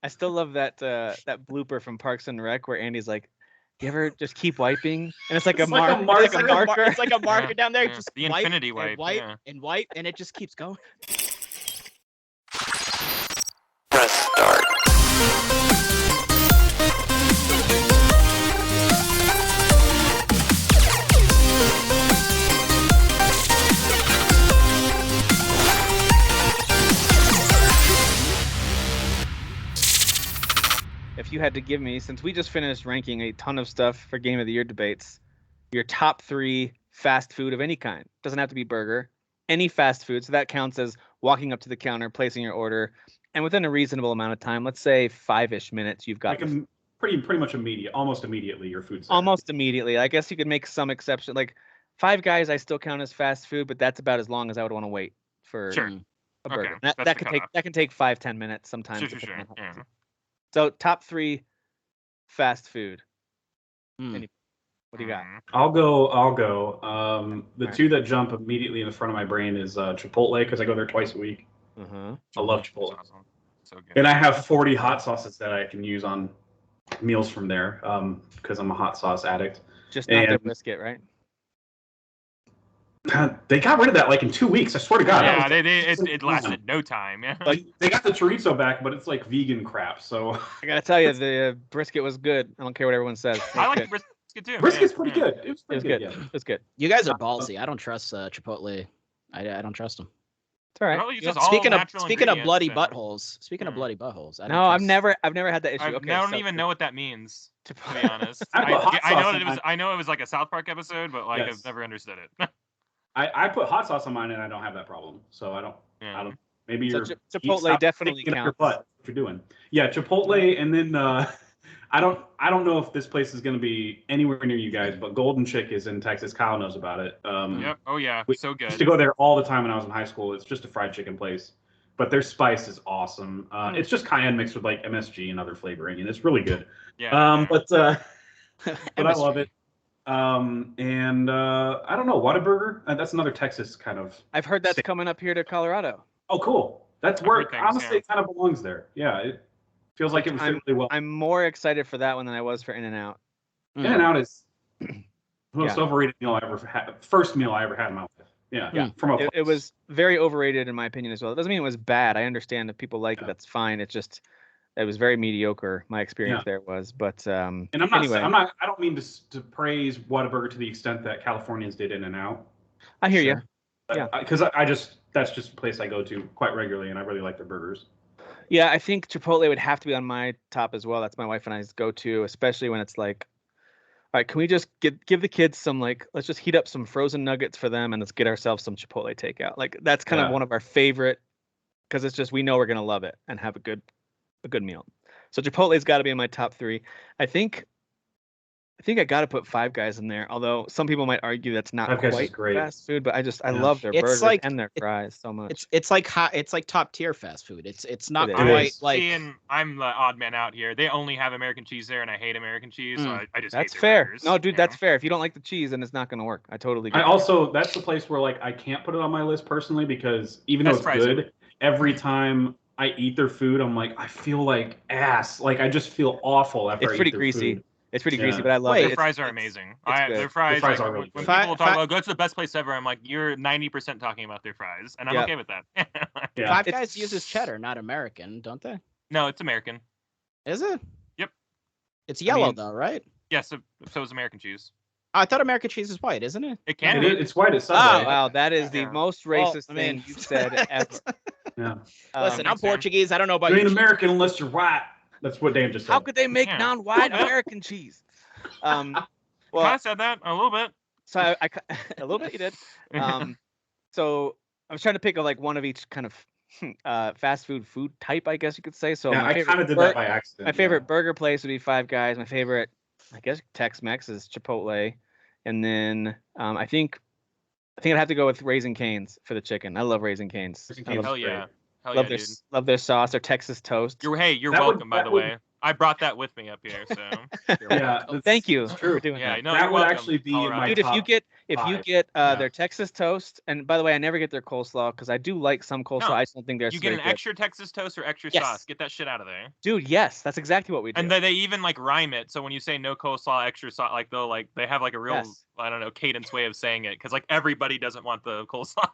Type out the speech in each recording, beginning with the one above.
I still love that that blooper from Parks and Rec where Andy's like, "You ever just keep wiping?" And it's like It's a like a marker. It's like a marker. marker. It's like a marker down there. Just The wipe infinity and wipe, wipe yeah. and wipe, and it just keeps going. Press start. If you had to give me, since we just finished ranking a ton of stuff for Game of the Year debates, your top 3 fast food of any kind. Doesn't have to be burger. Any fast food. So that counts as walking up to the counter, placing your order, and within a reasonable amount of time, let's say 5-ish minutes, you've got Like pretty much almost immediately your food's there. almost immediately. I guess you could make some exception. Like Five Guys, I still count as fast food, but that's about as long as I would want to wait for Sure. a burger. Okay, That, that's that the can take cutoff. that can take 5-10 minutes sometimes. Sure. depending on how Yeah. busy. So top 3 fast food. Hmm. What do you got? I'll go. The two that jump immediately in the front of my brain is Chipotle because I go there twice a week. Uh-huh. I love That's Chipotle. awesome. So good. And I have 40 hot sauces that I can use on meals from there because I'm a hot sauce addict. Just not the And- brisket, right? They got rid of that like in 2 weeks. I swear to God. Yeah, that was- it lasted no time. Yeah. Like they got the chorizo back, but it's like vegan crap. So I gotta tell you, the brisket was good. I don't care what everyone says. It I was like good. brisket too. brisket's yeah, pretty yeah. good. It was It pretty was good. good. Yeah. It was good. You guys are ballsy. I don't trust Chipotle. I don't trust them. It's all right. Well, you Yeah. just all Speaking of natural bloody ingredients, so- buttholes. Speaking of bloody buttholes. I don't No, I've trust- never had that issue. I Okay, don't so even know what that means. To Chipotle- be honest, I put hot I sauce know in that it was. mine. I know it was like a South Park episode, but like Yes. I've never understood it. I put hot sauce on mine and I don't have that problem. So I don't. Yeah. Maybe So you're Chipotle stop definitely thinking of your counts. butt. What you're doing? Yeah, Chipotle, and then I don't know if this place is going to be anywhere near you guys, but Golden Chick is in Texas. Kyle knows about it. Yep. Oh yeah. We So used to good. go there all the time when I was in high school. It's just a fried chicken place, but their spice is awesome. It's just cayenne mixed with like MSG and other flavoring, and it's really good. Yeah. yeah. But I love it. And I don't know, Whataburger. That's another Texas kind of. I've heard that's coming up here to Colorado. Oh, cool. That's I've where heard things, honestly yeah. it kind of belongs there. Yeah, it feels like it would fit really well. I'm more excited for that one than I was for In-N-Out. In-N-Out is the most Yeah. overrated meal I ever had. First meal I ever had in my life. Yeah, Yeah. From a It was very overrated in my opinion as well. It doesn't mean it was bad. I understand if people like it, Yeah. that's fine. It was very mediocre. My experience Yeah. there was, but And I'm not. anyway. I don't mean to praise Whataburger to the extent that Californians did In-N-Out. I hear you. Sure. Yeah. Because that's just a place I go to quite regularly, and I really like their burgers. Yeah, I think Chipotle would have to be on my top as well. That's my wife and I's go-to, especially when it's like, all right, can we just give the kids some let's just heat up some frozen nuggets for them and let's get ourselves some Chipotle takeout. Like that's kind of Yeah. one of our favorite because it's just we know we're gonna love it and have a good meal. So Chipotle's got to be in my top 3. I think I got to put Five Guys in there. Although some people might argue that's not Five Guys is quite great. fast food, but I Yeah. love their It's burgers like- and their fries so much. It's like hot. It's like top tier fast food. It's not It quite is. like. And I'm the odd man out here. They only have American cheese there, and I hate American cheese. So I just That's hate their fair. burgers, No, dude, you that's know? fair. If you don't like the cheese, then it's not gonna work. I totally get I it. also that's the place where like I can't put it on my list personally because even though That's it's surprising. good, every time I eat their food, I'm like I feel like ass. Like I just feel awful after It's I pretty eat their greasy. food. It's pretty Yeah. greasy, but I love Wait, it. Their It's- fries are it's- amazing. good. Their fries, fries like, are really when good. people talk about go to the best place ever, I'm like, you're 90% talking about their fries, and I'm Yeah. okay with that. Yeah. Five It's- Guys uses cheddar, not American, don't they? No, it's American. Is it? Yep. It's yellow mean- though, right? Yeah, so is American cheese. Oh, I thought American cheese is white, isn't it? It can It be. is, it's white at Oh Subway. wow, that is the Yeah. most Well, racist I mean- thing you've said ever. Yeah. Listen, I'm Thanks, man. Portuguese. I don't know about You you. ain't American unless you're white. That's what Dan just said. How could they make Yeah. non-white American cheese? Kind Well, of said that a little bit. so a little bit you did. So I was trying to pick like one of each kind of fast food type, I guess you could say. So yeah, my I favorite kind of did bur- that by accident. My favorite burger place would be Five Guys. My favorite, I guess, Tex-Mex is Chipotle, and then I think I'd have to go with Raising Cane's for the chicken. I love Raising Cane's. Raising I Cane's love, Hell yeah. Hell love yeah, their dude. love their sauce. Their Texas toast. You're That would- welcome, by that the would- way. I brought that with me up here, so. Yeah, Thank you That's true. for doing Yeah, that. no, That you're would welcome, actually be in my Colorado. Dude, if you top. get If you 5. get Yeah. their Texas toast, and by the way, I never get their coleslaw because I do like some coleslaw. No, I just don't think they're You get very an good. extra Texas toast or extra Yes. sauce. Get that shit out of there. Dude, yes, that's exactly what we do. And they even like rhyme it. So when you say no coleslaw, extra sauce, like they have like a real Yes. I don't know cadence way of saying it because like everybody doesn't want the coleslaw.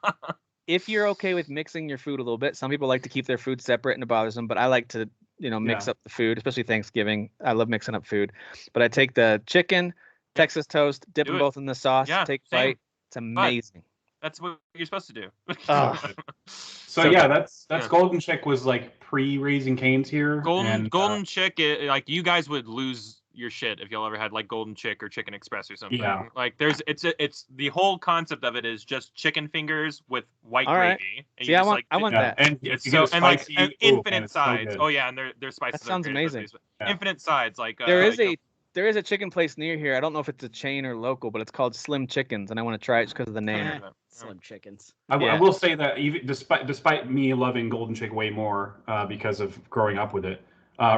If you're okay with mixing your food a little bit, some people like to keep their food separate and it bothers them, but I like to, mix up the food, especially Thanksgiving. I love mixing up food. But I take the chicken, Texas toast, dip Do them it. both in the sauce, Yeah, take a same. bite. It's amazing. That's what you're supposed to do. Ugh. So yeah, that's Golden Chick was like pre-Raising Cane's here. Golden Chick, like you guys would lose your shit if y'all ever had like Golden Chick or Chicken Express or something. Yeah. Like it's the whole concept of it is just chicken fingers with white All right. gravy. And See, you I just, want like, I want Yeah, that. and if you so get a and like spicy, and man, infinite it's so sides. good. Oh yeah, and their spices. That sounds are great, amazing. but Yeah. Infinite sides, like There is a chicken place near here. I don't know if it's a chain or local, but it's called Slim Chickens, and I want to try it just because of the name. Slim chickens. I Yeah. will say that even despite me loving Golden Chick way more because of growing up with it,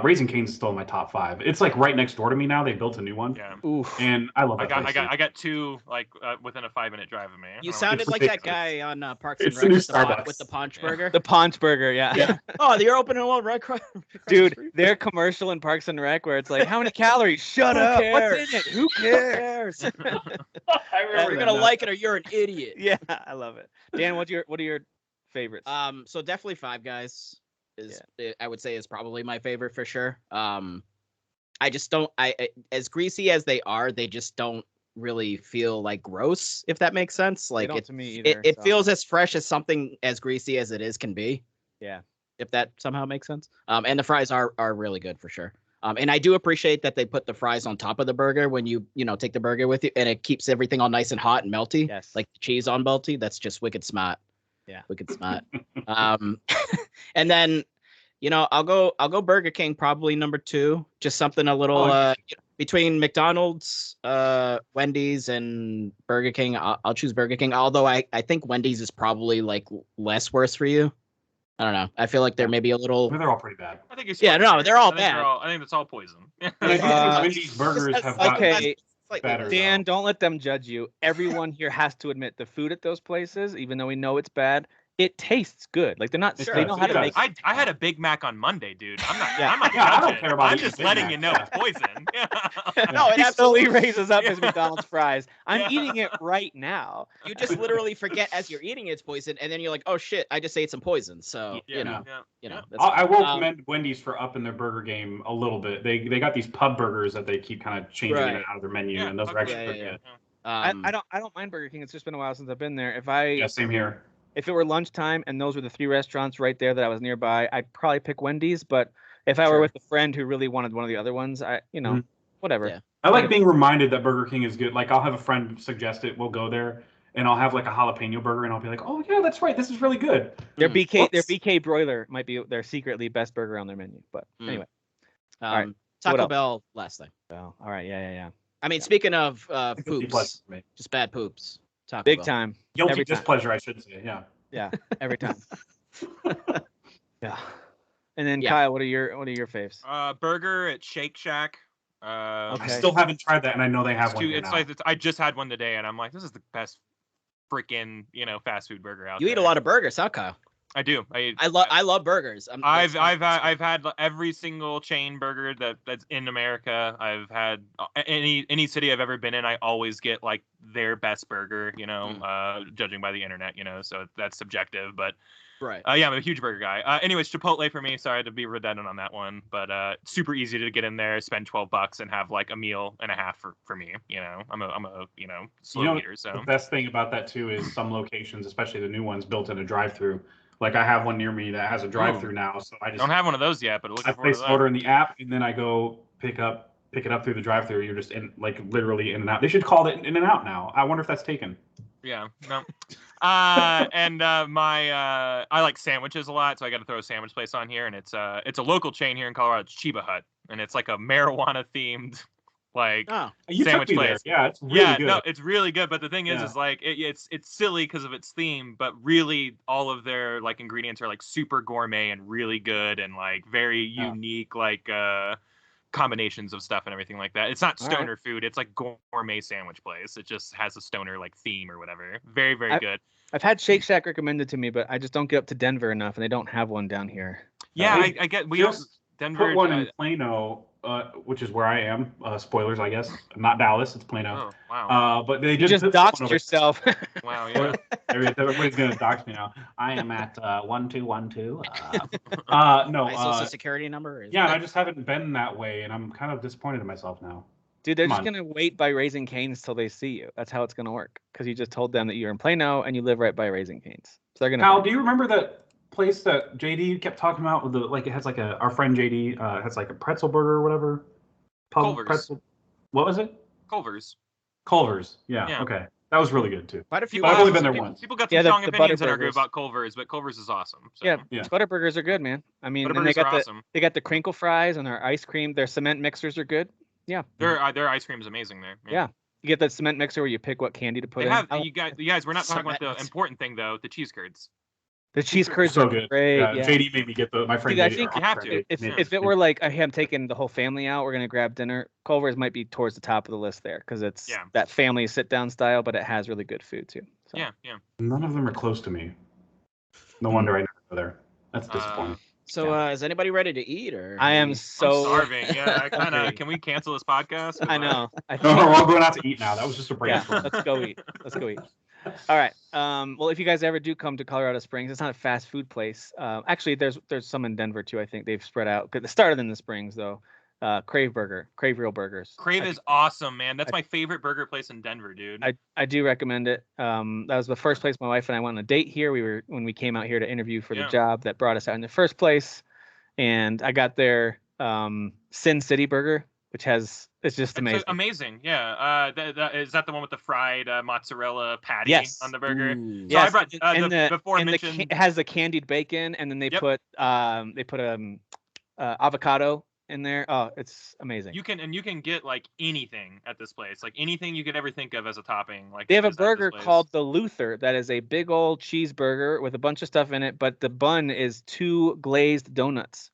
Raising Cane's is still in my top 5. It's like right next door to me now. They built a new one, Yeah. Oof. and I love that. I got two like within a 5-minute drive of me. You I don't sounded It's like that ridiculous. guy on Parks and It's the new Rec Starbucks. with the Paunch Yeah. Burger. The Paunch Burger, yeah. Yeah. Oh, you're opening one right across. Dude, their commercial in Parks and Rec where it's like, how many calories? Shut Who up. cares? What's in it? Who Who cares? cares? I remember You're that gonna now. like it or you're an idiot. Yeah, I love it. Dan, what are your favorites? So definitely Five Guys I would say is probably my favorite for sure. I just don't as greasy as they are, they just don't really feel like gross, if that makes sense. They Like don't it to me either. it so. feels as fresh as something as greasy as it is can be. Yeah. If that somehow makes sense. And the fries are really good for sure. And I do appreciate that they put the fries on top of the burger when you take the burger with you, and it keeps everything all nice and hot and melty. Yes. Like the cheese on melty. That's just wicked smart. Yeah. Wicked smart. And then, I'll go Burger King probably number 2. Just something a little between McDonald's, Wendy's, and Burger King. I'll choose Burger King. Although I think Wendy's is probably like less worse for you. I don't know. I feel like they're maybe a little. They're all pretty bad. I think it's Yeah, no, they're all bad. I think that's all poison. And I do think Wendy's burgers have gotten okay. better. Dan, don't let them judge you. Everyone here has to admit the food at those places, even though we know it's bad, it tastes good. Like they're not. It They does, know how it to does. make. I had a Big Mac on Monday, dude. I'm not. Yeah. I'm not Yeah, I don't judging. care about I'm eating just Big letting Mac. you know it's poison. No, it He absolutely slowly raises up his Yeah. McDonald's fries. I'm Yeah. eating it right now. You just literally forget as you're eating it's poison, and then you're like, oh shit, I just ate some poison. So Yeah, yeah. that's I will fine. commend Wendy's for upping their burger game a little bit. They got these pub burgers that they keep kind of changing in and Right. out of their menu, Yeah, and those are okay. actually pretty Yeah, good. I don't mind Burger King. It's just been a while since I've been there. Yeah, same here. If it were lunchtime and those were the 3 restaurants right there that I was nearby, I'd probably pick Wendy's. But if I were Sure. with a friend who really wanted one of the other ones, Mhm. whatever. Yeah. I like being reminded that Burger King is good. Like I'll have a friend suggest it, we'll go there, and I'll have like a jalapeno burger, and I'll be like, oh yeah, that's right, this is really good. Their Mm. BK Whoops. broiler might be their secretly best burger on their menu. But Mm. anyway. All right. What Taco else? Bell last thing. Oh, all right. Yeah. I mean, speaking of Guilty pleasure poops, for me. just bad poops. Taco Big Bell. time. Guilty Every time. displeasure, I should say. Yeah. Yeah. Every time. Yeah. And then Yeah. Kyle, what are your faves? Burger at Shake Shack. I Okay. still haven't tried that, and I know they have It's one. too, here it's now. like I just had one today, and I'm like, this is the best freaking fast food burger out You there. eat a lot of burgers, huh, Kyle? I do. I love burgers. I've had every single chain burger that's in America. I've had any city I've ever been in. I always get like their best burger. Judging by the internet. So that's subjective. But right. yeah, I'm a huge burger guy. Anyways, Chipotle for me. Sorry to be redundant on that one, but super easy to get in there, spend $12 and have like a meal and a half for me. I'm a slow eater. So The best thing about that too is some locations, especially the new ones, built in a drive-through. Like I have one near me that has a drive-through now, so I just don't have one of those yet, but I looking forward place to the that. order in the app, and then I go pick it up through the drive-through. You're just in literally in and out. They should call it in and out now. I wonder if that's taken. Yeah, no. And I like sandwiches a lot, so I got to throw a sandwich place on here, and it's a local chain here in Colorado. It's Chiba Hut, and it's like a marijuana themed Oh, You sandwich took me place. there. Yeah, it's really good. No, it's really good. But the thing Yeah. is like it's silly because of its theme, but really all of their like ingredients are like super gourmet and really good and like very unique like combinations of stuff and everything like that. It's not All right. stoner food. It's like gourmet sandwich place. It just has a stoner like theme or whatever. Very, very good. I've had Shake Shack recommended to me, but I just don't get up to Denver enough, and they don't have one down here. Yeah, They I get. We just also Denver. Put one in Plano, which is where I am. Spoilers, I guess. Not Dallas. It's Plano. Oh wow. But they You just put doxed one over- yourself. Wow. Yeah. Everybody's gonna dox me now. I am at 1212. No. My social security number is. Yeah, I just haven't been that way, and I'm kind of disappointed in myself now. Dude, they're Come just on. gonna wait by Raising Cane's till they see you. That's how it's gonna work. Because you just told them that you're in Plano and you live right by Raising Cane's. So they're gonna. Kyle, do you remember that place that JD kept talking about with the it has like our friend JD has like a pretzel burger or whatever? Culver's. Pretzel. What was it? Culver's. Culver's. Yeah. Yeah. Okay. That was really good too. Quite a few. I've only been places. there once. People got some Yeah, the strong opinions butter in our group burgers. about Culver's, but Culver's is awesome. So. Yeah, Yeah. Butterburgers are good, man. I mean, and they Butterburgers got are the awesome. they got the crinkle fries and their ice cream. Their cement mixers are good. Their ice cream is amazing there. Yeah. You get that cement mixer where you pick what candy to put They in. have Oh, you guys. We're not talking about the Cement. important thing though. The cheese curds. the cheese curds So are good. great. Yeah, Yeah. JD made me get my friend. Dude, I JD, think you have to. If it were like, hey, I'm taking the whole family out, we're gonna grab dinner. Culver's might be towards the top of the list there because it's Yeah. that family sit down style, but it has really good food too. So. Yeah. None of them are close to me. No wonder I never go there. That's disappointing. So, is anybody ready to eat or? I am I'm so. starving. Yeah, I kind of. Can we cancel this podcast? 'Cause I know. I No, think, we're all going out to eat now. That was just a yeah, brainstorm. let's go eat. Let's go eat. All right. Well, if you guys ever do come to Colorado Springs, it's not a fast food place. Actually, there's some in Denver too. I think they've spread out. They started in the Springs though. Crave Burger, Crave Real Burgers. Crave I- is awesome, man. That's my favorite burger place in Denver, dude. I do recommend it. That was the first place my wife and I went on a date here. When we came out here to interview for the Yeah. job that brought us out in the first place. And I got their Sin City Burger, which it's just It's amazing. amazing. Yeah. Is that the one with the fried mozzarella patty Yes. on the burger? Ooh. So I Yes, brought and the before and mentioned. it has the candied bacon, and then they Yep. put avocado in there. Oh, it's amazing. You can get like anything at this place, like anything you could ever think of as a topping. Like They have a is at this burger place. called the Luther that is a big old cheeseburger with a bunch of stuff in it, but the bun is 2 glazed donuts.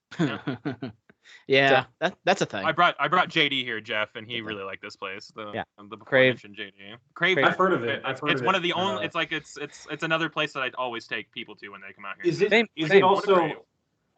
Yeah, that's a thing. I brought JD here, Jeff, and he really liked this place. The before Crave. mentioned JD. Crave. I've heard of it. I've heard It's of one it. of the only. It's like it's another place that I'd always take people to when they come out here. Is it Same- is same. it What a Crave. also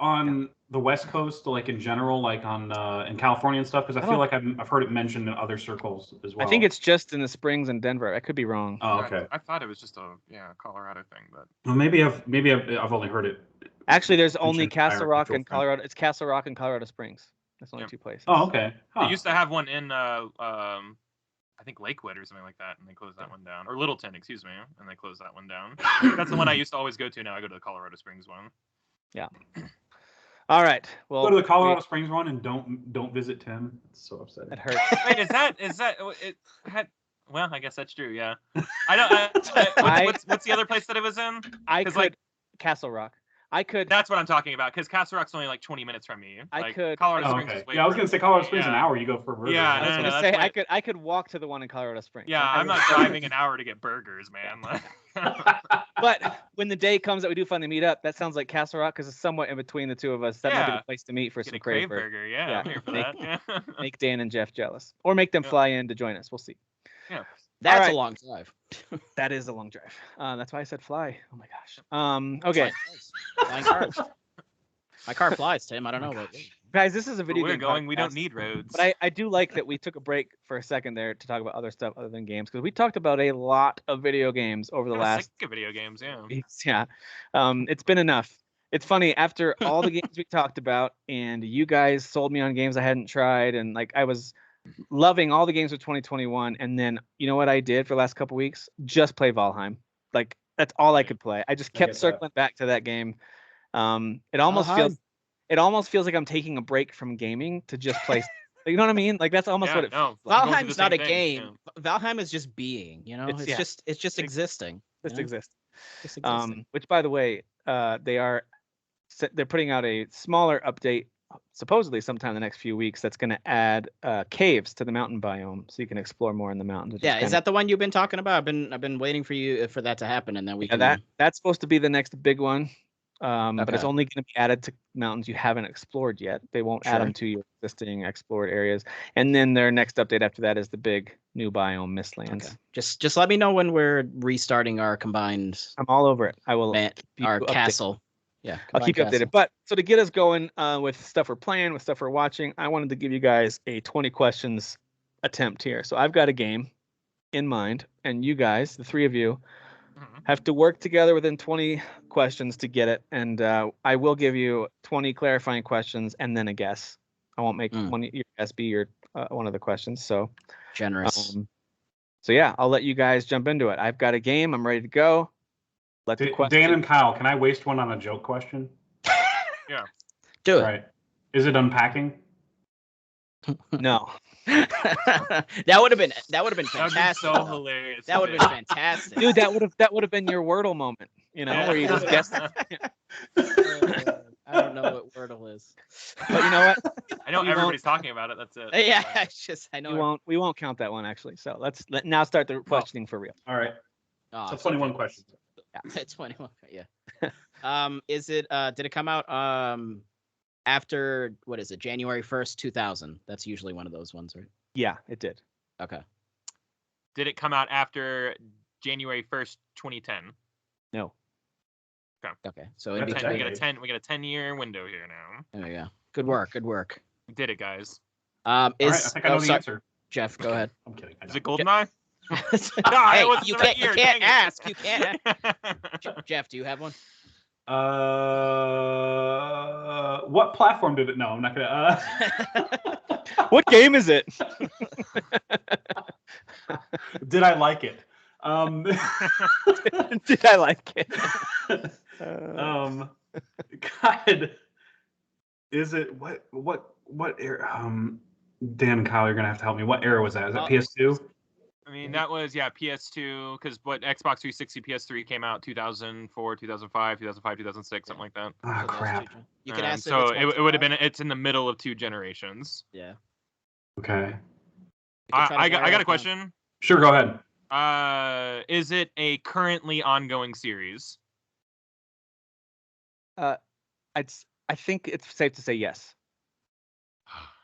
on the West Coast, like in general, like on in California and stuff? Because I feel like I've heard it mentioned in other circles as well. I think it's just in the Springs and Denver. I could be wrong. Oh, okay. I thought it was just a Colorado thing, but Well, maybe I've only heard it. Actually, there's only mentioned by our Castle Rock mutual and friend. Colorado. It's Castle Rock and Colorado Springs. That's only Yep. 2 places. Oh, okay. Huh. they used to have one in I think Lakewood or something like that, and they closed that one down. Or Littleton, excuse me, and they closed that one down. That's the one I used to always go to. Now I go to the Colorado Springs one. All right. Well, Go to the Colorado Springs one and don't visit Tim. It's so upsetting. That hurts. Wait, is that it? Well, I guess that's true. Yeah. I don't. What's the other place that it was in? I 'Cause, could like- Castle Rock. I could. That's what I'm talking about. Because Castle Rock's only like 20 minutes from me. I Like, could- Colorado Oh, Springs okay. is way Yeah, I was further. gonna say Colorado Springs an Yeah. hour. You go for burgers. Yeah, I was no, gonna that's say why- I could walk to the one in Colorado Springs. Yeah, I'm not driving an hour to get burgers, man. Like, But when the day comes that we do finally meet up, that sounds like Castle Rock because it's somewhat in between the two of us. That might be Yeah. the place to meet for get some a Crave Burger. burger. Yeah, Yeah. I'm here for Make- that. Yeah. Make Dan and Jeff jealous, or make them Yeah. fly in to join us. We'll see. That's Alright. a long drive. That is a long drive. That's why I said fly. Oh my gosh. Okay, Flying cars. My car flies, Tim. I don't know about you. guys, this is a video We're game going. We don't podcast, need roads. But I do like that we took a break for a second there to talk about other stuff other than games because we talked about a lot of video games over the I'm last sick of video games. Yeah. weeks. Yeah. It's been enough. It's funny after all the games we talked about and you guys sold me on games I hadn't tried and like I was loving all the games of 2021 and then you know what I did for the last couple weeks? Just play Valheim. Like that's all I could play. I just kept get that. circling back to that game. It almost feels like I'm taking a break from gaming to just play. You know what I mean? Like that's almost what it feels like. I'm going through Valheim's the not a same thing, game. Valheim is just being, you know? It's- It's just existing. Just you know? exists. Just existing. Which by the way, they're putting out a smaller update supposedly sometime in the next few weeks that's going to add caves to the mountain biome so you can explore more in the mountains. which Yeah, is kinda- that the one you've been talking about? I've been waiting for that to happen, and then we can. that's supposed to be the next big one. but it's Okay. only going to be added to mountains you haven't explored yet. They won't add Sure. them to your existing explored areas. And then their next update after that is the big new biome, Mistlands. Okay. Just let me know when we're restarting our combined I'm all over it. I will. keep you our updated. castle. Yeah. I'll keep you combined updated. But so to get us going with stuff we're playing, with stuff we're watching, I wanted to give you guys a 20 questions attempt here. So I've got a game in mind, and you guys, the three of you, have to work together within 20 questions to get it. And I will give you 20 clarifying questions and then a guess. I won't make one your guess be your one of the questions. So Generous. so yeah, I'll let you guys jump into it. I've got a game. I'm ready to go. Let the question. Dan and Kyle, can I waste one on a joke question? Yeah. Do it. All right. Is it unpacking? No. that would have been That would be fantastic. so hilarious. That would have been fantastic. Dude, that would have been your Wordle moment, you know, where you just guessed. I don't know what Wordle is. But you know what? I know You everybody's talking about it. That's it. Yeah, it's just I know. We won't count that one actually. So let now start the questioning for real. All right. Oh, So it's 21 okay. questions. Yeah, 21. Yeah. Is it? Did it come out? After what is it? January 1st, 2000. That's usually one of those ones, right? Yeah, it did. Okay. Did it come out after January 1st, 2010? No. Okay. So in That's a between. decade. We got a 10-year window here now. There you go. Good work. Good work. We did it, guys. All right, I think I know the sorry, answer. Jeff, go ahead. I'm kidding. I Is know. it Goldeneye? Hey, it wasn't you the right can't. You year, can't dang it. ask. You can't. Jeff, do you have one? What platform did it? No, I'm not gonna. What game is it? Did I like it? Did I like it? God, is it what era? Dan and Kyle, you're gonna have to help me. What era was that? Is that PS2? I mean, that was, PS2, because what Xbox 360, PS3 came out 2004, 2005, 2006, something like that. Ah, crap. You can ask. So it would have been, it's in the middle of two generations. Yeah. Okay. I got a question. Sure, go ahead. Is it a currently ongoing series? I think it's safe to say yes.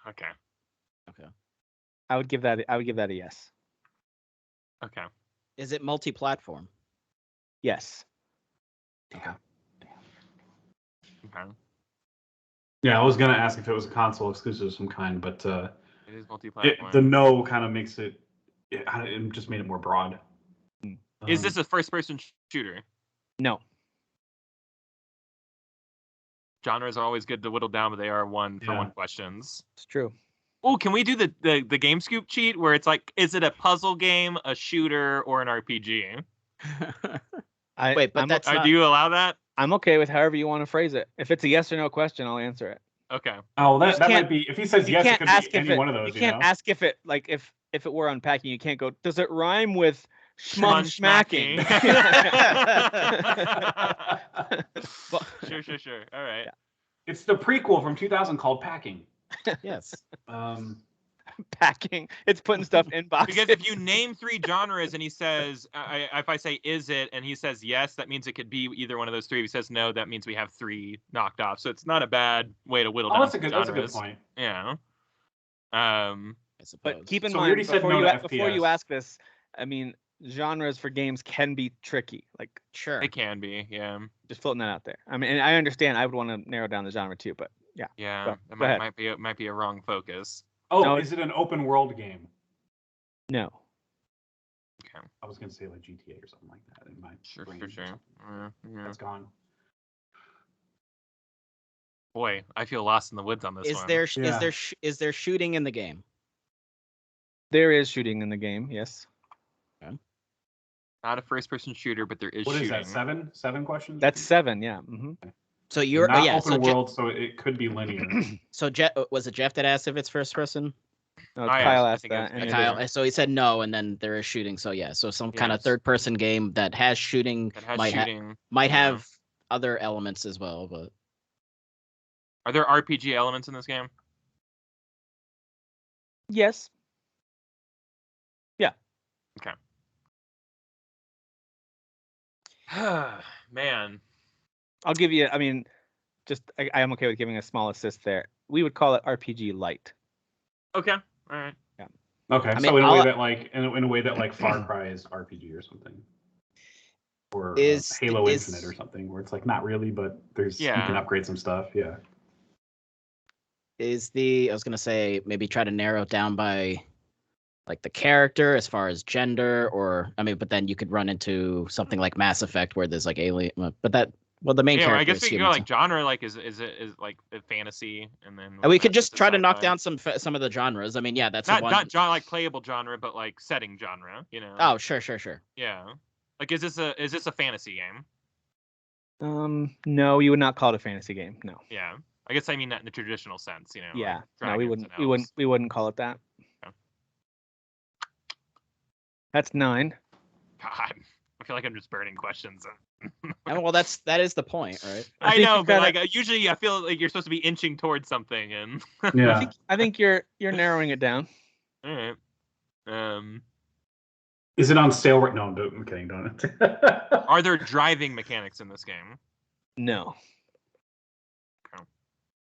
Okay. I would give that a yes. Okay. Is it multi-platform? Yes. Okay. Yeah, I was gonna ask if it was a console exclusive of some kind, but It is multi-platform. the no kind of makes it. It just made it more broad. Is this a first-person shooter? No. Genres are always good to whittle down, but they are one for one questions. It's true. Oh, can we do the Game Scoop cheat where it's like, is it a puzzle game, a shooter, or an RPG? Wait, but that's not... Do you allow that? I'm okay with however you want to phrase it. If it's a yes or no question, I'll answer it. Okay. Oh, that might be. If he says yes, it could be any one of those. You can't ask if it if it were unpacking. You can't go. Does it rhyme with schmacking? Sure. All right. Yeah. It's the prequel from 2000 called Packing. Yes. Packing. It's putting stuff in boxes. Because if you name 3 genres and he says, if I say, is it, and he says yes, that means it could be either one of those 3. If he says no, that means we have 3 knocked off. So it's not a bad way to whittle down. That's a good point. Yeah. I suppose. But keep in So we mind, already said no to before you FPS. ask this, I mean, genres for games can be tricky. Like, sure. It can be, yeah. just floating that out there. I mean, and I understand I would want to narrow down the genre too, but yeah. Yeah, Go ahead. might be a wrong focus. Oh, No, is it an open world game? No. Okay. I was gonna say like GTA or something like that in my brain or Sure. something. That's gone. Boy, I feel lost in the woods on this Is one. is there shooting in the game? There is shooting in the game, yes. Not a first-person shooter, but there is What shooting. is that? 7 questions? That's 7, yeah. Mm-hmm. So you're not yeah. open So world, so it could be linear. So Jeff, was it Jeff that asked if it's first person? No, I Kyle asked, I asked think it was that. me. And Kyle. So he said no, and then there is shooting. So yeah. So some kind of Yes. third person game that has shooting That has might shooting. might yeah. have other elements as well, but Are there RPG elements in this game? Yes. Yeah. Man. I'll give you. I mean, I am okay with giving a small assist there. We would call it RPG light. Okay. All right. Okay, I so mean, in a way that like in a way that like Far Cry is RPG or something, or Halo Infinite or something, where it's like not really, but you can upgrade some stuff. Yeah. I was gonna say maybe try to narrow it down by like the character as far as gender, or I mean, but then you could run into something like Mass Effect where there's like alien, but the main character. I guess we could go human, like genre, like is like a fantasy, and then and we could just try to knock down some of the genres. I mean, yeah, that's not genre like playable genre, but like setting genre. You know. Oh, sure. Yeah. Like, is this a fantasy game? No, you would not call it a fantasy game. No. Yeah. I guess I mean that in the traditional sense. You know. Yeah. Like No, we wouldn't call it that. Okay. That's 9. God, I feel like I'm just burning questions. Well, that is the point, right? I know, but like usually I feel like you're supposed to be inching towards something, and Yeah. I think you're narrowing it down. all right. Is it on sale right now? No, I'm kidding. Don't it? Are there driving mechanics in this game? No.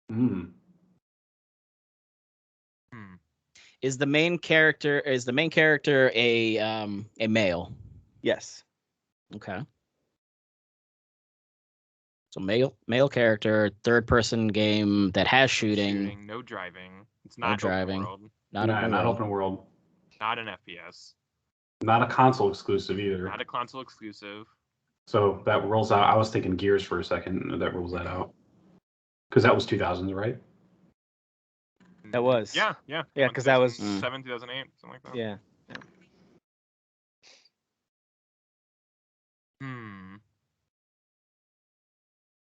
Hmm. Is the main character a male? Yes. Okay. So male character, third person game that has shooting. No driving. It's No not driving. open world. Not open world. Not an FPS. Not a console exclusive either. Not a console exclusive. So that rolls out. I was thinking Gears for a second. That rolls that out. Because that was 2000s, right? That was. Yeah. Yeah, because that was 2007, 2008, something like that. Yeah.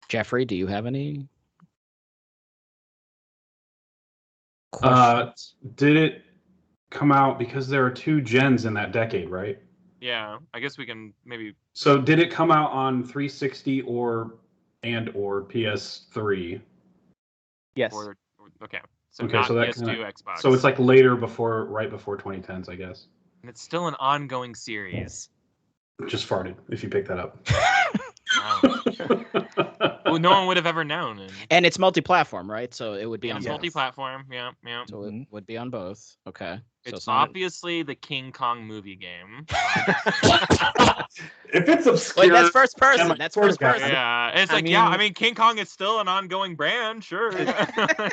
Jeffrey, do you have any questions? Did it come out because there are 2 gens in that decade, right? Yeah, I guess we can maybe. So did it come out on 360 or PS3? Yes. Okay. So Okay, not so that PS2, Xbox. So it's like right before 2010s, I guess. And it's still an ongoing series. Just farted if you pick that up. Well, no one would have ever known. And it's multi-platform, right? So it would be on It's both. multi-platform. Yeah. So it would be on both. Okay. It's obviously the King Kong movie game. If it's obscure. Wait, that's first person. That's first person. Yeah, it's like, I mean, King Kong is still an ongoing brand, sure. All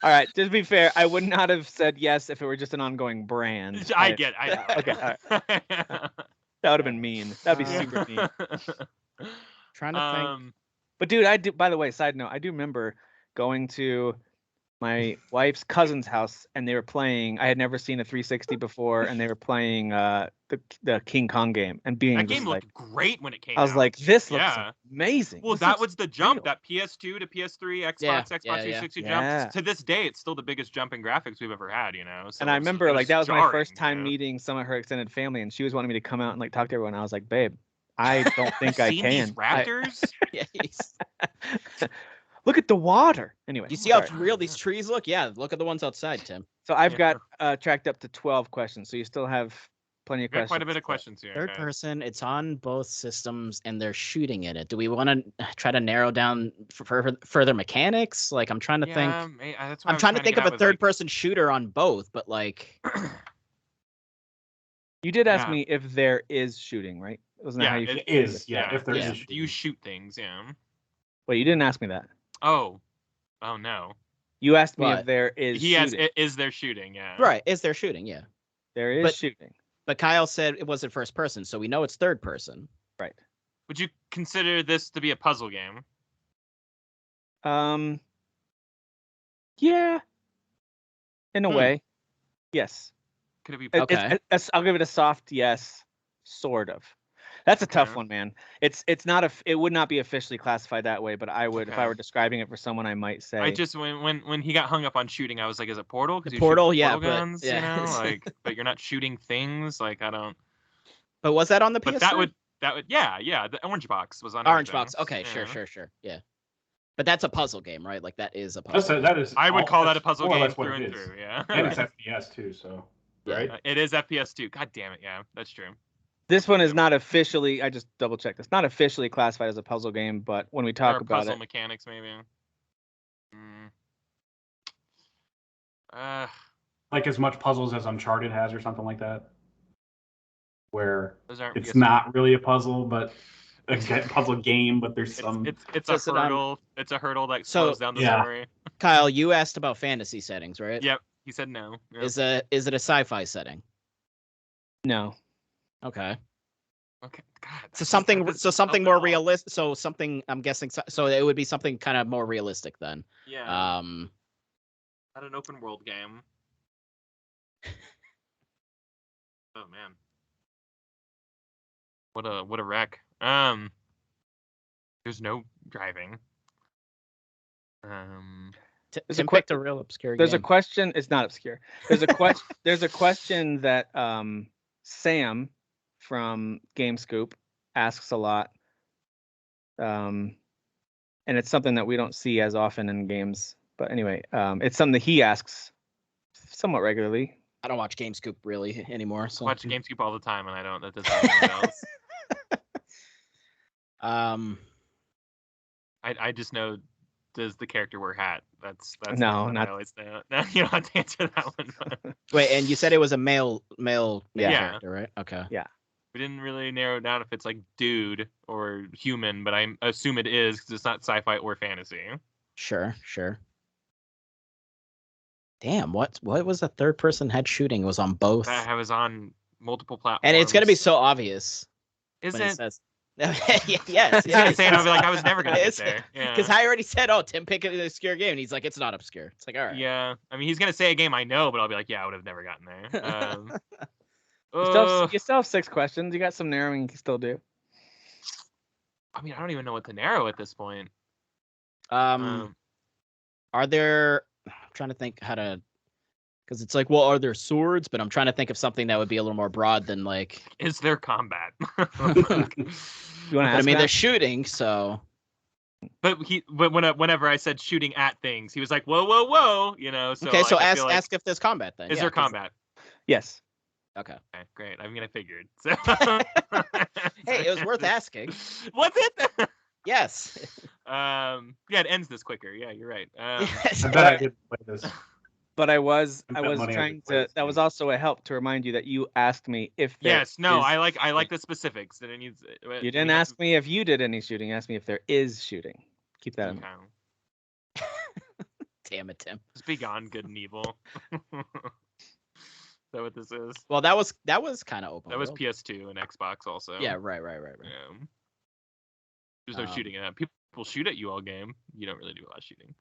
right, to be fair, I would not have said yes if it were just an ongoing brand. I know. Okay, all right. That would have been mean. That'd be super mean. Trying to think. But dude, by the way, side note, I do remember going to my wife's cousin's house and they were playing. I had never seen a 360 before, and they were playing the King Kong game and being that game looked great when it came out. I was like, this looks amazing. Well, that was the jump. That PS2 to PS3, Xbox 360 jump. To this day, it's still the biggest jump in graphics we've ever had. You know. So and I remember like that was my first time meeting some of her extended family, and she was wanting me to come out and like talk to everyone. I was like, babe, I don't think I can. These raptors? Look at the water. Anyway, you see how real these trees look? Yeah, look at the ones outside, Tim. So I've got tracked up to 12 questions. So you still have plenty of questions. Quite a bit of questions here. Third person, it's on both systems, and they're shooting in it. Do we want to try to narrow down further mechanics? Like, I'm trying to think. I'm trying to think of a third-person shooter on both, but like. You did ask me if there is shooting, right? Wasn't that how you? It is. Yeah, if there is. You shoot things, yeah. Wait, you didn't ask me that. Oh no. You asked me if there is. Is there shooting? Yeah. Right. Is there shooting? Yeah. There is shooting. But Kyle said it wasn't first person, so we know it's third person. Right. Would you consider this to be a puzzle game? Yeah. In a way, yes. Could it be? Okay. I'll give it a soft yes, sort of. That's a tough one, man. It would not be officially classified that way, but I would if I were describing it for someone, I might say. I just when he got hung up on shooting, I was like, is it Portal? Because Portal, guns, you know, like, but you're not shooting things. Like, I don't. But was that on the PS3? But that would yeah. The Orange Box was on. Orange Box. Okay, sure. Yeah. But that's a puzzle game, right? Like that is a puzzle. That is. I would call that a puzzle game through and through. Yeah. And it's FPS too, so. Right. It is FPS too. God damn it. Yeah, that's true. This one is not officially. I just double checked. It's not officially classified as a puzzle game, but when we talk Or about puzzle it, mechanics, maybe. Uh, Like as much puzzles as Uncharted has, or something like that, where those aren't. it's not really a puzzle, but a puzzle game. But there's some. It's Just a that hurdle. It's a hurdle that So- slows down the Yeah. story. Kyle, you asked about fantasy settings, right? Yep. He said no. Yep. Is it a sci-fi setting? no. Okay. Okay. God. So something more real. realistic. So something I'm guessing. So it would be something kind of more realistic then. Yeah. Not an open world game. Oh man. What a wreck. There's no driving. There's a Tim picked a real obscure There's a game. question. It's not obscure. There's a question. There's a question that Sam from GameScoop asks a lot, and it's something that we don't see as often in games. But anyway, it's something that he asks somewhat regularly. I don't watch GameScoop really anymore. I So watch GameScoop all the time, and I don't. That doesn't ring any bells. I just know. Does the character wear hat? That's No, what not- I always know. No, you don't have to answer that one. But wait, and you said it was a male Yeah. character, right? Okay. we didn't really narrow down if it's like dude or human, but I assume it is because it's not sci-fi or fantasy. Sure. Damn, what was the third person head shooting? It was on both. That was on multiple platforms. And it's gonna be so obvious. Is when it it? says yes. I was gonna say, and I'll be like, I was never gonna get there. Yeah. Because I already said, "Oh, Tim picked an obscure game," and he's like, "It's not obscure." It's like, all right. Yeah, I mean, he's gonna say a game I know, but I'll be like, yeah, I would have never gotten there. You still have 6 questions. You got some narrowing you can still do. I mean, I don't even know what to narrow at this point. Are there? I'm trying to think how to, because it's like, well, are there swords? But I'm trying to think of something that would be a little more broad than like. Is there combat? You want to I ask? mean, that? they're shooting, so But whenever I said shooting at things, he was like, whoa, whoa, whoa, you know. So okay. So I feel like, ask if there's combat then. is Yeah, there 'cause- combat? Yes. Okay. Okay, great. I mean, I figured. So... Hey, it was worth asking. Was it? Yes. Yeah, it ends this quicker. Yeah, you're right. Yes. I bet I did play this. But I was I bet money I trying could play to. this That game. was also a help to remind you that you asked me if there Yes, no, is- I like the specifics. That it needs. You didn't ask me if you did any shooting. You asked me if there is shooting. Keep that in mind. Okay. Damn it, Tim. Just be gone, good and evil. Is that what this is? Well, that was kind of open. That was world. PS2 and Xbox also. Yeah. Right. Yeah. There's no Um, shooting in that. People shoot at you all game. You don't really do a lot of shooting.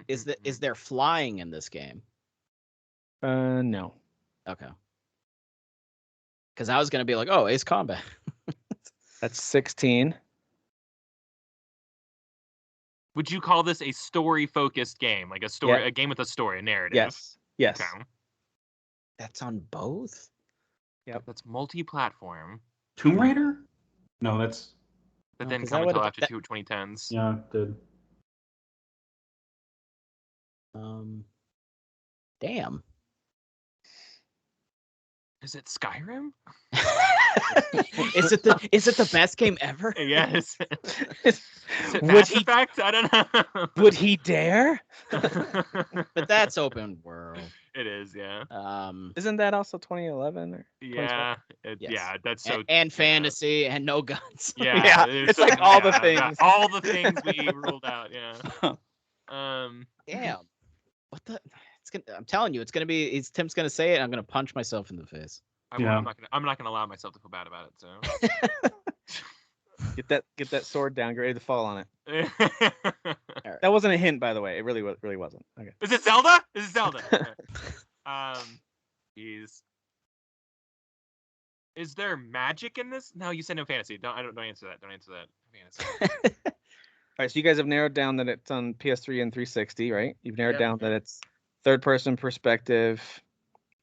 Is there flying in this game? No. Okay. Because I was gonna be like, oh, Ace Combat. That's 16. Would you call this a story-focused game, like a story, Yeah. a game with a story, a narrative? Yes. Yes. Okay. That's on both. That's multi-platform, Tomb Raider? No, that's but No, then 'cause come that until would've- after 2010s. yeah, did. Damn. Is it Skyrim? Is it the best game ever? Yes. Is it Would Mass he- Effect? I don't know. Would he dare? But that's open world. It is, yeah. Isn't that also 2011 or? Yeah. Yes. Yeah, that's so. And yeah. fantasy and no guns. Yeah, Yeah, it's like all the yeah, things. all the things we ruled out. Yeah. Damn. What the? I'm telling you, it's gonna be. Tim's gonna say it. And I'm gonna punch myself in the face. Yeah. I'm not gonna allow myself to feel bad about it. So. Get that sword down. Get ready to fall on it. All right. That wasn't a hint, by the way. It really wasn't. Okay. Is it Zelda? Is it Zelda? Okay. Jeez. Is there magic in this? No, you said no fantasy. Don't answer that. Don't answer that. Fantasy. All right. So you guys have narrowed down that it's on PS3 and 360, right? You've narrowed Yep. down that it's third-person perspective.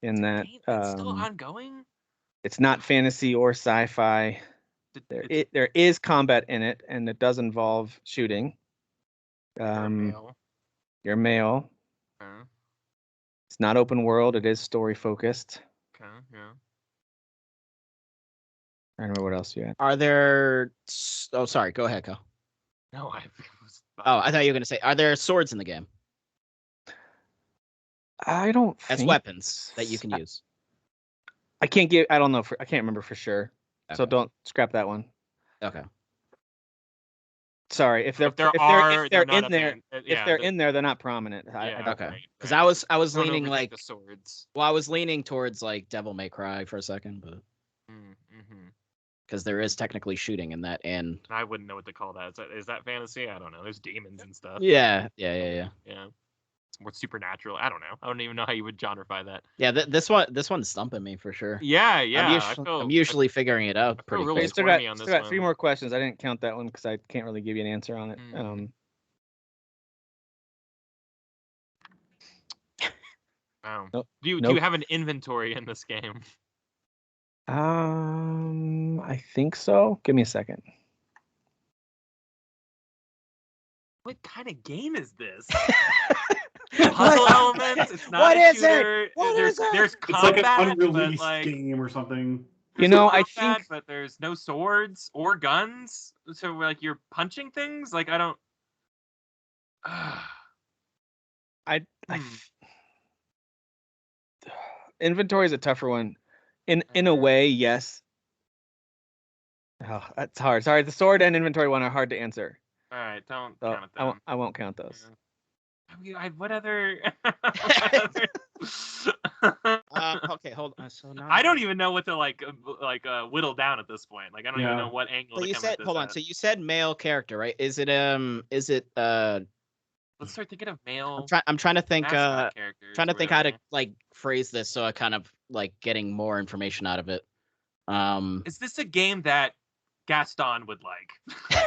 In that, It's still ongoing. it's not fantasy or sci-fi. There is combat in it, and it does involve shooting. You're male. It's not open world. It is story focused. Okay, yeah. I don't remember what else you had. Are there? Oh, sorry. Go ahead, Ko. No, Oh, I thought you were gonna say, are there swords in the game I don't as think weapons that you can use? I can't give. I don't know. I can't remember for sure. So Okay. don't scrap that one. Okay. Sorry, if they're If there if are, they're not in a there, thing. if they're in there, they're not prominent. I Yeah, don't, Okay. right, Because right. I was Don't leaning overthink like, the swords. well, I was leaning towards like Devil May Cry for a second, but Mm-hmm. because there is technically shooting in that, and I wouldn't know what to call that. Is that fantasy? I don't know. There's demons and stuff. yeah. Yeah. It's more supernatural. I don't know. I don't even know how you would genreify that. Yeah, this one's stumping me for sure. Yeah. I'm usually figuring it out feel pretty really quick. still got, squirmy on still this got one. 3 more questions. I didn't count that one because I can't really give you an answer on it. Wow. Nope. Do you Nope. have an inventory in this game? I think so. Give me a second. What kind of game is this? Puzzle elements. It's not What a is it? shooter. What there's is it? there's It's like combat, an unreleased but like game or something. You there's know, I combat, think but there's no swords or guns. So like you're punching things. Like I don't. Inventory is a tougher one. In a way, yes. Oh, that's hard. Sorry, the sword and inventory one are hard to answer. All right, don't So count it then. I won't count those. What other? Okay, hold on. So now I don't even know what to whittle down at this point. Like I don't even Yeah. know what angle. So to you come said, at this hold on. at. So you said male character, right? Is it Let's start thinking of male. I'm trying to think mascot characters, trying to think how to really. like phrase this so I kind of like getting more information out of it. Is this a game that Gaston would like?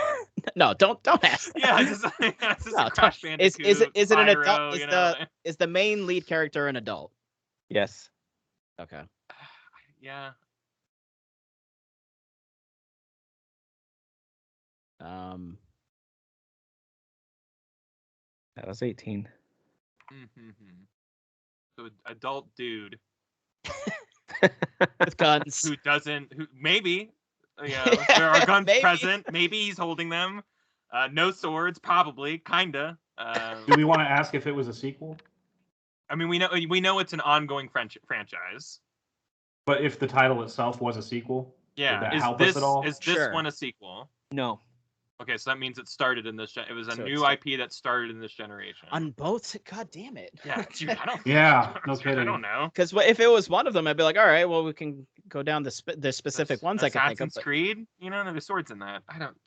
No, don't ask. Yeah, just No, a Crash Bandicoot. is it an Spyro, adult? you know? Is the main lead character an adult? Yes. Okay. Yeah. That was 18. Mm-hmm. So adult dude With guns. who doesn't, who maybe, there are guns Maybe. present. Maybe he's holding them. No swords, probably, kinda. Do we want to ask if it was a sequel? I mean, we know it's an ongoing franchise. But if the title itself was a sequel, Yeah. would that Is help this us at all? is this Sure. one a sequel? No. Okay, so that means it started in this. It was a So new it's- IP that started in this generation. On both. God damn it. Yeah, dude, I don't. Yeah, no I kidding. don't know. Because if it was one of them, I'd be like, all right, well, we can go down the specific ones I can think of. Assassin's Creed, there's swords in that. I don't.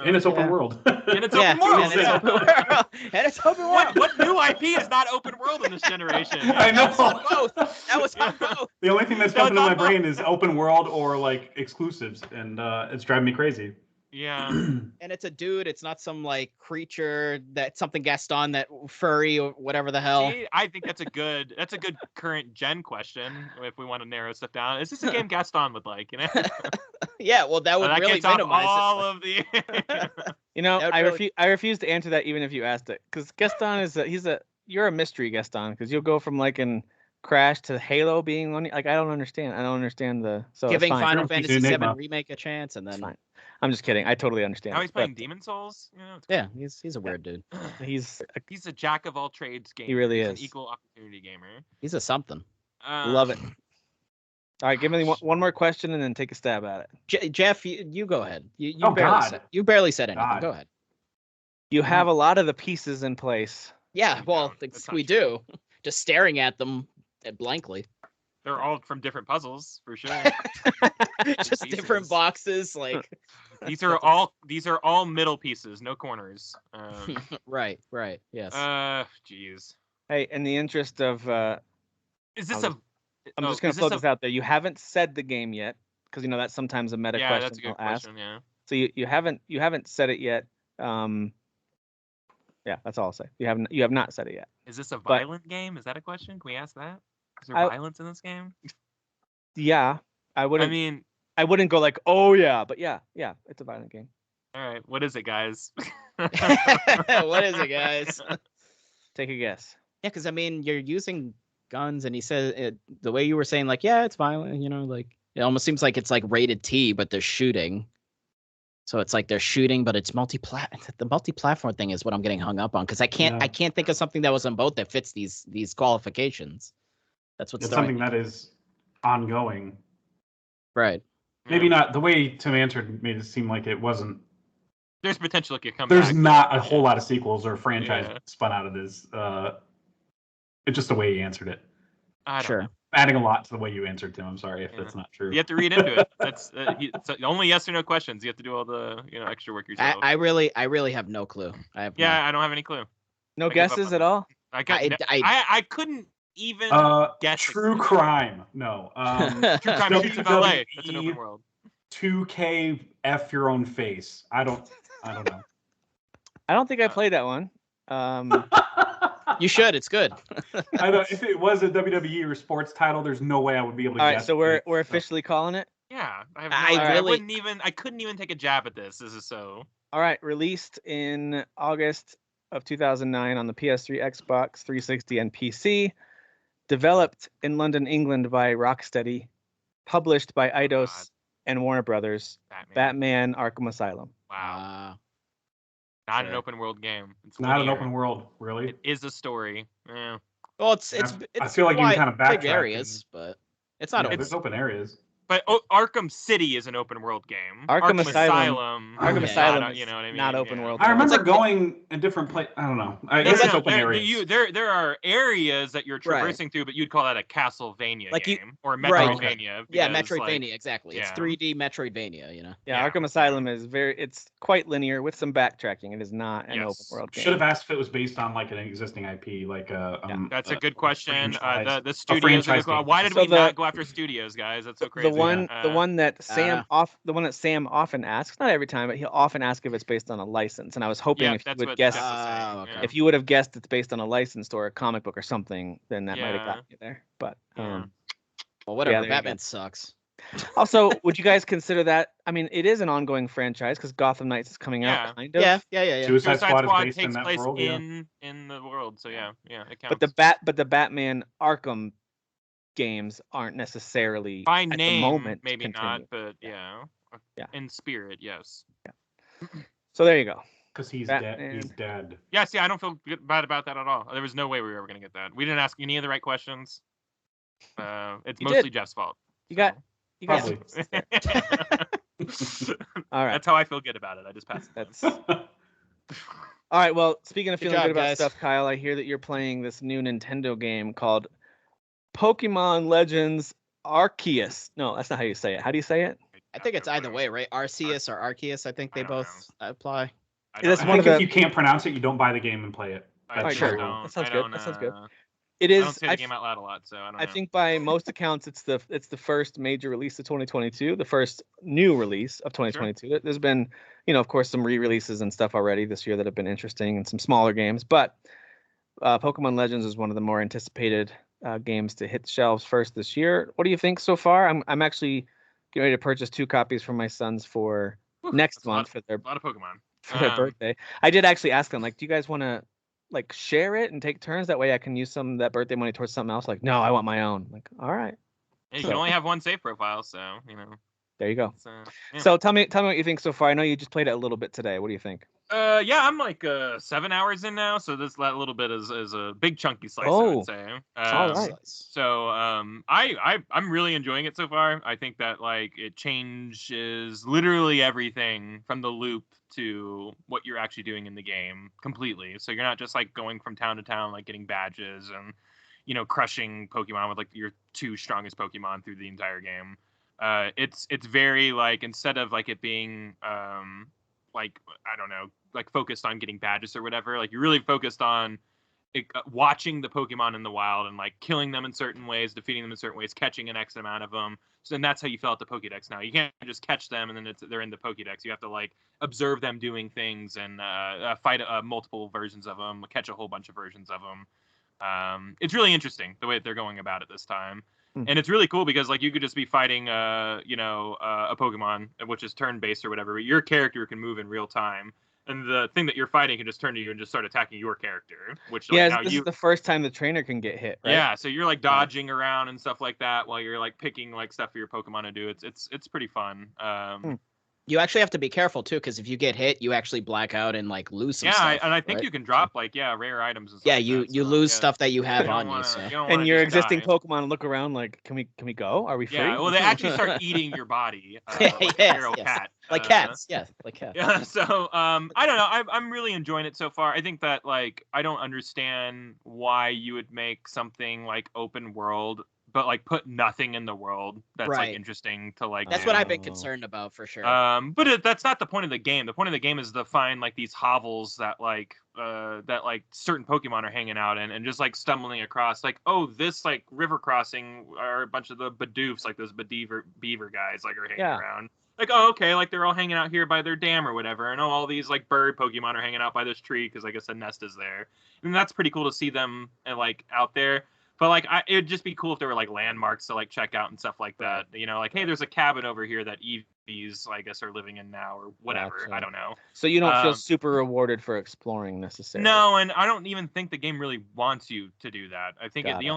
And it's open Yeah. world. And it's Yeah, open world. and it's open world. And it's open world. What new IP is not open world in this generation? I know. Both. That was on both. The only thing that's No, jumping in my it's not brain is open world or like exclusives, and it's driving me crazy. Yeah. And it's a dude. It's not some like creature that something Gaston that furry or whatever the hell. See, I think that's a good current gen question if we want to narrow stuff down. Is this a game Gaston would like? Yeah, well, that would that really gets off minimize all it. of the. You know, That would I refuse to answer that even if you asked it, because Gaston is you're a mystery Gaston, because you'll go from like in Crash to Halo being one. Like I don't understand the so it's Giving fine. Final He's Fantasy an VII enigma. remake a chance, and It's then fine. I'm just kidding. I totally understand. Now he's playing but Demon Souls. yeah, he's a weird dude. He's He's a jack of all trades gamer. He really He's is. an equal opportunity gamer. He's a something. love it. All right, give me one more question and then take a stab at it. Jeff, you go ahead. You Oh, barely God. said, you barely said anything. God. Go ahead. You have a lot of the pieces in place. Yeah, We well, don't. That's we not true. do. Just staring at them blankly. They're all from different puzzles for sure. Just different Pieces. boxes, like These are all middle pieces, no corners. right, yes. Jeez. Hey, in the interest of, Is this I'm a? just gonna throw this out there. You haven't said the game yet, because that's sometimes a meta Yeah, question that's a good I'll ask. question. Yeah. So you haven't said it yet. Yeah, that's all I'll say. You have not said it yet. Is this a But- violent game? Is that a question? Can we ask that? Is there I- violence in this game? Yeah, I I wouldn't. mean, I wouldn't go like, oh yeah, but yeah, it's a violent game. all right. What is it, guys? What is it, guys? Take a guess. Yeah, because I mean, you're using guns, and he said the way you were saying, like, yeah, it's violent. Like it almost seems like it's like rated T, but they're shooting. So it's like they're shooting, but it's The multi-platform thing is what I'm getting hung up on because I can't think of something that was on both that fits these qualifications. That's what's It's something that is ongoing. Right. Maybe not the way Tim answered made it seem like it wasn't. There's potential it could come There's back. not a whole lot of sequels or franchise spun out of this. It's just the way he answered it. Sure. Adding a lot to the way you answered, Tim. I'm sorry if that's not true. You have to read into it. That's it's only yes or no questions. You have to do all the extra work yourself. I really have no clue. I don't have any clue. No guesses at all. I couldn't even guess. True crime. No. True crime shoots of LA. That's an open world. 2K F your own face. I don't know. I don't think I played that one. You should. It's good. I don't. If it was a WWE or sports title, there's no way I would be able to guess. All right, so we're officially calling it. Yeah, I couldn't even take a jab at this. This is so. All right, released in August of 2009 on the PS3, Xbox 360, and PC. Developed in London, England by Rocksteady. Published by Eidos and Warner Brothers. Batman Arkham Asylum. Wow. Not an open world game. It's not an open world, really. It is a story. Yeah. Well, it's I feel like you can kind of backtrack. Big areas, but it's not. It's open areas. But Arkham City is an open world game. Arkham Asylum. Arkham Asylum. You know what I mean? Not open world. I remember going a different place. I don't know. I guess it's open areas. There are areas that you're traversing through, but you'd call that a Castlevania game or Metroidvania. Right. Yeah, Metroidvania, exactly. It's 3D Metroidvania. Yeah, Arkham Asylum is it's quite linear with some backtracking. It is not an open world game. Should have asked if it was based on like an existing IP, like that's a good question. The studios. Why did we not go after studios, guys? That's so crazy. The one that Sam often asks, not every time, but he'll often ask if it's based on a license. And I was hoping if you would guess, if you would have guessed it's based on a license or a comic book or something, then that might have gotten you there. But well, whatever. Batman sucks. Also, would you guys consider that? I mean, it is an ongoing franchise because Gotham Knights is coming out, kind of. Yeah. Suicide Squad is based takes in that place world, in the world, so yeah, it counts. But the Batman Arkham games aren't necessarily by at name, the moment maybe continued. not, but in spirit, yes. Yeah. So there you go. Because he's dead. He's dead. Yeah, see, I don't feel bad about that at all. There was no way we were ever going to get that. We didn't ask any of the right questions. It's mostly Jeff's fault. You got. Probably. All right. That's how I feel good about it. I just passed it. All right. Well, speaking of feeling good about guys. stuff, Kyle, I hear that you're playing this new Nintendo game called Pokemon Legends Arceus. No, that's not how you say it. How do you say it? I think it's either way, right? Arceus or Arceus. I think they both apply. I think if you can't pronounce it, you don't buy the game and play it. Sure. That sounds good. That sounds good. It is. I don't say the game out loud a lot, so I don't know. I think by most accounts, it's the first major release of 2022, the first new release of 2022. Sure. There's been, of course, some re-releases and stuff already this year that have been interesting and some smaller games, but Pokemon Legends is one of the more anticipated games to hit the shelves first this year. What do you think so far? I'm actually getting ready to purchase 2 copies for my sons for next month for their a lot of Pokemon for their birthday. I did actually ask them, like, do you guys want to share it and take turns? That way I can use some of that birthday money towards something else. Like, no, I want my own. Like, all right. You can only have one save profile, so there you go. So tell me what you think so far. I know you just played it a little bit today. What do you think? I'm like 7 hours in now, so that little bit is a big chunky slice, I would say. All right. So I'm really enjoying it so far. I think that it changes literally everything from the loop to what you're actually doing in the game completely. So you're not just going from town to town, getting badges and crushing Pokemon with your 2 strongest Pokemon through the entire game. It's very instead of it being I don't know, focused on getting badges or whatever, you're really focused on watching the Pokemon in the wild and killing them in certain ways, defeating them in certain ways, catching an X amount of them. So then that's how you fill out the Pokédex now. You can't just catch them and then they're in the Pokédex. You have to observe them doing things and fight multiple versions of them, catch a whole bunch of versions of them. It's really interesting the way that they're going about it this time. And it's really cool because you could just be fighting a Pokemon, which is turn-based or whatever, but your character can move in real time. and the thing that you're fighting can just turn to you and just start attacking your character. Which Yeah, now this is the first time the trainer can get hit, right? Yeah, so you're like dodging around and stuff like that while you're like picking like stuff for your Pokemon to do. It's pretty fun. You actually have to be careful too, because if you get hit, you actually black out and like lose some Yeah, stuff. and I think right? you can drop like rare items and stuff. Yeah, like you that, you so, lose yeah. stuff that you have You don't on wanna- you. So you don't And wanna your just existing die. Pokemon look around like, can we go? Are we free? Yeah, well, they actually start eating your body, like a Yes, feral yes. cat. like cats, yeah, like cats. Yeah, so I don't know. I'm really enjoying it so far. I think that like I don't understand why you would make something like open world, but like put nothing in the world that's Right. like interesting to like. That's do. what I've been concerned about for sure. But that's not the point of the game. The point of the game is to find like these hovels that like certain Pokemon are hanging out in, and just like stumbling across like, oh, this like river crossing are a bunch of the Bidoofs, like those beaver guys like are hanging around. Like, oh, okay, like they're all hanging out here by their dam or whatever, and all these like bird Pokemon are hanging out by this tree because I guess a nest is there, and that's pretty cool to see them like out there. But like, it'd just be cool if there were like landmarks to like check out and stuff like that. You know, like, hey, there's a cabin over here that Eevees, I guess, are living in now, or whatever. Gotcha. I don't know. So you don't feel super rewarded for exploring necessarily. No, and I don't even think the game really wants you to do that. I think Got the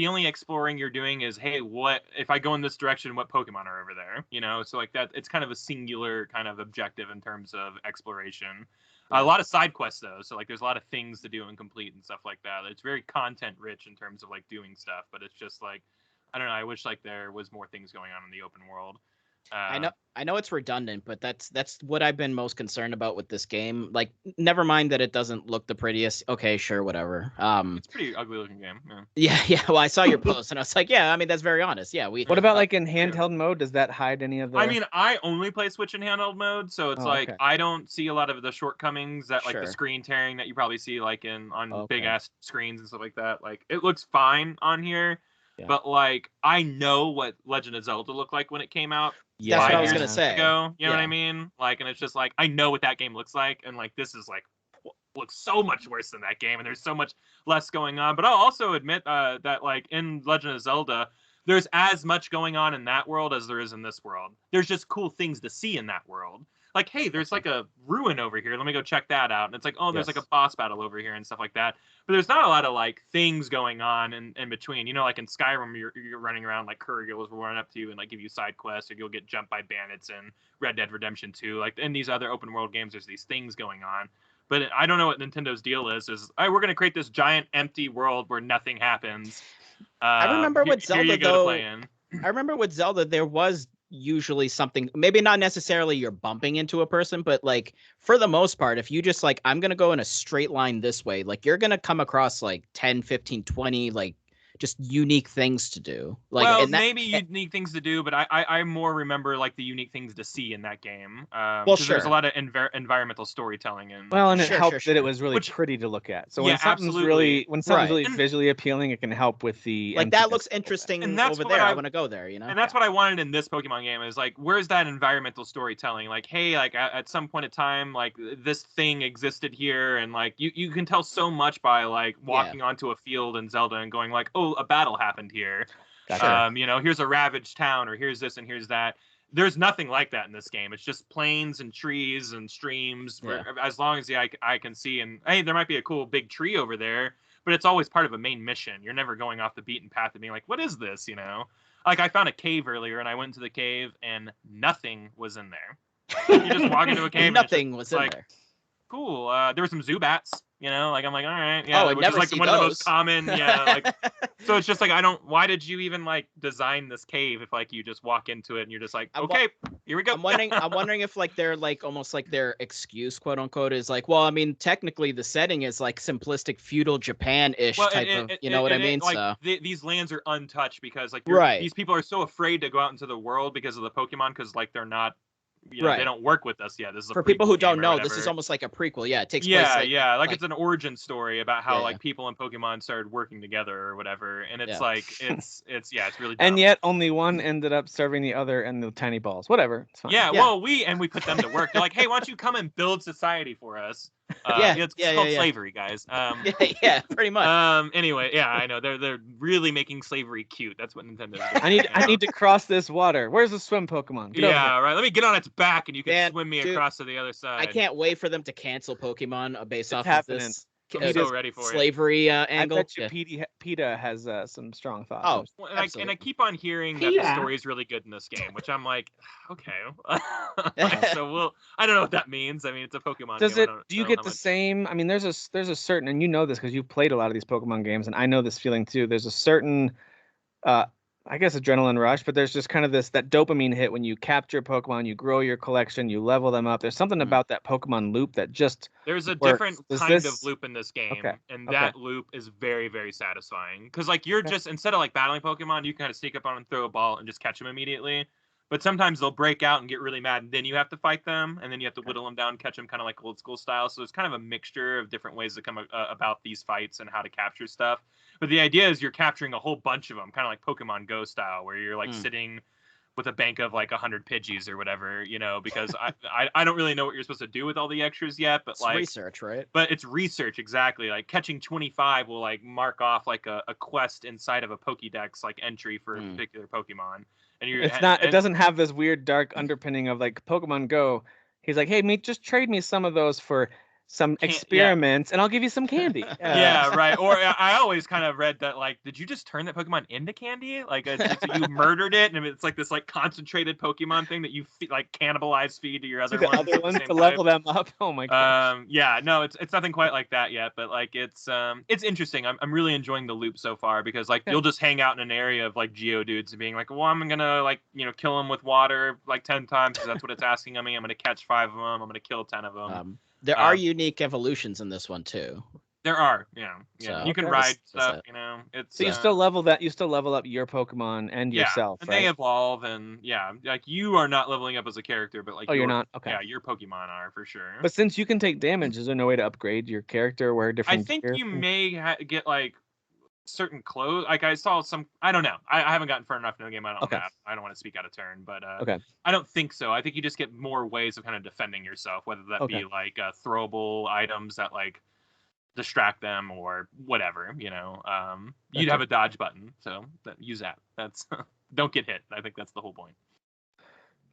only exploring you're doing is, hey, what if I go in this direction? What Pokemon are over there? You know, so like that, it's kind of a singular kind of objective in terms of exploration. A lot of side quests though, so like there's a lot of things to do and complete and stuff like that. It's very content rich in terms of like doing stuff, but it's just like, I don't know. I wish like there was more things going on in the open world. I know it's redundant, but that's what I've been most concerned about with this game. Like, never mind that it doesn't look the prettiest. Okay, sure, whatever. It's a pretty ugly looking game. Yeah. Yeah. Well, I saw your post and I was like, yeah, I mean that's very honest. Yeah, What about like in handheld mode? Does that hide any of the? I mean, I only play Switch in handheld mode, so it's like okay. I don't see a lot of the shortcomings that like the Sure. screen tearing that you probably see like on Okay. big ass screens and stuff like that. Like it looks fine on here, Yeah. but like I know what Legend of Zelda looked like when it came out. That's what I was 5 gonna years say. ago, you know what Yeah. I mean? Like, and it's just like I know what that game looks like, and like this is like looks so much worse than that game, and there's so much less going on. But I'll also admit that like in Legend of Zelda, there's as much going on in that world as there is in this world. There's just cool things to see in that world. Like, hey, there's like a ruin over here. Let me go check that out. And it's like, oh, there's like a boss battle over here and stuff like that. But there's not a lot of like things going on in between. You know, like in Skyrim, you're running around like Kurgils will run up to you and like give you side quests, or you'll get jumped by bandits in Red Dead Redemption 2. Like in these other open world games, there's these things going on. But I don't know what Nintendo's deal is we're going to create this giant empty world where nothing happens. I remember with here you Zelda, go to though, play in. I remember with Zelda, there was usually something, maybe not necessarily you're bumping into a person, but like for the most part, if you just like, I'm going to go in a straight line this way, like you're going to come across like 10, 15, 20, like just unique things to do. Like, well, and that, maybe unique things to do, but I more remember like the unique things to see in that game. Well, 'cause sure. There's a lot of environmental storytelling in. Well, and it Sure, helped sure, that it sure. was really Which- pretty to look at. So Yeah, when something's absolutely. really And- visually appealing, it can help with the like that emptiness looks a little bit. interesting And that's over what there. I I- want to go there, you know? And that's what I wanted in this Pokemon game is like, where's that environmental storytelling? Like, hey, like at some point in time, like this thing existed here, and like you can tell so much by like walking onto a field in Zelda and going like, oh, a battle happened here. Gotcha. You know, here's a ravaged town, or here's this and here's that. There's nothing like that in this game. It's just plains and trees and streams, as long as the eye can see. And hey, there might be a cool big tree over there, but it's always part of a main mission. You're never going off the beaten path and being like, what is this? You know, like I found a cave earlier, and I went into the cave, and nothing was in there. You just walk into a cave, and Nothing was in like, there. cool. There were some Zubats. You know, like I'm like, all right, yeah, Oh, I which never is like see one of the those. most common, yeah. Like, so it's just like why did you even like design this cave if like you just walk into it and you're just like, okay, here we go. I'm wondering if like they're like almost like their excuse, quote unquote, is like, well, I mean, technically the setting is like simplistic feudal Japan-ish type of, you know what I mean? Like, So these lands are untouched because like Right. these people are so afraid to go out into the world because of the Pokemon, because like they're not, you know, Right. they don't work with us yet. This is a for people who prequel don't game or know, this is whatever. almost like a prequel. Yeah, it takes Yeah, place. like like- it's an origin story about how Yeah, like yeah. people and Pokemon started working together or whatever, and it's Yeah. like it's really And dumb. yet only one ended up serving the other and the tiny balls. Whatever. It's fine. Yeah, Yeah. well, we put them to work. They're like, hey, why don't you come and build society for us? It's called slavery, guys. Yeah, pretty much. Anyway, yeah, I know they're really making slavery cute. That's what Nintendo's doing. I need to cross this water. Where's the swim Pokemon? Get over here. Yeah, right. Let me get on its back, and you can Man, swim me dude, across to the other side. I can't wait for them to cancel Pokemon based off happening. of this. I'm so ready for it. Slavery angle. I bet you PETA has some strong thoughts. Oh, Well, and I keep on hearing that the story is really good in this game, which I'm like, okay. So I don't know what that means. I mean, it's a Pokemon game. Do you get the same? I mean, there's a certain, and you know this because you've played a lot of these Pokemon games, and I know this feeling too. There's a certain, I guess, adrenaline rush, but there's just kind of that dopamine hit when you capture Pokemon, you grow your collection, you level them up. There's something about that Pokemon loop that just there's a works. different kind of loop in this game, and that Okay. loop is very, very satisfying. Because like you're just instead of like battling Pokemon, you can kind of sneak up on and throw a ball and just catch them immediately. But sometimes they'll break out and get really mad, and then you have to fight them, and then you have to whittle them down, catch them kind of like old school style. So it's kind of a mixture of different ways to come about these fights and how to capture stuff. But the idea is you're capturing a whole bunch of them, kind of like Pokemon Go style, where you're like sitting with a bank of like 100 Pidgeys or whatever, because I don't really know what you're supposed to do with all the extras yet, but it's like research, right? But it's research, exactly. Like catching 25 will like mark off like a quest inside of a Pokédex like entry for a particular Pokemon. And it doesn't have this weird dark underpinning of like Pokemon Go. He's like, hey, just trade me some of those for some experiments, and I'll give you some candy. Yeah, right. Or I always kind of read that, like, did you just turn that Pokemon into candy? Like, you murdered it, and it's like this like concentrated Pokemon thing that you like cannibalize feed to your other ones to level them up. Oh my god. Yeah, no, it's nothing quite like that yet, but like it's interesting. I'm really enjoying the loop so far because like you'll just hang out in an area of like Geodudes and being like, well, I'm gonna like kill them with water like 10 times because that's what it's asking of me. I'm gonna catch 5 of them. I'm gonna kill 10 of them. There are unique evolutions in this one too. There are, yeah. So, you can ride stuff, It's so you still level up your Pokemon and yourself, and right? they evolve, and like you are not leveling up as a character, but like you're not. Okay. Yeah, your Pokemon are for sure. But since you can take damage, is there no way to upgrade your character or wear different? I think you may get like certain clothes. Like I saw some. I don't know. I haven't gotten far enough in the game. I don't want to speak out of turn, but I don't think so. I think you just get more ways of kind of defending yourself, whether that be like throwable items that like distract them or whatever. You'd have a dodge button, so use that. That's don't get hit. I think that's the whole point.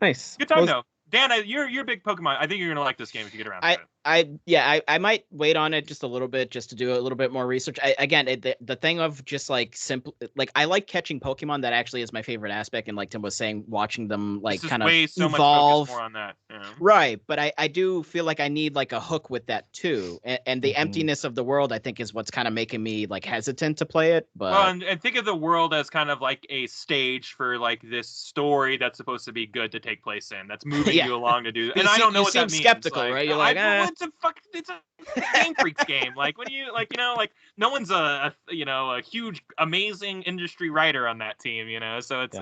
Nice. Good time though. Dan, you're a big Pokemon. I think you're gonna like this game if you get around to it. I might wait on it just a little bit just to do a little bit more research. The thing of just like simple, like I like catching Pokemon. That actually is my favorite aspect. And like Tim was saying, watching them like kind of evolve. Much more on that. Right, but I do feel like I need like a hook with that too. And the emptiness of the world, I think, is what's kind of making me like hesitant to play it. But and think of the world as kind of like a stage for like this story that's supposed to be good to take place in. That's moving you along to do. And I don't know what that means. Skeptical, right? You're like, it's a Game Freaks game. Like, what do you like? No one's a huge, amazing industry writer on that team. So it's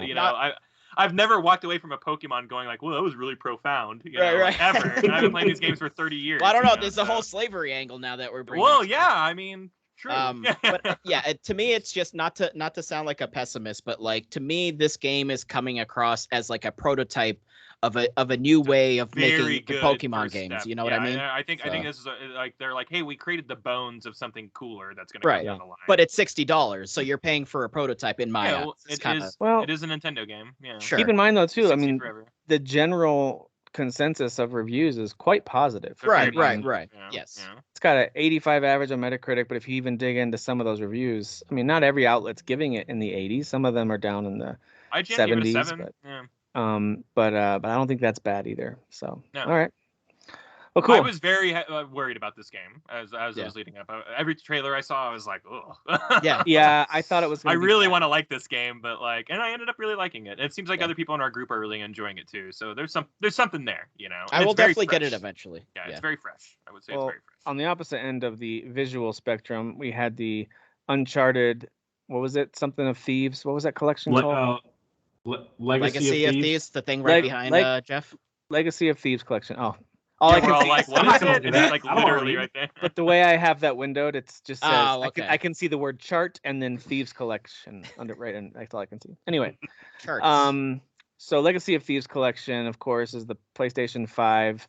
I've never walked away from a Pokemon going like, well, that was really profound. Right. Ever. And I've been playing these games for 30 years. Well, I don't know. There's a whole slavery angle now that we're bringing. Well, yeah. I mean, true. But to me, it's just not to sound like a pessimist, but like to me, this game is coming across as like a prototype of a new way of making the Pokemon games. You know what I mean? I think this is like they're like, hey, we created the bones of something cooler that's going to come down the line. But it's $60, so you're paying for a prototype in my eyes. It is a Nintendo game. Yeah. Sure. Keep in mind though too. I mean, the general consensus of reviews is quite positive. Right. Yes. Yeah. It's got an 85 average on Metacritic, but if you even dig into some of those reviews, I mean, not every outlet's giving it in the 80s. Some of them are down in the IGN 70s. Gave it a 7. But I don't think that's bad either. So no. All right. Well, cool. I was very worried about this game as it was leading up. Every trailer I saw, I was like, oh. Yeah. I thought it was. I really want to like this game, but and I ended up really liking it. It seems like other people in our group are really enjoying it too. So there's something there, I will definitely get it eventually. Yeah, it's very fresh. I would say it's very fresh. On the opposite end of the visual spectrum, we had the Uncharted. What was it? Something of Thieves. What was that collection called? Legacy of Thieves, the thing right behind Jeff. Legacy of Thieves collection. Oh, all I can see like, what is it? It's like literally right there. But the way I have that windowed, it just says I can see the word chart and then Thieves Collection under right, and that's all I can see. Anyway, charts. So Legacy of Thieves collection, of course, is the PlayStation 5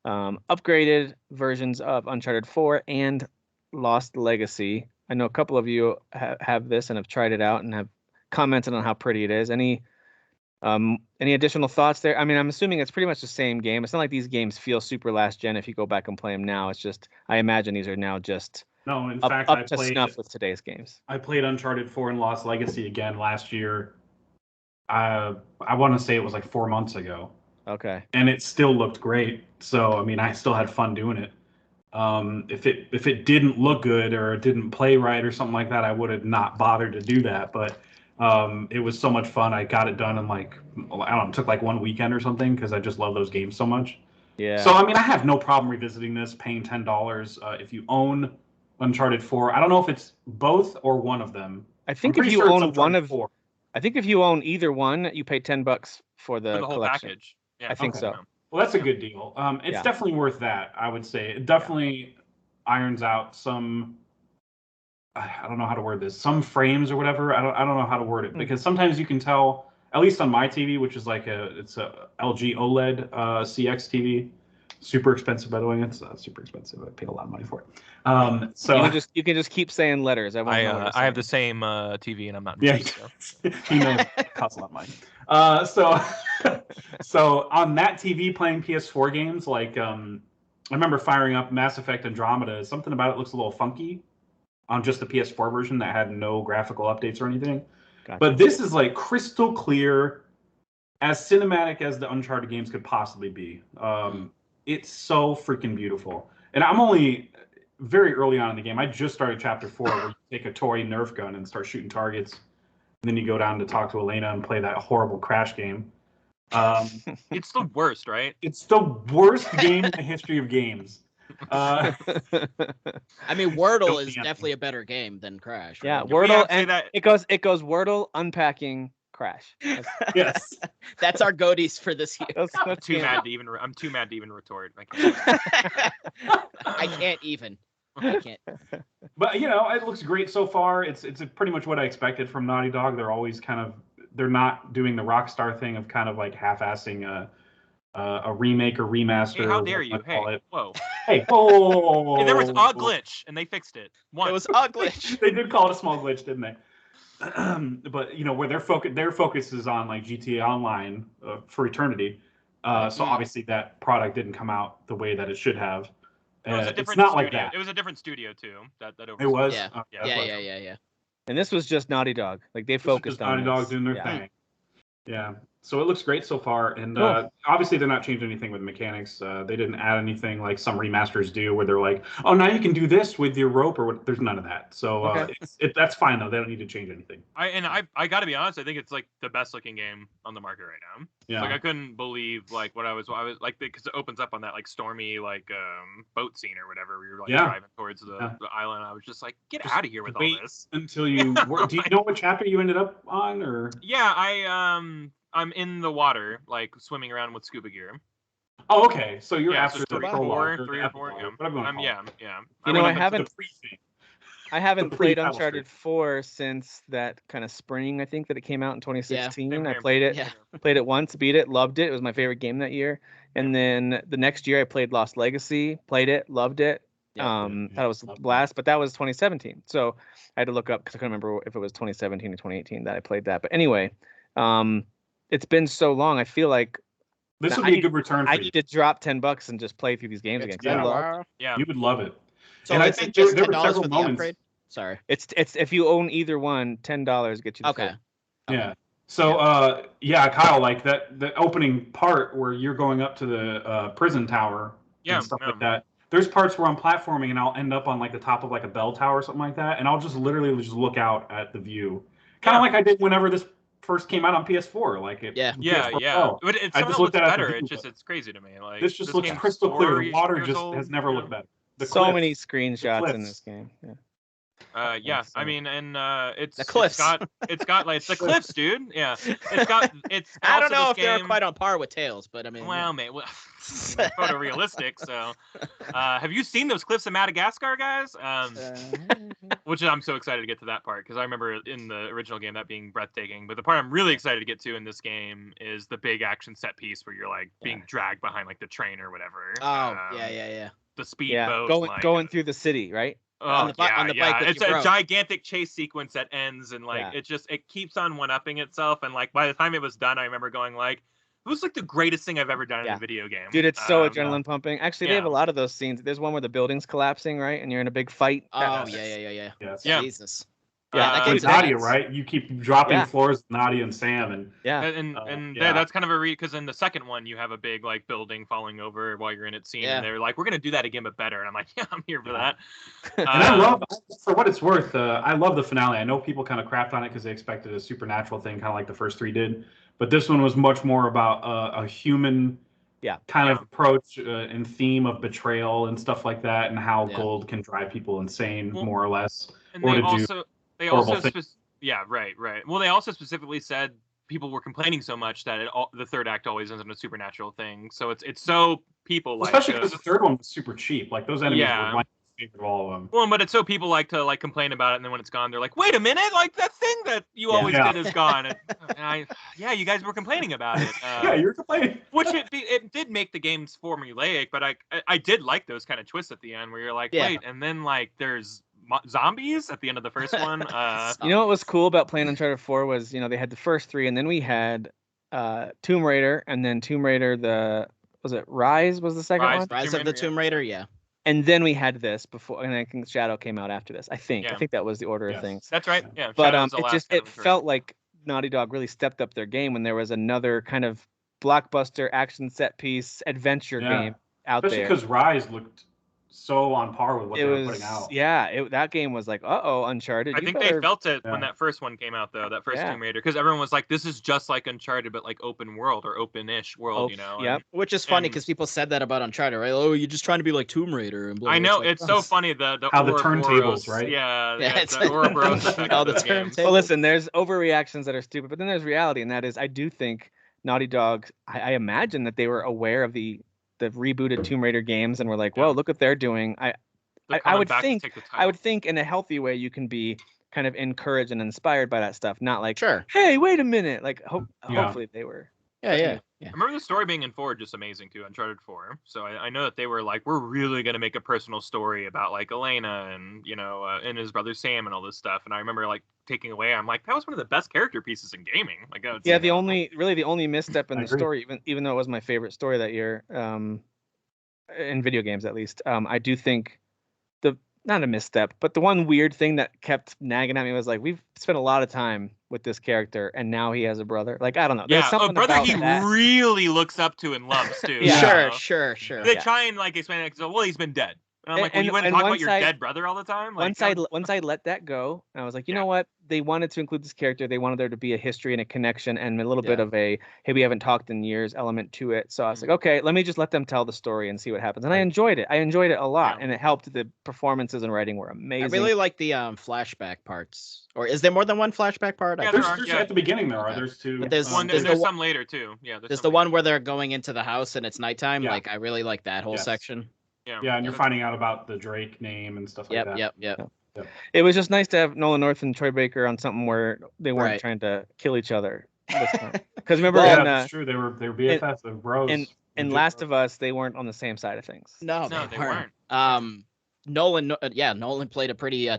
upgraded versions of Uncharted 4 and Lost Legacy. I know a couple of you have this and have tried it out and have commented on how pretty it is. Any additional thoughts there? I mean, I'm assuming it's pretty much the same game. It's not like these games feel super last gen if you go back and play them now. It's just, I imagine these are now just in up, fact, up I to played snuff with today's games. I played Uncharted 4 and Lost Legacy again last year. I want to say it was like 4 months ago. Okay. And it still looked great. So I mean, I still had fun doing it. If it didn't look good or it didn't play right or something like that, I would have not bothered to do that. But it was so much fun. I got it done in like, I don't know, it took like one weekend or something because I just love those games so much. Yeah. So I mean, I have no problem revisiting this, paying $10 if you own Uncharted 4. I don't know if it's both or one of them. I think if you own one of 4. I think if you own either one, you pay $10 for the whole collection. package. Yeah, I think so. Well, that's a good deal. It's definitely worth that, I would say. It definitely irons out some, I don't know how to word this, some frames or whatever. I don't know how to word it because sometimes you can tell, at least on my TV, which is like it's a LG OLED CX TV. Super expensive, by the way. It's super expensive. I paid a lot of money for it. So you can just keep saying letters. I have the same TV and I'm not interested. So. He knows it costs a lot of money. So on that TV playing PS4 games, like I remember firing up Mass Effect Andromeda. Something about it looks a little funky on just the PS4 version that had no graphical updates or anything. Gotcha. But this is like crystal clear, as cinematic as the Uncharted games could possibly be. It's so freaking beautiful. And I'm only very early on in the game. I just started Chapter 4 where you take a toy Nerf gun and start shooting targets. And then you go down to talk to Elena and play that horrible Crash game. It's the worst, right? It's the worst game in the history of games. I mean, Wordle is definitely a better game than Crash. Right? Yeah, Wordle, and it goes Wordle, unpacking, Crash. Yes, that's our goatees for this year. I'm too mad to even retort. I can't even. I can't. But it looks great so far. It's pretty much what I expected from Naughty Dog. They're always they're not doing the Rockstar thing of kind of like half-assing a remake or remaster. Hey, how dare you? Hey, whoa. Hey, whoa. Hey, there was a glitch and they fixed it. It was a glitch. They did call it a small glitch, didn't they? But where their focus is on like GTA Online for eternity. So obviously that product didn't come out the way that it should have. It's not like that. It was a different studio too. That it was. Yeah. And this was just Naughty Dog. Like they focused on Naughty Dog doing their thing. Yeah. So it looks great so far, and obviously they're not changing anything with mechanics. They didn't add anything like some remasters do, where they're like, "Oh, now you can do this with your rope," or what. There's none of that. So that's fine though. They don't need to change anything. I got to be honest. I think it's like the best looking game on the market right now. Yeah. Like I couldn't believe like what I was like because it opens up on that like stormy like boat scene or whatever where you're like driving towards the island. I was just like, get out of here with all this. Until you do you know what chapter you ended up on or? Yeah, I'm in the water, like swimming around with scuba gear. Oh, okay. So you're after so 3 or 4. Yeah. I haven't played Uncharted 4 since that kind of spring. I think that it came out in 2016. I played it. Played it once, beat it, loved it. It was my favorite game that year. And then the next year I played Lost Legacy, played it, loved it. Thought it was a blast, but that was 2017. So I had to look up because I couldn't remember if it was 2017 or 2018 that I played that. But anyway, it's been so long. I feel like this would be a good return. I need to drop $10 and just play through these games again. You would love it. So and I think there were several moments. Upgrade? Sorry, it's if you own either one, $10 gets you. Okay. Yeah. So Kyle, like the opening part where you're going up to the prison tower and stuff like that. There's parts where I'm platforming and I'll end up on like the top of like a bell tower or something like that, and I'll just literally just look out at the view, kind of like I did whenever this first came out on PS4. Like it. Yeah. But it's I just looked better. It's crazy to me. Like this just looks crystal clear. The water just has never looked better. So many screenshots in this game. Yeah. Yeah, I mean, and it's The cliffs. it's got like it's the cliffs, dude. Yeah, it's I don't also know this if they're game- quite on par with Tales, but I mean, Well, man, they're photorealistic. So, have you seen those cliffs of Madagascar, guys? Which I'm so excited to get to that part because I remember in the original game that being breathtaking. But the part I'm really excited to get to in this game is the big action set piece where you're like being dragged behind like the train or whatever. Oh, yeah. The speedboat. Going through the city, right? Oh, on the bike with it's your a bro. gigantic chase sequence that ends and like it keeps on one-upping itself. And like by the time it was done, I remember going like, it was like the greatest thing I've ever done in a video game. Dude, it's so adrenaline pumping. Actually, they have a lot of those scenes. There's one where the building's collapsing, right? And you're in a big fight. Oh, yeah. Yeah. Jesus. Yeah, that game's Nadia, right? You keep dropping floors with Nadia and Sam, and that's kind of a because in the second one you have a big like building falling over while you're in it scene, and they're like, we're gonna do that again but better, and I'm like, yeah, I'm here for that. And I love, for what it's worth, I love the finale. I know people kind of crapped on it because they expected a supernatural thing, kind of like the first three did, but this one was much more about a human kind of approach and theme of betrayal and stuff like that, and how gold can drive people insane, more or less. And they also right. Well, they also specifically said people were complaining so much that the third act always ends in a supernatural thing. So it's so people like, especially because the third one was super cheap. Like those enemies were like of all of them. Well, but it's so people like to like complain about it, and then when it's gone, they're like, "Wait a minute! Like that thing that you always did is gone." And you guys were complaining about it. You're complaining. Which it did make the games formulaic, but I did like those kind of twists at the end where you're like, wait, and then like there's zombies at the end of the first one. You know what was cool about playing Uncharted 4 was, they had the first three, and then we had Tomb Raider, and then Tomb Raider was it Rise was the second one? Rise of the Tomb Raider, yeah. And then we had this before, and I think Shadow came out after this. I think that was the order of things. That's right. Yeah. But it felt like Naughty Dog really stepped up their game when there was another kind of blockbuster action set piece adventure game out there. Especially because Rise looked so on par with what they were putting out. Yeah, that game was like, Uncharted. I think they felt it when that first one came out, though, that first Tomb Raider, because everyone was like, this is just like Uncharted, but like open world or open-ish world, Which is funny because people said that about Uncharted, right? Oh, you're just trying to be like Tomb Raider. And blah, I know, it's so funny, the how the turntables, right? Yeah, it's the Ouroboros effect all the turntables. Well, listen, there's overreactions that are stupid, but then there's reality, and that is, I do think Naughty Dog, I imagine that they were aware of the rebooted Tomb Raider games and were like, well, look what they're doing. I would think in a healthy way you can be kind of encouraged and inspired by that stuff, not like, hey, wait a minute. Like hopefully they were. Yeah. I remember the story being in 4 just amazing too, Uncharted 4. So I know that they were like, we're really gonna make a personal story about like Elena and and his brother Sam and all this stuff. And I remember like taking away, I'm like, that was one of the best character pieces in gaming. Like the only misstep in the story, even though it was my favorite story that year, in video games at least, I do think not a misstep, but the one weird thing that kept nagging at me was like, we've spent a lot of time with this character, and now he has a brother. Like, I don't know. There's something a brother about he that. really looks up to and loves too. Sure. They try and like explain it. Well, he's been dead. And I'm like, well, you wouldn't talk about your dead brother all the time? Like, once I let that go, I was like, you know what? They wanted to include this character. They wanted there to be a history and a connection and a little bit of a, hey, we haven't talked in years element to it. So I was like, okay, let me just let them tell the story and see what happens. And I enjoyed it. A lot. And it helped. The performances and writing were amazing. I really like the flashback parts. Or is there more than one flashback part? Yeah, there's at the beginning there are. There's two. But there's some later too. Yeah. There's the one where they're going into the house and it's nighttime. Like, I really like that whole section. Yeah, and you're finding out about the Drake name and stuff like that. Yep. It was just nice to have Nolan North and Troy Baker on something where they weren't trying to kill each other this time. Because remember, that's true. They were BFFs, they were bros. In Last of Us, they weren't on the same side of things. No, they weren't. Nolan played a pretty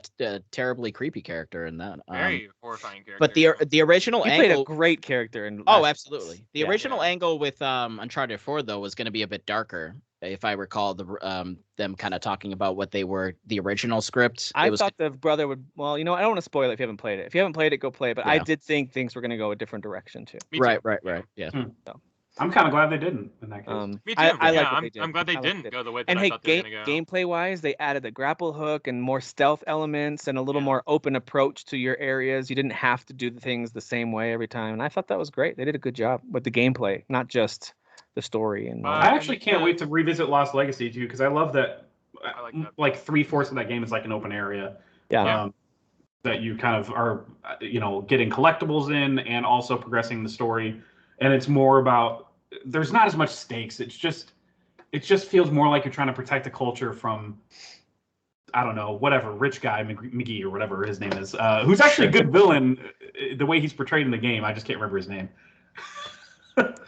terribly creepy character in that. Very horrifying character. But the original angle played a great character in. Absolutely. The original angle with Uncharted 4 though was going to be a bit darker. If I recall them kind of talking about what they were, the original script. I thought the brother would. Well, I don't want to spoil it if you haven't played it. If you haven't played it, go play it. But I did think things were going to go a different direction too. Right. Yeah. So. I'm kind of glad they didn't in that case. Me too. I'm glad they didn't go the way that I thought they were going to go. Gameplay wise, they added the grapple hook and more stealth elements and a little more open approach to your areas. You didn't have to do the things the same way every time, and I thought that was great. They did a good job with the gameplay, not just the story. And I actually can't wait to revisit Lost Legacy too, because I love that. Like 3/4 of that game is like an open area. Yeah. That you kind of are, getting collectibles in and also progressing the story. And it's more about, there's not as much stakes. It just feels more like you're trying to protect the culture from, I don't know, whatever, rich guy McGee or whatever his name is, who's actually a good villain the way he's portrayed in the game. I just can't remember his name.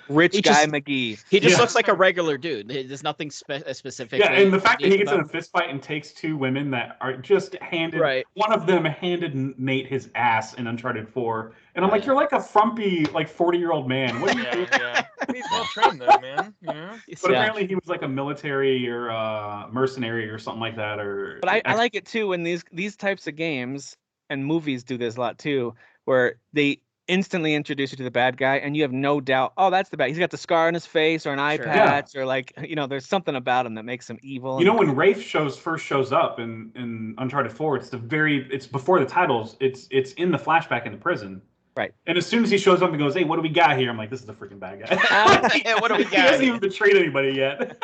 Rich He guy just- McGee. He just Yeah. looks like a regular dude. There's nothing specific. Yeah, and the fact that he gets in a about- fist fight and takes two women that are just handed, Right. one of them handed Nate his ass in Uncharted 4. And I'm like, Right. you're like a frumpy, like 40-year-old man. What are you doing? Yeah. He's well trained though, man. You know? But Yeah. apparently he was like a military or mercenary or something like that. Or But I like it too when these types of games and movies do this a lot too, where they instantly introduce you to the bad guy and you have no doubt, oh, that's the bad. He's got the scar on his face or an eye Sure. patch or like, there's something about him that makes him evil. You know, when Rafe first shows up in Uncharted 4, it's before the titles. It's in the flashback in the prison. Right. And as soon as he shows up and goes, "Hey, what do we got here?" I'm like, "This is the freaking bad guy." Yeah, what do we He got hasn't here? even betrayed anybody yet.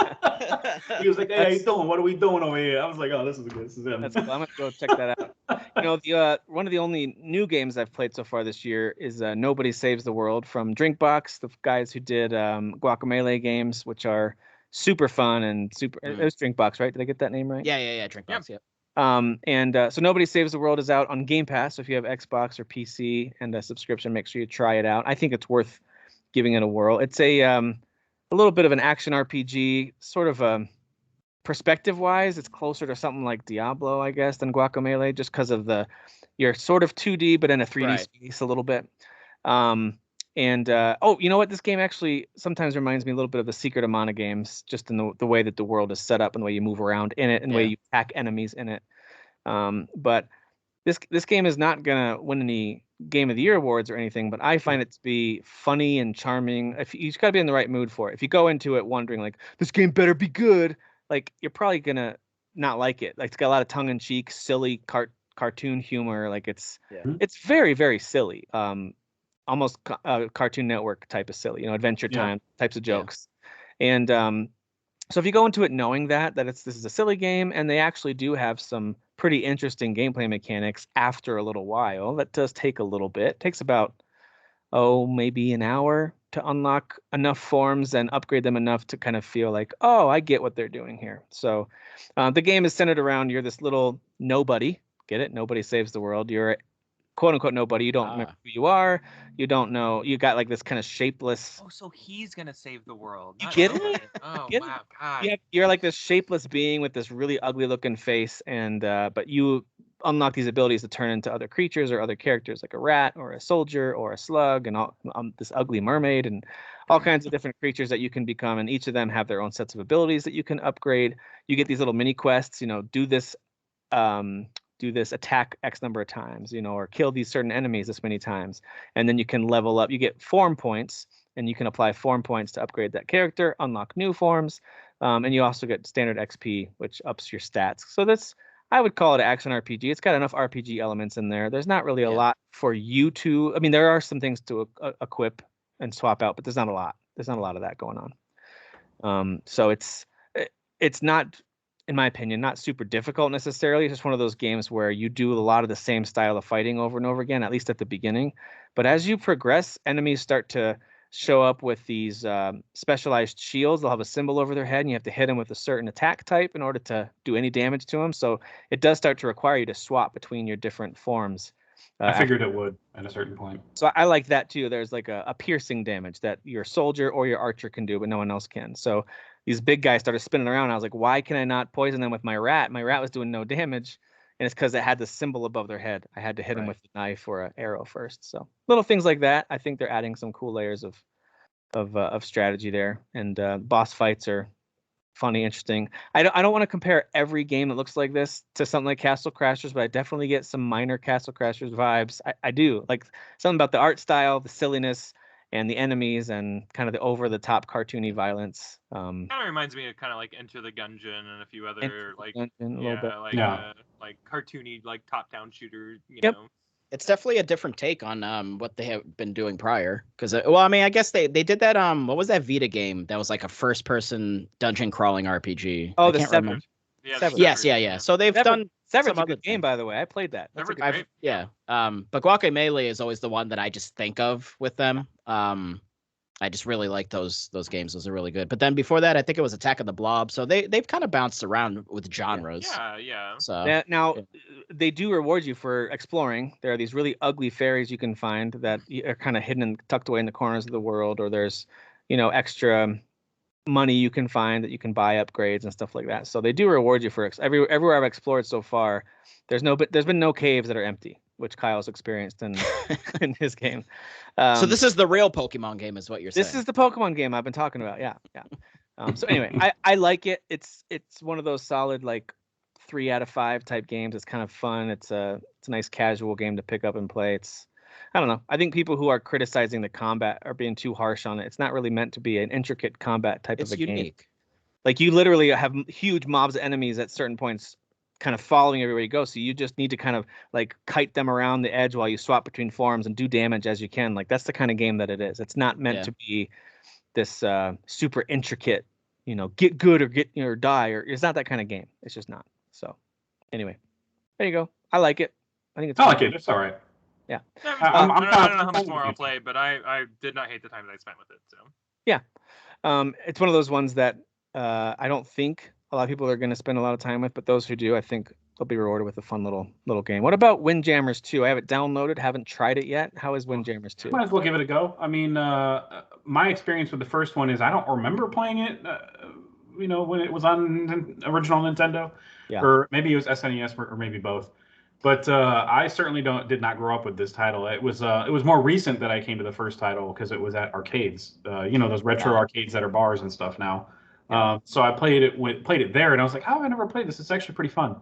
He was like, "Hey, how you doing? What are we doing over here?" I was like, "Oh, this is good. This is him." That's cool. I'm gonna go check that out. The one of the only new games I've played so far this year is Nobody Saves the World from Drinkbox, the guys who did Guacamelee games, which are super fun and super. It was Drinkbox, right? Did I get that name right? Yeah. Drink box. Yeah. So Nobody Saves the World is out on Game Pass. So if you have Xbox or PC and a subscription, make sure you try it out. I think it's worth giving it a whirl. It's a little bit of an action RPG, sort of perspective-wise. It's closer to something like Diablo, I guess, than Guacamelee, just because of you're sort of 2D but in a 3D Right. space a little bit. You know what? This game actually sometimes reminds me a little bit of the Secret of Mana games, just in the way that the world is set up and the way you move around in it and the way Yeah. you attack enemies in it. But this game is not gonna win any Game of the Year awards or anything, but I find it to be funny and charming. If you just gotta be in the right mood for it. If you go into it wondering like this game better be good, like you're probably gonna not like it. Like it's got a lot of tongue-in-cheek, silly cartoon humor. Like it's very, very silly. Almost Cartoon Network type of silly, Adventure Time types of jokes. And so if you go into it knowing that this is a silly game, and they actually do have some pretty interesting gameplay mechanics after a little while, that does take a little bit. It takes about maybe an hour to unlock enough forms and upgrade them enough to kind of feel like, oh, I get what they're doing here. So the game is centered around you're this little nobody. Get it? Nobody saves the world. You're quote unquote nobody. You don't remember who you are. You don't know. You got like this kind of shapeless. Oh, so he's gonna save the world. You not get it? nobody. Oh Get it? wow, God. You're like this shapeless being with this really ugly looking face, and but you unlock these abilities to turn into other creatures or other characters, like a rat or a soldier or a slug, and all this ugly mermaid, and all kinds of different creatures that you can become, and each of them have their own sets of abilities that you can upgrade. You get these little mini quests, do this attack X number of times, or kill these certain enemies this many times. And then you can level up. You get form points, and you can apply form points to upgrade that character, unlock new forms. And you also get standard XP, which ups your stats. So I would call it an action RPG. It's got enough RPG elements in there. There's not really a lot for you to, there are some things to equip and swap out, but there's not a lot. There's not a lot of that going on. So it's not, in my opinion, not super difficult necessarily. It's just one of those games where you do a lot of the same style of fighting over and over again, at least at the beginning. But as you progress, enemies start to show up with these specialized shields. They'll have a symbol over their head, and you have to hit them with a certain attack type in order to do any damage to them. So it does start to require you to swap between your different forms. I figured it would at a certain point. So I like that too. There's like a piercing damage that your soldier or your archer can do, but no one else can. So these big guys started spinning around. I was like, why can I not poison them with my rat? My rat was doing no damage. And it's because it had the symbol above their head. I had to hit them with a knife or an arrow first. So little things like that. I think they're adding some cool layers of strategy there. And boss fights are funny, interesting. I don't want to compare every game that looks like this to something like Castle Crashers, but I definitely get some minor Castle Crashers vibes. I do like something about the art style, the silliness, and the enemies, and kind of the over-the-top cartoony violence. Kind of reminds me of kind of like Enter the Gungeon and a few other like like cartoony like top-down shooter. You know. It's definitely a different take on what they have been doing prior. Because I guess they did that. What was that Vita game that was like a first-person dungeon crawling RPG? Oh, I the can't Seven. remember. Yeah, Seven. Yes, yeah. So they've Seven. done Severed's some a good other game, things. by the way. I played that. That's a Severed's good great. Yeah. But Guacamelee is always the one that I just think of with them. I just really like those games. Those are really good. But then before that, I think it was Attack of the Blob. So they've kind of bounced around with genres. Yeah. So Now, yeah. they do reward you for exploring. There are these really ugly fairies you can find that are kind of hidden and tucked away in the corners of the world, or there's, extra money you can find that you can buy upgrades and stuff like that. So they do reward you for everywhere I've explored so far. There's been no caves that are empty, which Kyle's experienced in in his game. So this is the real Pokemon game, is what you're saying. This is the Pokemon game I've been talking about. Yeah. So anyway, I like it. It's one of those solid like 3 out of 5 type games. It's kind of fun. It's a nice casual game to pick up and play. I don't know. I think people who are criticizing the combat are being too harsh on it. It's not really meant to be an intricate combat type It's of a game. unique. Like you literally have huge mobs of enemies at certain points kind of following everywhere you go. So you just need to kind of like kite them around the edge while you swap between forms and do damage as you can. Like that's the kind of game that it is. It's not meant to be this super intricate, get good or get or die, or it's not that kind of game. It's just not. So anyway, there you go. I like it. I think it's I fun. like it. It's all right. Yeah. I don't know how much more I'll play, but I did not hate the time that I spent with it. So Yeah. It's one of those ones that I don't think a lot of people are going to spend a lot of time with, but those who do, I think they'll be rewarded with a fun little game. What about Windjammers 2? I have it downloaded, haven't tried it yet. How is Windjammers 2? Might as well give it a go. I mean, my experience with the first one is I don't remember playing it, when it was on original Nintendo, or maybe it was SNES, or maybe both. But I certainly did not grow up with this title. It was more recent that I came to the first title because it was at arcades. Those retro arcades that are bars and stuff now. So I played it there, and I was like, "Oh, I never played this. It's actually pretty fun."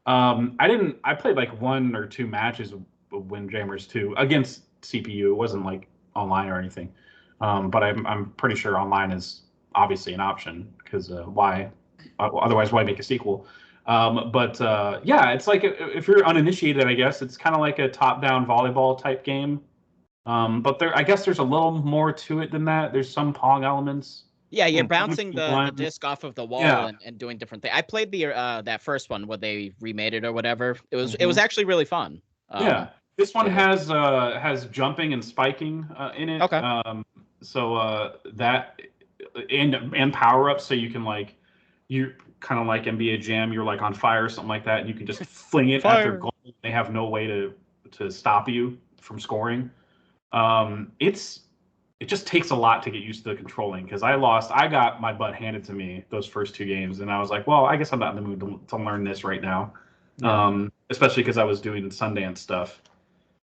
I played like 1 or 2 matches of Windjammers 2 against CPU. It wasn't like online or anything. But I'm pretty sure online is obviously an option because why? Otherwise, why make a sequel? It's like if you're uninitiated, I guess it's kind of like a top-down volleyball type game. But I guess there's a little more to it than that. There's some Pong elements. Yeah, you're bouncing the disc off of the wall and doing different things. I played the that first one where they remade it or whatever. It was actually really fun. This one has jumping and spiking in it. Okay. That and power ups, so you can you kind of like NBA Jam, you're like on fire or something like that, and you can just fling it at their goal. They have no way to stop you from scoring. It just takes a lot to get used to the controlling because I got my butt handed to me those first 2 games, and I was like, well, I guess I'm not in the mood to learn this right now. Especially because I was doing Sundance stuff.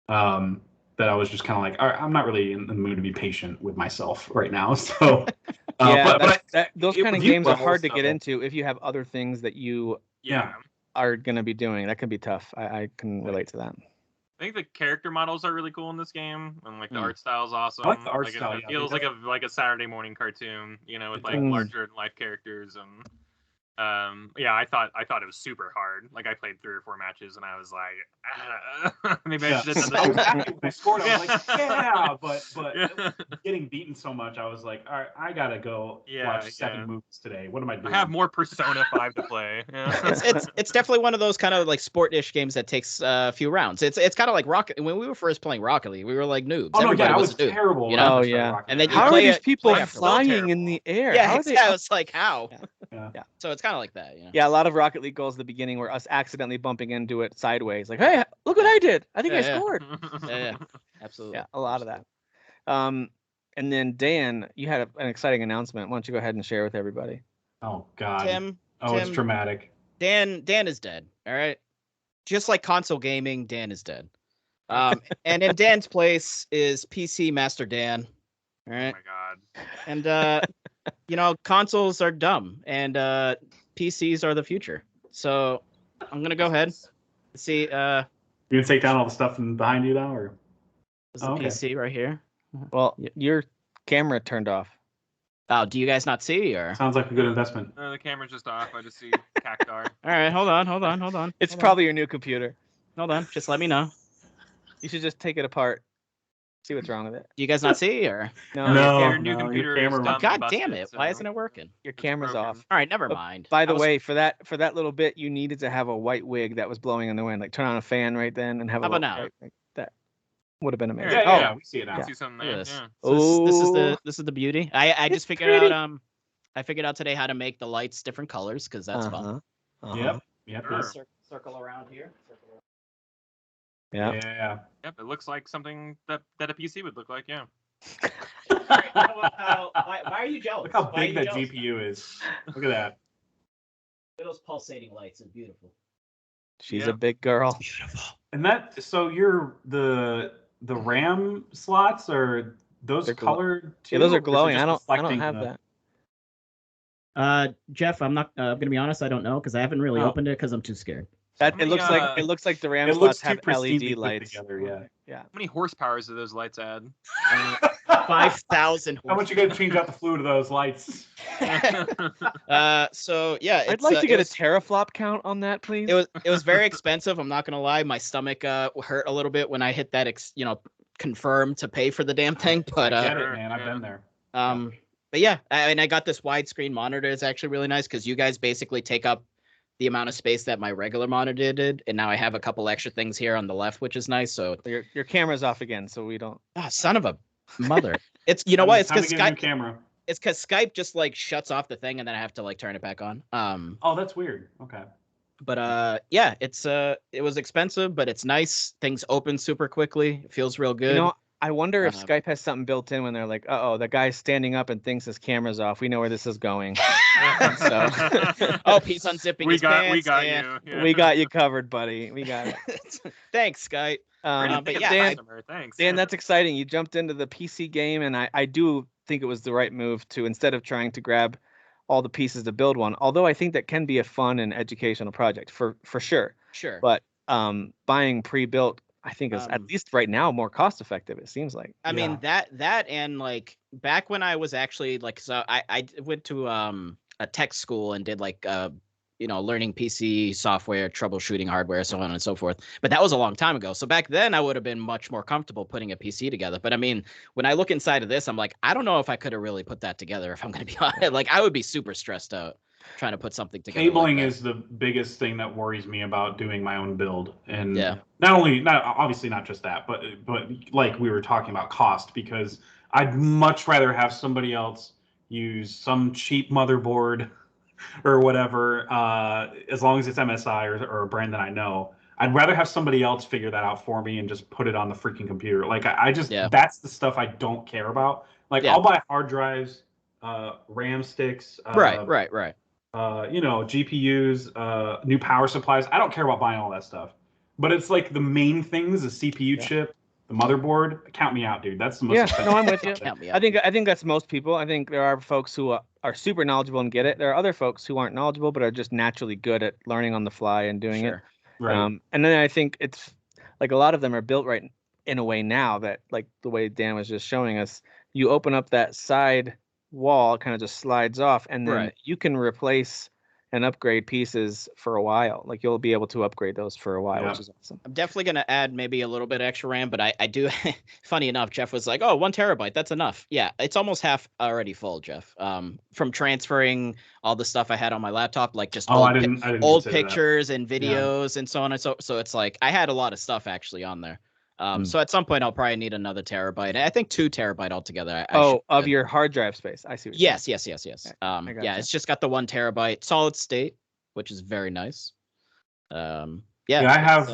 That I was just kind of like, all right, I'm not really in the mood to be patient with myself right now. So those kind of games are hard to get into if you have other things that you are going to be doing. That can be tough. I can relate to that. I think the character models are really cool in this game, and the art style is awesome. I like the art style. It feels like a Saturday morning cartoon, with larger than life characters, and I thought it was super hard. Like I played 3 or 4 matches, and I was like, maybe I should have done that. When I scored, I was like, but getting beaten so much, I was like, all right, I gotta go watch 7 movies today. What am I doing? I have more Persona 5 to play. It's definitely one of those kind of like sport-ish games that takes a few rounds. It's kind of like Rocket. When we were first playing Rocket League, we were like noobs. I was terrible. Oh yeah. And then how are these people flying in the air? Yeah, it's like how. Yeah. So it's kind of like that. Yeah, a lot of Rocket League goals at the beginning were us accidentally bumping into it sideways. Like, hey, look what I did. I think I scored. Yeah, absolutely. Yeah, a lot of that. And then Dan, you had an exciting announcement. Why don't you go ahead and share with everybody? Oh God. Tim, it's dramatic. Dan is dead. All right. Just like console gaming, Dan is dead. And in Dan's place is PC Master Dan. All right. Oh my God. And consoles are dumb, and PCs are the future. So I'm gonna go ahead. See. You gonna take down all the stuff behind you now, or? There's a PC right here. Well, your camera turned off. Oh, do you guys not see, or? Sounds like a good investment. The camera's just off. I just see Cactar. All right, hold on. It's probably your new computer. Hold on, just let me know. You should just take it apart. See what's wrong with it. Do you guys not see or? No, No, your new your computer camera is won't. dumb and God damn busted, it! Why so isn't it working? your camera's broken. off. All right, never But mind. By the I was- way, for that little bit, you needed to have a white wig that was blowing in the wind. Like turn on a fan right then and have How a about little now? like that. Would have been amazing. Yeah, Yeah, yeah, we see it I now. can see something Look at there. this. Yeah. So Oh, this is the beauty. I It's just figured pretty. out I figured out today how to make the lights different colors because that's fun. Yep. Yep. Sure. Yep. Circle around here. Yeah. Yeah. Yep, it looks like something that a PC would look like. Yeah. Why are you jealous? Look how big that GPU is. Look at that. Those pulsating lights is beautiful. She's Yeah. a big girl. Beautiful. And that, so you're the RAM slots are those They're colored too? Yeah, those or are is it glowing. just I don't reflecting have the- that. Jeff, I'm not. I'm gonna be honest. I don't know because I haven't really Oh. opened it because I'm too scared. That How it looks many, like it looks like the RAM It looks slots have too pristinely LED put lights. together, yeah. Yeah. How many horsepowers do those lights add? 5,000. How much you gotta change out the fluid of those lights? So yeah, I'd it's, like to get it was, a teraflop count on that, please. it was very expensive. I'm not gonna lie. My stomach hurt a little bit when I hit that confirm to pay for the damn thing. But I get Sure, it, man. I've yeah. been there. but yeah, and I got this widescreen monitor. It's actually really nice because you guys basically take up the amount of space that my regular monitor did, and now I have a couple extra things here on the left, which is nice. So, Your camera's off again, so we don't. son of a mother! It's what? It's Time to because get a new Skype. camera. It's because Skype just like shuts off the thing, and then I have to like turn it back on. Oh, that's weird. Okay. But yeah, it was expensive, but it's nice. Things open super quickly. It feels real good. You know, I wonder if Uh, Skype has something built in when they're like, "Uh oh, the guy's standing up and thinks his camera's off. We know where this is going. Oh, he's unzipping we his got pants. you. Yeah. We got you covered, buddy. We got it." Thanks, Skype. Um, but Thank yeah, you, Dan, customer. Thanks. Dan, yeah. that's exciting. You jumped into the PC game, and I do think it was the right move to, instead of trying to grab all the pieces to build one. Although I think that can be a fun and educational project for sure. Sure. But buying pre-built, I think is at least right now more cost effective. It seems like. I mean that and like back when I was actually like, so I went to a tech school and did like learning PC software, troubleshooting hardware, so on and so forth. But that was a long time ago. So back then I would have been much more comfortable putting a PC together. But I mean, when I look inside of this, I'm like, I don't know if I could have really put that together, if I'm going to be honest. Like I would be super stressed out trying to put something together. Cabling like that. is the biggest thing that worries me about doing my own build, and Yeah. obviously not just that, but like we were talking about cost, because I'd much rather have somebody else use some cheap motherboard or whatever, as long as it's MSI or a brand that I know. I'd rather have somebody else figure that out for me and just put it on the freaking computer. Like I just that's the stuff I don't care about. Like I'll buy hard drives, RAM sticks, right. GPUs, new power supplies. I don't care about buying all that stuff. But it's like the main things: the CPU chip, the motherboard. Count me out, dude. That's the most. Yeah, no, I'm with you. Count me I out. think that's most people. I think there are folks who are super knowledgeable and get it. There are other folks who aren't knowledgeable but are just naturally good at learning on the fly and doing it. Right. And then I think it's like a lot of them are built right in a way now that, like the way Dan was just showing us, you open up that side wall, it kind of just slides off, and then you can replace and upgrade pieces for a while. Like you'll be able to upgrade those for a while, which is awesome. I'm definitely going to add maybe a little bit extra RAM, but I do. Funny enough, Jeff was like, "Oh, 1 terabyte, that's enough." Yeah, it's almost half already full, Jeff. From transferring all the stuff I had on my laptop, like just I didn't old consider that. pictures and videos and so on and so. So it's like I had a lot of stuff actually on there. So at some point I'll probably need another terabyte. I think 2 terabyte altogether. Of your hard drive space. I see. What Yes. Okay, Yeah, it's just got the 1 terabyte solid state, which is very nice. I have.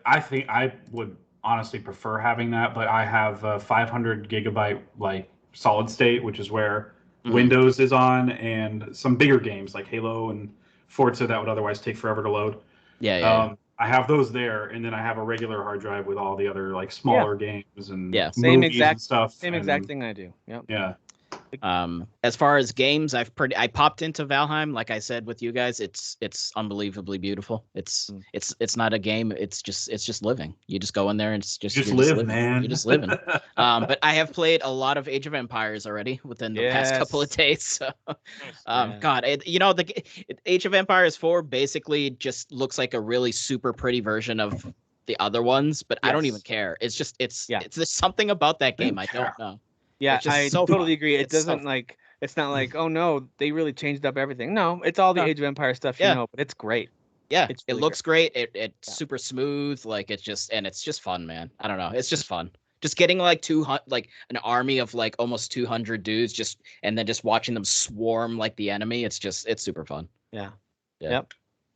I think I would honestly prefer having that, but I have a 500 gigabyte like solid state, which is where Windows is on, and some bigger games like Halo and Forza that would otherwise take forever to load. Yeah. I have those there, and then I have a regular hard drive with all the other like smaller games and same movies exact and stuff. Same exact thing I do. Yep. Yeah. As far as games, I popped into Valheim, like I said with you guys. It's unbelievably beautiful. It's not a game. It's just living. You just go in there and it's just Just you're live, living. man. You're just living. But I have played a lot of Age of Empires already within the past couple of days. So, God, the Age of Empires 4 basically just looks like a really super pretty version of the other ones, but I don't Yes. even care. It's just Yeah. it's there's something about that I don't game I care. don't know. Yeah, It's just I so totally fun. agree. It It's so doesn't fun. like it's not like, oh no, they really changed up everything. No, it's all the No. Age of Empire stuff Yeah. you know, but it's great. Yeah, It's it really looks great. It's Yeah. super smooth. Like it's just fun, man. I don't know. It's just fun. Just getting like 200, like an army of like almost 200 dudes, and then just watching them swarm like the enemy. It's super fun. Yeah. Yeah. Yep.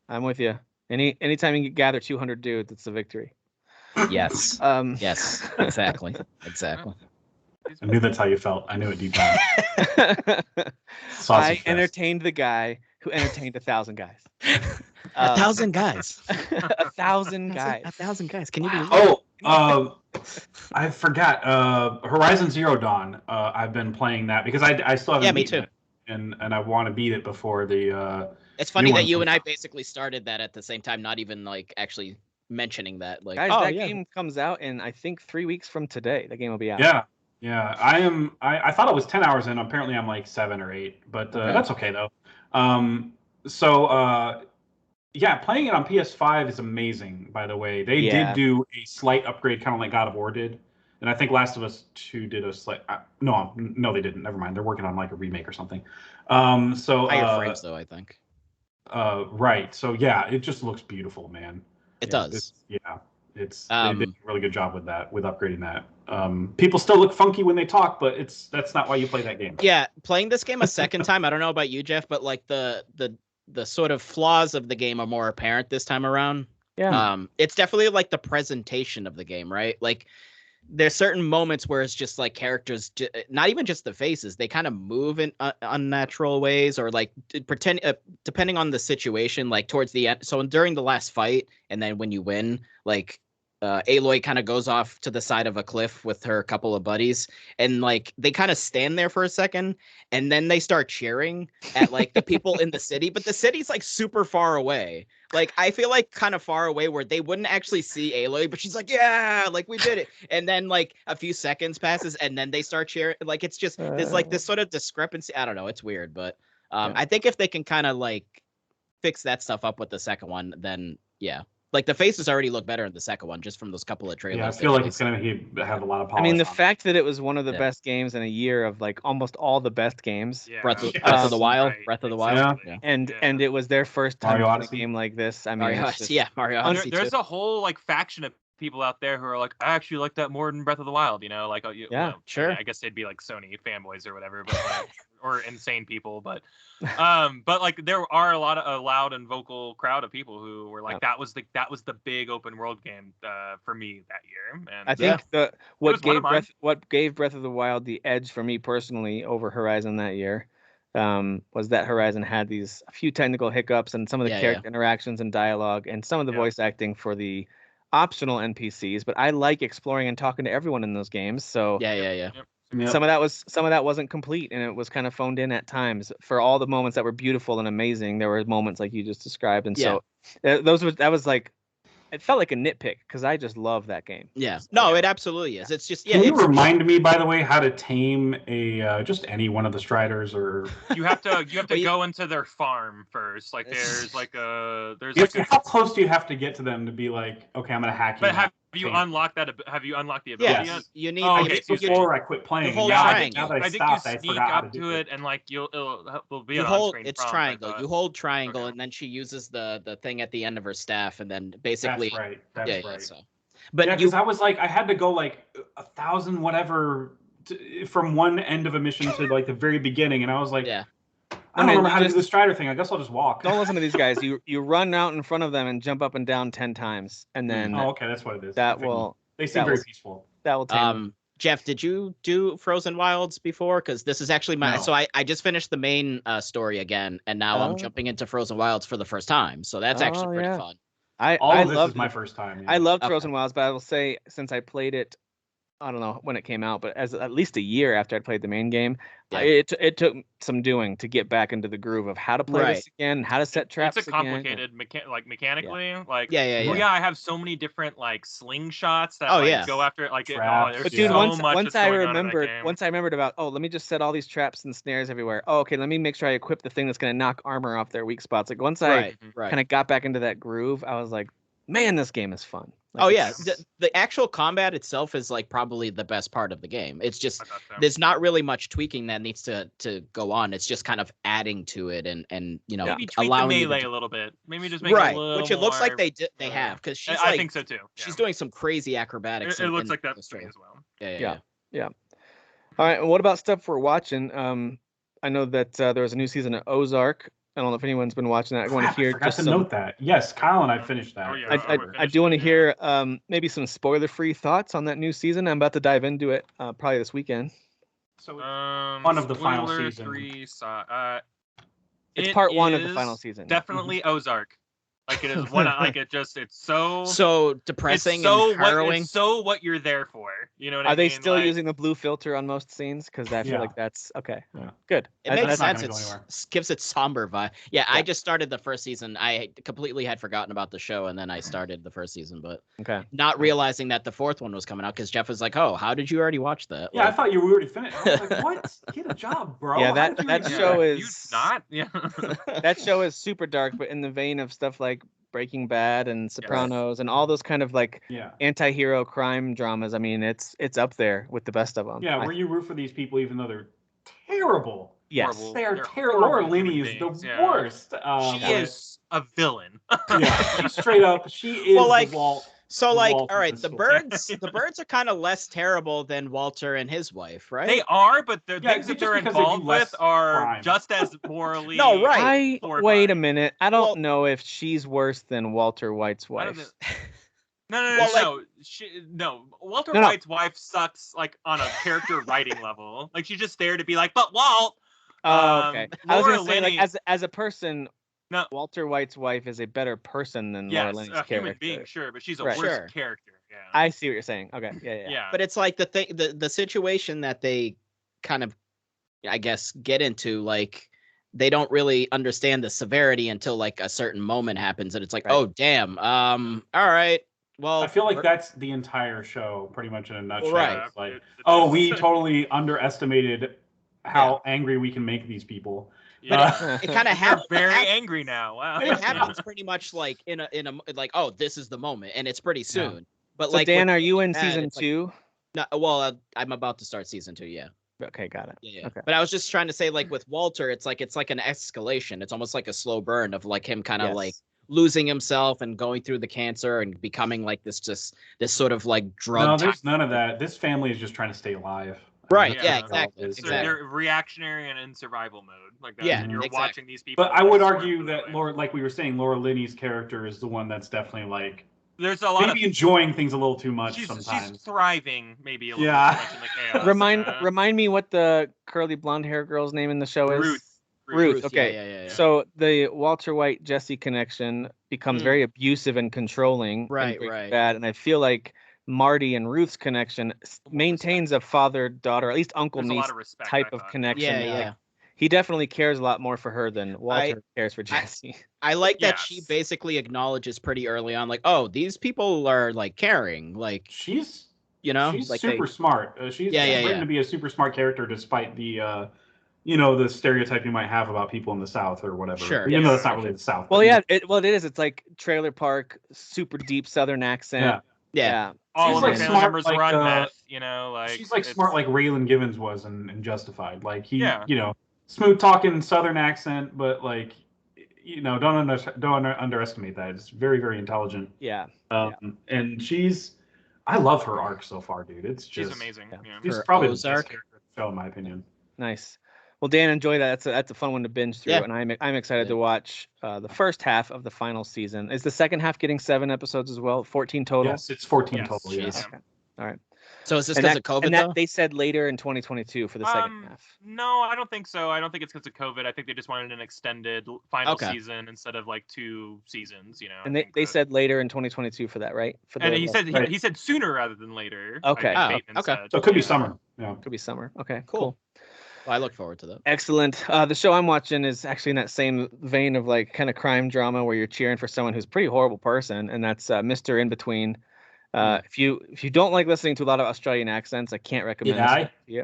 I'm with you. Anytime you gather 200 dudes, it's a victory. Yes. Yes. Exactly. Exactly. I knew that's how you felt. I knew it deep down. Sausage I fest. entertained the guy who entertained 1,000 guys. 1,000 guys. 1,000 guys. 1,000 guys. Can you believe? Oh, I forgot. Horizon Zero Dawn. I've been playing that because I still haven't. Yeah, me beaten too. it, and I want to beat it before the. It's funny new that one you and comes I out. basically started that at the same time, not even like actually mentioning that. Like, Guys, oh that yeah, game comes out in I think 3 weeks from today. The game will be out. Yeah. I thought it was 10 hours in. Apparently, I'm like 7 or 8, but Okay. that's okay though. Yeah, playing it on PS5 is amazing. By the way, they Yeah. did do a slight upgrade, kind of like God of War did, and I think Last of Us 2 did a slight. No, they didn't. Never mind. They're working on like a remake or something. higher frames though. I think Right. So yeah, it just looks beautiful, man. it Yeah, does. It's they did Um, a really good job with that, with upgrading that. People still look funky when they talk, but that's not why you play that game. Yeah, playing this game a second time. I don't know about you, Jeff, but like the sort of flaws of the game are more apparent this time around. Yeah. It's definitely like the presentation of the game, right? Like there's certain moments where it's just like characters, not even just the faces, they kind of move in unnatural ways, or like depending on the situation, like towards the end. So during the last fight, and then when you win, like Aloy kind of goes off to the side of a cliff with her couple of buddies, and like they kind of stand there for a second, and then they start cheering at like the people in the city, but the city's like super far away. Like I feel like kind of far away where they wouldn't actually see Aloy, but she's like, yeah, like we did it. And then like a few seconds passes, and then they start cheering. Like it's just there's like this sort of discrepancy. I don't know, it's weird, but I think if they can kind of like fix that stuff up with the second one, then yeah. Like the faces already look better in the second one, just from those couple of trailers. Yeah, I feel like it's gonna have a lot of polish. I mean, the on it. fact that it was one of the Yeah. best games in a year of like almost all the best games, Yeah. Breath of Yes. the Wild. Right, Breath of the Wild. exactly. Yeah. and it was their first time Mario doing a Odyssey. game like this. I mean, Mario it's Odyssey. just- Yeah, Mario Odyssey There's too. a whole like faction of people out there who are like, I actually like that more than Breath of the Wild. You know, like Yeah, sure. I guess they'd be like Sony fanboys or whatever, but like, or insane people. But like there are a loud and vocal crowd of people who were like, that was the big open world game for me that year. And I think was one of mine. what gave Breath of the Wild the edge for me personally over Horizon that year was that Horizon had a few technical hiccups and some of the character interactions and dialogue and some of the voice acting for the optional NPCs. But I like exploring and talking to everyone in those games. So Yeah. Yep. some of that wasn't complete, and it was kind of phoned in at times. For all the moments that were beautiful and amazing, there were moments like you just described, and so that was like, it felt like a nitpick because I just love that game. Yeah. No, it absolutely is. It's just Can you it's remind me, by the way, how to tame a just any one of the Striders, or you have to Well, go into their farm first. Like there's like how close do you have to get to them to be like, okay, I'm gonna hack you? But have you Tame. unlocked that? Have you unlocked the ability yeah. yet? You need. Oh, you okay, need- so you- Before I quit playing, hold now, triangle. now that I I think stopped, you I sneak forgot how up to to do it and like it'll be you an hold. on-screen It's prompt, I triangle. thought. You hold triangle, Okay. and then she uses the thing at the end of her staff, and then That's basically. right. That's Yeah. right. So, but Yeah, you. because I was like, I had to go like 1,000 whatever from one end of a mission to like the very beginning, and I was like, Yeah. I don't man, remember you how to do just- the Strider thing. I guess I'll just walk. Don't listen to these guys. You run out in front of them and jump up and down 10 times, and then Oh, okay, that's what it is. that I figured. will They seem that very will- peaceful. tame them. Jeff, did you do Frozen Wilds before? Because this is actually my. No. So I just finished the main story again, and now Oh. I'm jumping into Frozen Wilds for the first time. So that's actually Oh, pretty yeah. fun. All I of this loved is my it. first time. Yeah. I loved Okay. Frozen Wilds, but I will say since I played it, I don't know when it came out, but as at least a year after I'd played the main game, Yeah. it took some doing to get back into the groove of how to play this again, how to set traps. It's a complicated mechanically. Like Yeah. well, yeah, I have so many different like slingshots that Oh, like, yeah. go after it. Like Traps, there's But dude, Yeah. so once much once that's I going on in that remembered game. once I remembered about let me just set all these traps and snares everywhere. Oh, okay, let me make sure I equip the thing that's gonna knock armor off their weak spots. Like once I Right. kind of got back into that groove, I was like, man, this game is fun. Oh yeah, it's- the actual combat itself is like probably the best part of the game. It's just I thought so. there's not really much tweaking that needs to go on. It's just kind of adding to it and Maybe tweak the allowing you melee to a little bit. Maybe just make it right, a little which it looks like more- they have because she's I like think so too. she's yeah. doing some crazy acrobatics. It looks in like that the to me story. as well. Yeah. All right. What about stuff we're watching? I know that there was a new season of Ozark. I don't know if anyone's been watching that. I want to Crap, I hear forgot just to some. note that. Yes, Kyle and I finished that. Oh, yeah. I do want to hear maybe some spoiler-free thoughts on that new season. I'm about to dive into it probably this weekend. So One of the final season. It's part one of the final season. Definitely Ozark. Like it is one. Like it just. It's So depressing it's so and harrowing. It's so what you're there for. You know what I mean? Are they still Like, using the blue filter on most scenes? Because I feel Yeah. like that's okay. Yeah. Good. It That's- makes that's not sense. gonna go It gives it somber vibe. Yeah, I Yeah. just started the first season. I completely had forgotten about the show, and then I started the first season, but Okay. not realizing that the fourth one was coming out because Jeff was like, "Oh, how did you already watch that?" Yeah, I Like, thought you were already finished. I was like, what? Get a job, bro. Yeah, How that- did you that even do show that? You is- not. Yeah. That show is super dark, but in the vein of stuff like Breaking Bad and Sopranos and all those kind of like Yeah. anti-hero crime dramas. I mean, it's up there with the best of them. Yeah, where you root for these people even though they're terrible. Yes. Horrible. They are They're terrible. Laura horrible Linney human is the beings, yeah. worst. She is a villain. Yeah, she's straight up. She is Well, like, the Walt. so The like, Walt all of right, this the school. birds, the birds are kind of less terrible than Walter and his wife, right? They are, but the Yeah, things that just they're because they do involved less with are crime. just as morally. No, right. Wait a minute. I don't Well- know if she's worse than Walter White's I don't wife. No, Well, no. Walter No. White's wife sucks like on a character writing level. Like she's just there to be like, but Walt. Oh, okay. I was Laura gonna say, like, Linney- as a person, No. Walter White's wife is a better person than Laura Yes, Linney's a character. human being, sure, but she's a Right. worse Sure. character. Yeah. I see what you're saying. Okay. Yeah. yeah. But it's like the situation that they kind of, I guess, get into, like, they don't really understand the severity until like a certain moment happens, and it's like, Right. oh damn, all right, well, I feel like that's the entire show, pretty much in a nutshell. Right. It's like, It- oh, we totally underestimated how angry we can make these people. But Yeah. it kind of They're happens. very angry now. Wow. It happens pretty much like in a like, oh, this is the moment, and it's pretty soon. But So like, Dan, with are you in Breaking Bad, season it's like- 2? no, well, I'm about to start season 2. Yeah. Okay, got it. Yeah. Okay. But I was just trying to say, like, with Walter, it's like an escalation. It's almost like a slow burn of like him kind of Yes. like losing himself and going through the cancer and becoming like this sort of like drug. No, there's none of that. This family is just trying to stay alive. Right, yeah, yeah, That's all it exactly, is. So exactly. they're reactionary and in survival mode. Like that. Yeah, and you're exactly. watching these people. But I would like, argue swim that away. Laura, like we were saying, Laura Linney's character is the one that's definitely like There's a lot maybe enjoying things a little too of much she's sometimes. thriving maybe a little Yeah. too much in the chaos. Remind me what the curly blonde hair girl's name in the show is. Ruth. Ruth. Okay. Yeah. So the Walter White Jesse connection becomes very abusive and controlling. in Right, Breaking right. Bad, and I feel like Marty and Ruth's connection maintains a father-daughter, at least uncle There's a lot niece of respect. type I of thought. connection. Yeah, Like, yeah. he definitely cares a lot more for her than Walter cares for Jesse. I like that she Yes. basically acknowledges pretty early on, like, oh, these people are like caring, like, She's like super smart. She's written to be a super smart character, despite the the stereotype you might have about people in the South or whatever. Sure, Even yeah. though it's not really the South. Well, but, yeah, it is. It's like trailer park, super deep Southern accent. Yeah. All She's of like the family smart, members like, were on uh, meth, like she's like it's- smart, like Raylan Givens was in Justified. Like he, Yeah. smooth talking Southern accent, but like, don't underestimate that. It's very, very intelligent. Yeah. And I love her arc so far, dude. It's she's just amazing. yeah. Yeah. She's Her probably Ozark? the best character in the show, in my opinion. Nice. Well, Dan, enjoy that. That's a fun one to binge through, Yeah. and I'm excited Yeah. to watch the first half of the final season. Is the second half getting 7 episodes as well? 14 total. Yes, it's 14 Yes, total. Yeah. jeez. Okay. All right. So is this And because that, of COVID and that though? they said later in 2022 for the second half. No, I don't think so. I don't think it's because of COVID. I think they just wanted an extended final Okay. season instead of like 2 seasons. And I they think they that- said later in 2022 for that, right? For and the, he said right. he said sooner rather than later. Okay. I think Oh, Bateman okay. said. So it could be Yeah. summer. Yeah. Could be summer. Okay, Cool. Well, I look forward to that. Excellent. The show I'm watching is actually in that same vein of like kind of crime drama where you're cheering for someone who's a pretty horrible person, and that's Mr. Inbetween. If you don't like listening to a lot of Australian accents, I can't recommend this Yeah. show to you.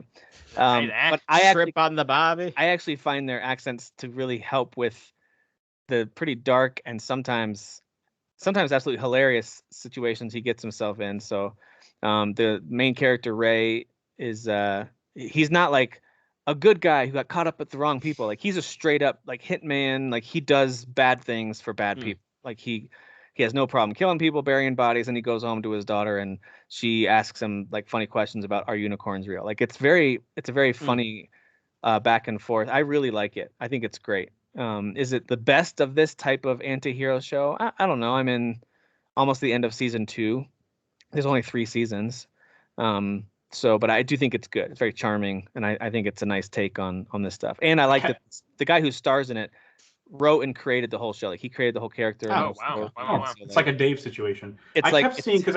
Hey, that But I actually Trip on the Bobby. I actually find their accents to really help with the pretty dark and sometimes sometimes absolutely hilarious situations he gets himself in. So the main character Ray is he's not like a good guy who got caught up with the wrong people. Like he's a straight up like hitman. Like he does bad things for bad people. Like he has no problem killing people, burying bodies, and he goes home to his daughter and she asks him like funny questions about, are unicorns real? Like it's a very funny back and forth. I really like it. I think it's great. Is it the best of this type of anti-hero show? I don't know. I'm in almost the end of season 2. There's only 3 seasons. But I do think it's good. It's very charming, and I think it's a nice take on this stuff. And I like that the guy who stars in it wrote and created the whole show. Like he created the whole character. Oh, wow. It's like a Dave situation. I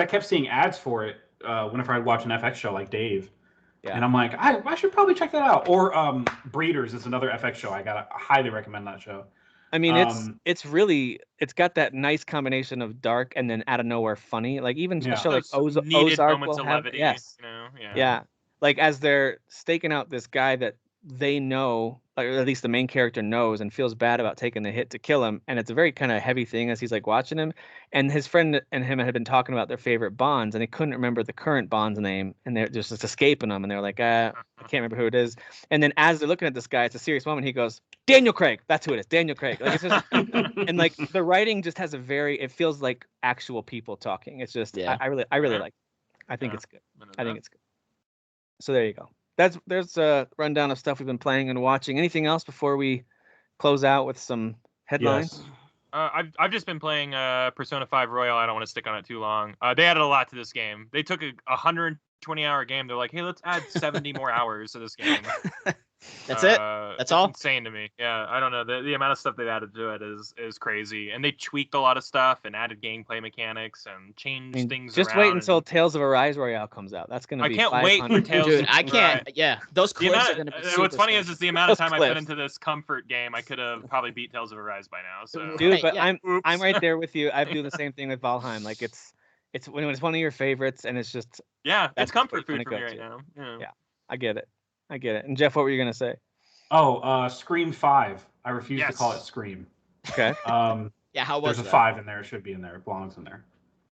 kept seeing ads for it whenever I watch an FX show like Dave. Yeah. And I'm like, I should probably check that out. Or Breeders is another FX show. I highly recommend that show. I mean, it's got that nice combination of dark and then out of nowhere funny. Like even a show like Ozark will have levity, yes, yeah. Like as they're staking out this guy that they know, or at least the main character knows, and feels bad about taking the hit to kill him, and it's a very kind of heavy thing as he's like watching him. And his friend and him had been talking about their favorite Bonds, and he couldn't remember the current Bond's name, and they're just escaping them, and they're like, I can't remember who it is. And then as they're looking at this guy, it's a serious moment. He goes, Daniel Craig. That's who it is. Daniel Craig. Like it's just, and like the writing just has it feels like actual people talking. It's just, I really like it. I think it's good. I think it's good. So there you go. There's a rundown of stuff we've been playing and watching. Anything else before we close out with some headlines? Yes. I've just been playing Persona 5 Royal. I don't want to stick on it too long. They added a lot to this game. They took a 120-hour game. They're like, hey, let's add 70 more hours to this game. That's it. That's all. Insane to me. Yeah, I don't know. The amount of stuff they've added to it is crazy, and they tweaked a lot of stuff and added gameplay mechanics and changed things. Just wait until Tales of Arise Royale comes out. That's gonna be. I can't wait for Tales. Dude, I can't. Yeah, those clips are gonna be. What's funny is the amount of time I put into this comfort game. I could have probably beat Tales of Arise by now. So. Dude, but I'm right there with you. I do the same thing with Valheim. Like it's when it's one of your favorites, and it's just it's comfort food for me right now. Yeah, I get it. And Jeff, what were you gonna say? Oh, Scream 5. I refuse to call it Scream. Okay. How was there's a 5 in there. It should be in there. It belongs in there.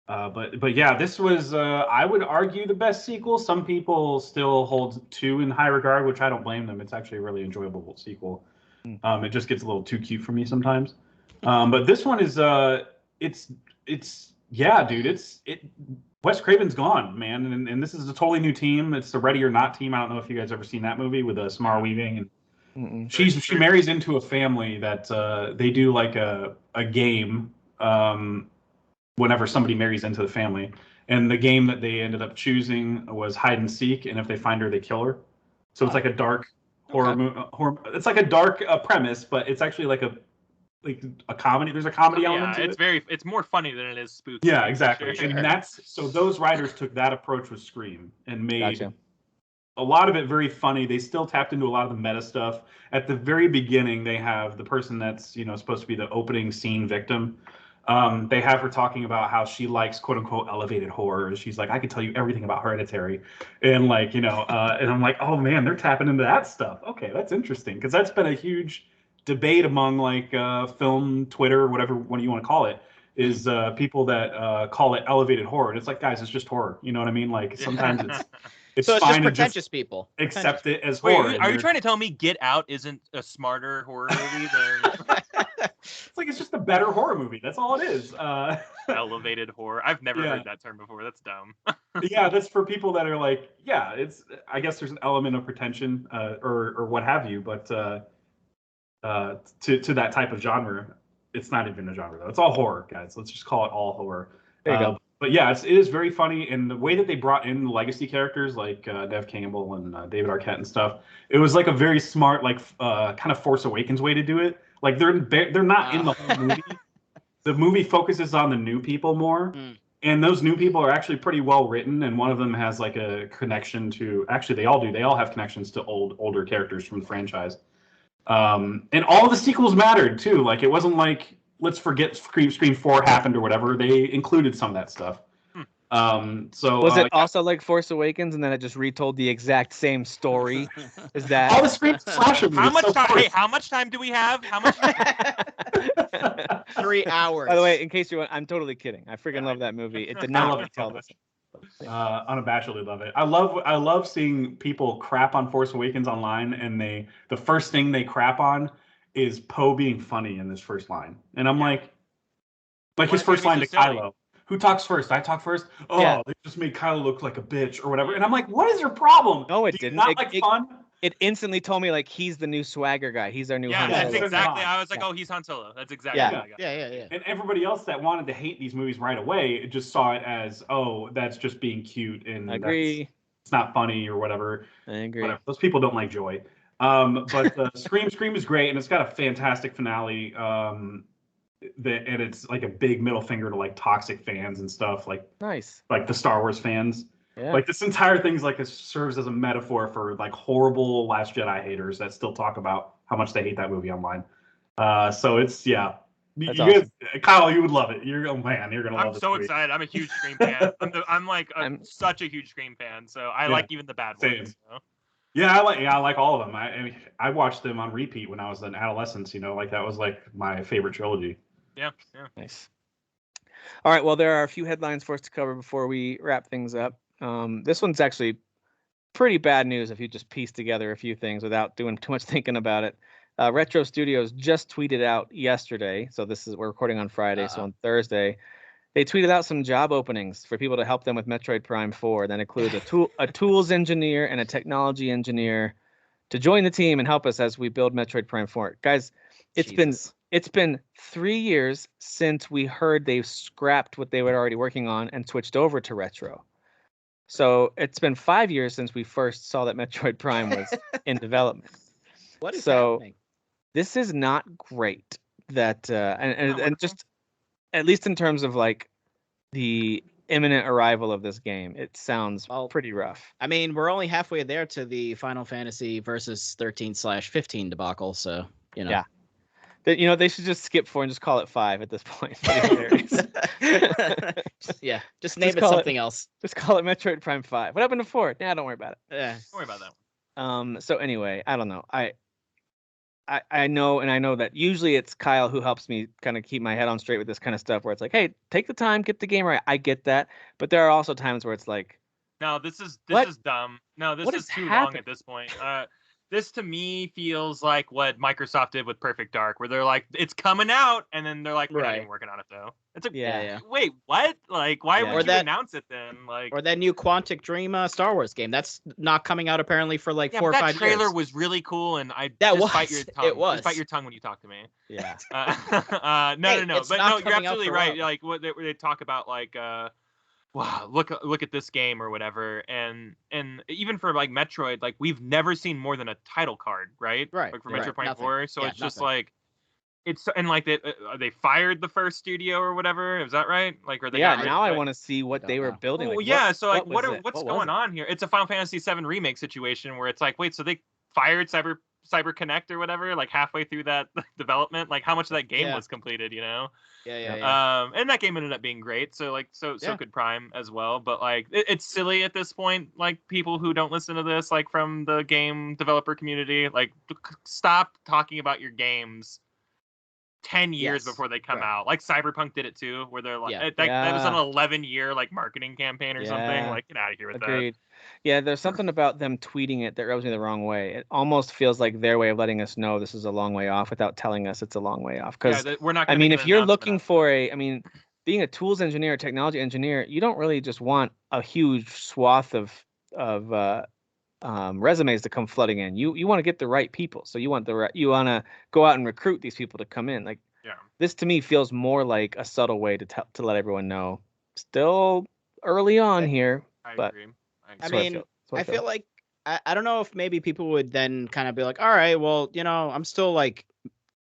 But yeah, this was I would argue the best sequel. Some people still hold 2 in high regard, which I don't blame them. It's actually a really enjoyable sequel. It just gets a little too cute for me sometimes. But this one is Wes Craven's gone, man, and this is a totally new team. It's the Ready or Not team. I don't know if you guys ever seen that movie with Samara Weaving, and she marries into a family that they do like a game whenever somebody marries into the family, and the game that they ended up choosing was hide and seek, and if they find her, they kill her. So it's like a dark horror. It's like a dark premise, but it's actually like a comedy. There's a comedy element to it. It's more funny than it is spooky. Yeah, exactly. Sure. And those writers took that approach with Scream and made a lot of it very funny. They still tapped into a lot of the meta stuff. At the very beginning, they have the person that's supposed to be the opening scene victim. They have her talking about how she likes quote unquote elevated horror. She's like, I could tell you everything about Hereditary, and and I'm like, oh man, they're tapping into that stuff. Okay, that's interesting, because that's been a huge debate among film Twitter, whatever one you want to call it, is people that call it elevated horror. And it's like, guys, it's just horror. You know what I mean? Like sometimes it's so it's fine just pretentious people accept it as horror. Are you trying to tell me Get Out isn't a smarter horror movie than? It's just a better horror movie. That's all it is. Elevated horror. I've never heard that term before. That's dumb. Yeah, that's for people that are like, it's. I guess there's an element of pretension or what have you, but. To that type of genre, it's not even a genre though. It's all horror, guys. Let's just call it all horror. There you go. But yeah, it is very funny, and the way that they brought in the legacy characters like Dev Campbell and David Arquette and stuff, it was like a very smart, kind of Force Awakens way to do it. Like they're not in the whole movie. The movie focuses on the new people more, and those new people are actually pretty well written. And one of them has like a connection to. Actually, they all do. They all have connections to older characters from the franchise. And all the sequels mattered too. Like it wasn't like let's forget Scream 4 happened or whatever. They included some of that stuff. So was it also like Force Awakens, and then it just retold the exact same story? Is that all the Scream slasher movies? How much time do we have? How much? 3 hours. By the way, in case you're, I'm totally kidding. I freaking love that movie. It did I not love really it so tell much. this. Unabashedly love it. I love seeing people crap on Force Awakens online, and the first thing they crap on is Poe being funny in this first line, and I'm like his first line to Kylo. Who talks first? I talk first. Oh, Yeah. they just made Kylo look like a bitch or whatever, and I'm like, what is your problem? No, it Do you didn't. not like fun? It instantly told me like he's the new swagger guy. He's our new Yeah, Han that's Solo. exactly. fine. I was like, oh, he's Han Solo. That's exactly Yeah. what I got. Yeah. And everybody else that wanted to hate these movies right away just saw it as, oh, that's just being cute and I agree. it's not funny or whatever. I agree. Whatever. Those people don't like joy. But Scream is great, and it's got a fantastic finale. And it's like a big middle finger to like toxic fans and stuff, like Nice. the Star Wars fans. Yeah. Like this entire thing's like it serves as a metaphor for like horrible Last Jedi haters that still talk about how much they hate that movie online. So it's That's guys, Kyle, you would love it. You're gonna love I'm this so movie. excited. I'm a huge Scream fan. I'm such a huge Scream fan. So I like even the bad same. ones. You know? Yeah, I like all of them. I watched them on repeat when I was an adolescent. Like that was like my favorite trilogy. Yeah. Nice. All right. Well, there are a few headlines for us to cover before we wrap things up. This one's actually pretty bad news if you just piece together a few things without doing too much thinking about it. Retro Studios just tweeted out yesterday. So we're recording on Friday. So on Thursday, they tweeted out some job openings for people to help them with Metroid Prime 4. That includes a tools engineer and a technology engineer to join the team and help us as we build Metroid Prime 4. Guys, it's been 3 years since we heard they've scrapped what they were already working on and switched over to retro. So it's been 5 years since we first saw that Metroid Prime was in development. What is happening? This is not great. That and just at least in terms of like the imminent arrival of this game, it sounds pretty rough. I mean, we're only halfway there to the Final Fantasy versus 13/15 debacle, so Yeah. They should just skip 4 and just call it 5 at this point. Just name it something else. Just call it Metroid Prime 5. What happened to 4? Nah, don't worry about it. Yeah, Don't worry about that one. So anyway, I don't know. I know that usually it's Kyle who helps me kind of keep my head on straight with this kind of stuff, where it's like, hey, take the time, get the game right. I get that, but there are also times where it's like, no, this is dumb. No, this is too long at this point. This to me feels like what Microsoft did with Perfect Dark, where they're like, it's coming out, and then they're like, we're not even working on it though. It's wait, what? Like, why would you announce it then? Like, or that new Quantic Dream Star Wars game that's not coming out apparently for like 4 or 5 years. That trailer was really cool, and bite your tongue. It was. Just bite your tongue when you talk to me. Yeah. No. But no, you're absolutely right. Like what they talk about, like, wow, look at this game or whatever, and even for like Metroid, like we've never seen more than a title card, right? Like for Metroid Prime 4, so it's just like and like they fired the first studio or whatever. Is that right? Like, or they now I want to see what they were building. Well, yeah. So like, what's going on here? It's a Final Fantasy VII remake situation where it's like, wait, so they fired Cyber Connect or whatever, like halfway through that development. Like, how much of that game was completed? Yeah. And that game ended up being great. So like, so could Prime as well. But like, it's silly at this point. Like, people who don't listen to this, like from the game developer community, like, stop talking about your games 10 years before they come out. Like Cyberpunk did it too, where they're like, that was an 11-year like marketing campaign or something. Like, get out of here with that. Yeah, there's something about them tweeting it that rubs me the wrong way. It almost feels like their way of letting us know this is a long way off without telling us it's a long way off. Because we're not. I mean, if you're looking for being a tools engineer, technology engineer, you don't really just want a huge swath of resumes to come flooding in. You want to get the right people. So you want to go out and recruit these people to come in. Like, this to me feels more like a subtle way to let everyone know. Still early on here, but agree. I mean, I feel like I don't know if maybe people would then kind of be like, all right, well, I'm still like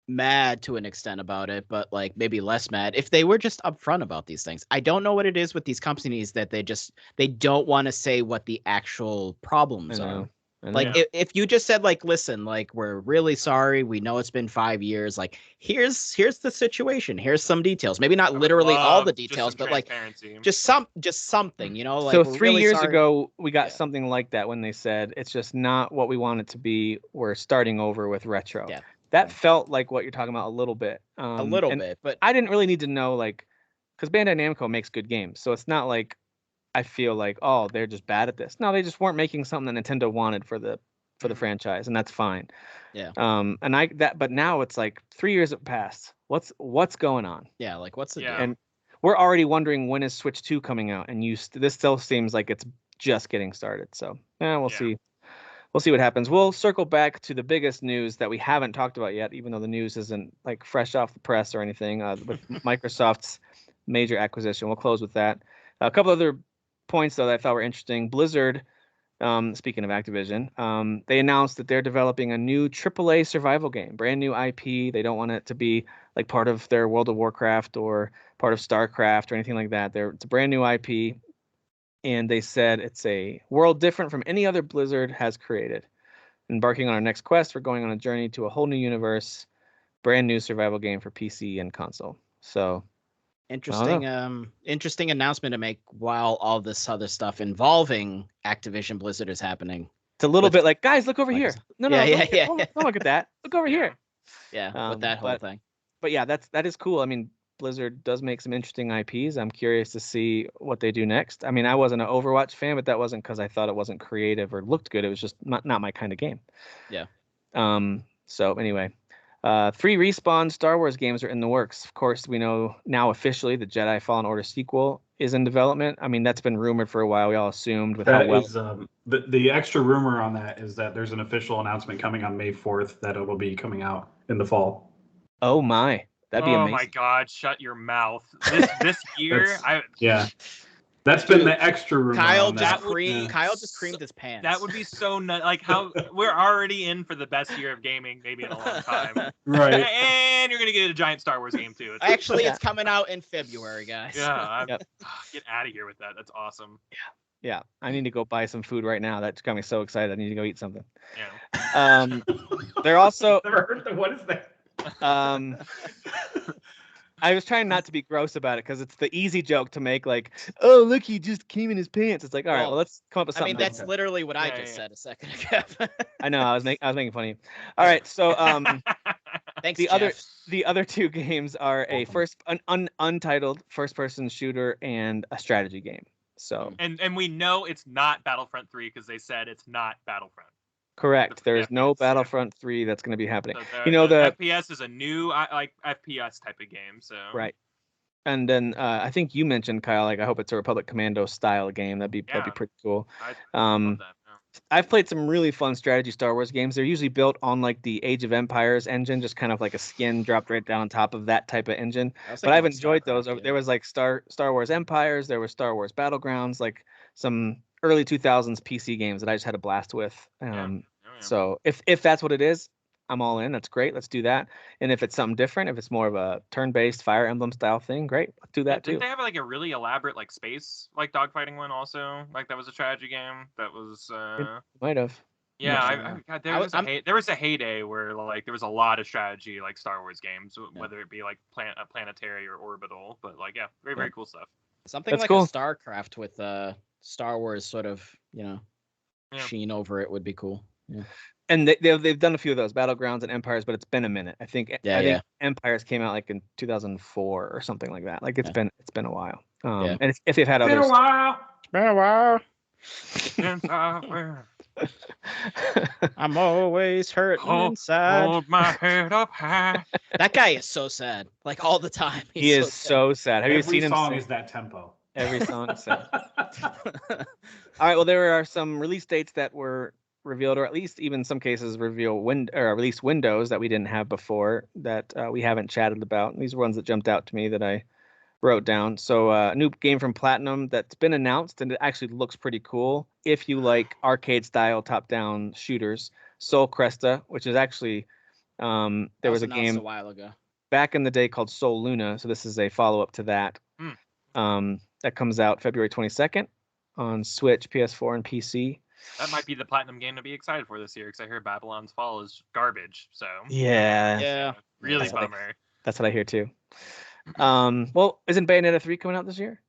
mad to an extent about it, but like maybe less mad if they were just upfront about these things. I don't know what it is with these companies that they don't want to say what the actual problems are. Like, if you just said, like, listen, like, we're really sorry, we know it's been 5 years, like, here's the situation, here's some details, maybe not literally all the details, but like just something, like, so 3 years ago we got something like that when they said it's just not what we want it to be, we're starting over with retro. That felt like what you're talking about a little bit. A little and bit, but I didn't really need to know, like, because Bandai Namco makes good games, so it's not like I feel like, oh, they're just bad at this. No, they just weren't making something that Nintendo wanted for the franchise, and that's fine. Yeah. But now it's like 3 years have passed. What's going on? yeah, like what's the Yeah. deal? And we're already wondering when is Switch 2 coming out, and this still seems like it's just getting started. So we'll Yeah. see. We'll see what happens. We'll circle back to the biggest news that we haven't talked about yet, even though the news isn't like fresh off the press or anything. With Microsoft's major acquisition, we'll close with that. A couple other points though that I thought were interesting. Blizzard, speaking of Activision, they announced that they're developing a new AAA survival game, brand new IP. They don't want it to be like part of their World of Warcraft or part of StarCraft or anything like that. It's a brand new IP, and they said it's a world different from any other Blizzard has created. Embarking on our next quest, we're going on a journey to a whole new universe, brand new survival game for PC and console. So Interesting announcement to make while all this other stuff involving Activision Blizzard is happening. it's a little With bit like, guys, look over here. Microsoft. No, Yeah, don't look at that. Look over here. Yeah, with that whole thing. But yeah, that is cool. I mean, Blizzard does make some interesting IPs. I'm curious to see what they do next. I mean, I wasn't an Overwatch fan, but that wasn't because I thought it wasn't creative or looked good. It was just not my kind of game. Yeah. So anyway, 3 Respawn Star Wars games are in the works. Of course, we know now officially the Jedi Fallen Order sequel is in development. I mean, that's been rumored for a while. We all assumed with how well. The extra rumor on that is that there's an official announcement coming on May 4th that it will be coming out in the fall. Oh my. That'd be amazing. Oh my God! Shut your mouth. This year, That's been the extra rumor. Kyle on just that. Kyle just creamed his pants. That would be so like how we're already in for the best year of gaming maybe in a long time. Right. And you're gonna get a giant Star Wars game too. Actually, it's coming out in February, guys. Yeah. Yep. Get out of here with that. That's awesome. Yeah, I need to go buy some food right now. That's got me so excited. I need to go eat something. Yeah. They're also Never heard that. What is that? I was trying not to be gross about it because it's the easy joke to make, like, oh, look, he just came in his pants. It's like, all right, well, let's come up with I something. mean, that's different. literally what I just said a second ago. I know. I was making fun of you. All right, so Thanks, the Jeff. other 2 games are a untitled first-person shooter and a strategy game. So and we know it's not Battlefront 3 because they said it's not Battlefront. correct. There is no FPS, yeah. Battlefront 3 that's going to be happening. So the FPS is a new like FPS type of game. So right. And then I think you mentioned, Kyle, like I hope it's a Republic Commando style game. That'd be pretty cool. I love that. Yeah. I've played some really fun strategy Star Wars games. They're usually built on like the Age of Empires engine, just kind of like a skin dropped right down on top of that type of engine. But I've enjoyed those. There was like Star Wars Empires, there was Star Wars Battlegrounds, like some early 2000s PC games that I just had a blast with. So if that's what it is, I'm all in. That's great. Let's do that. And if it's something different, if it's more of a turn-based Fire Emblem style thing, great. Let's do that too. Didn't they have like a really elaborate like space like dogfighting one also? Like that was a strategy game. That was Might have. Yeah, there was a heyday where like there was a lot of strategy like Star Wars games, whether it be like planetary or orbital. But like very cool stuff. Something That's like cool. a StarCraft with Star Wars sort of sheen over it would be cool. Yeah. And they've done a few of those Battlegrounds and Empires, but it's been a minute. I think Empires came out like in 2004 or something like that. Like it's been a while. And if they've had others, Been a while. I'm always hurting inside. Hold my head up high. That guy is so sad, like all the time. he is so sad. Have you Every seen him? song sing? is that tempo. Every song is sad. All right. Well, there are some release dates that were revealed, or at least even some cases release windows that we didn't have before that we haven't chatted about. These are ones that jumped out to me that I wrote down. So a new game from Platinum that's been announced, and it actually looks pretty cool if you like arcade style top-down shooters. Soul Cresta, which is actually there was a game a while ago back in the day called Soul Luna. So this is a follow-up to that. That comes out February 22nd on Switch, PS4, and PC. That might be the Platinum game to be excited for this year because I hear Babylon's Fall is garbage. So yeah, really that's bummer. That's what I hear too. Well, isn't Bayonetta 3 coming out this year?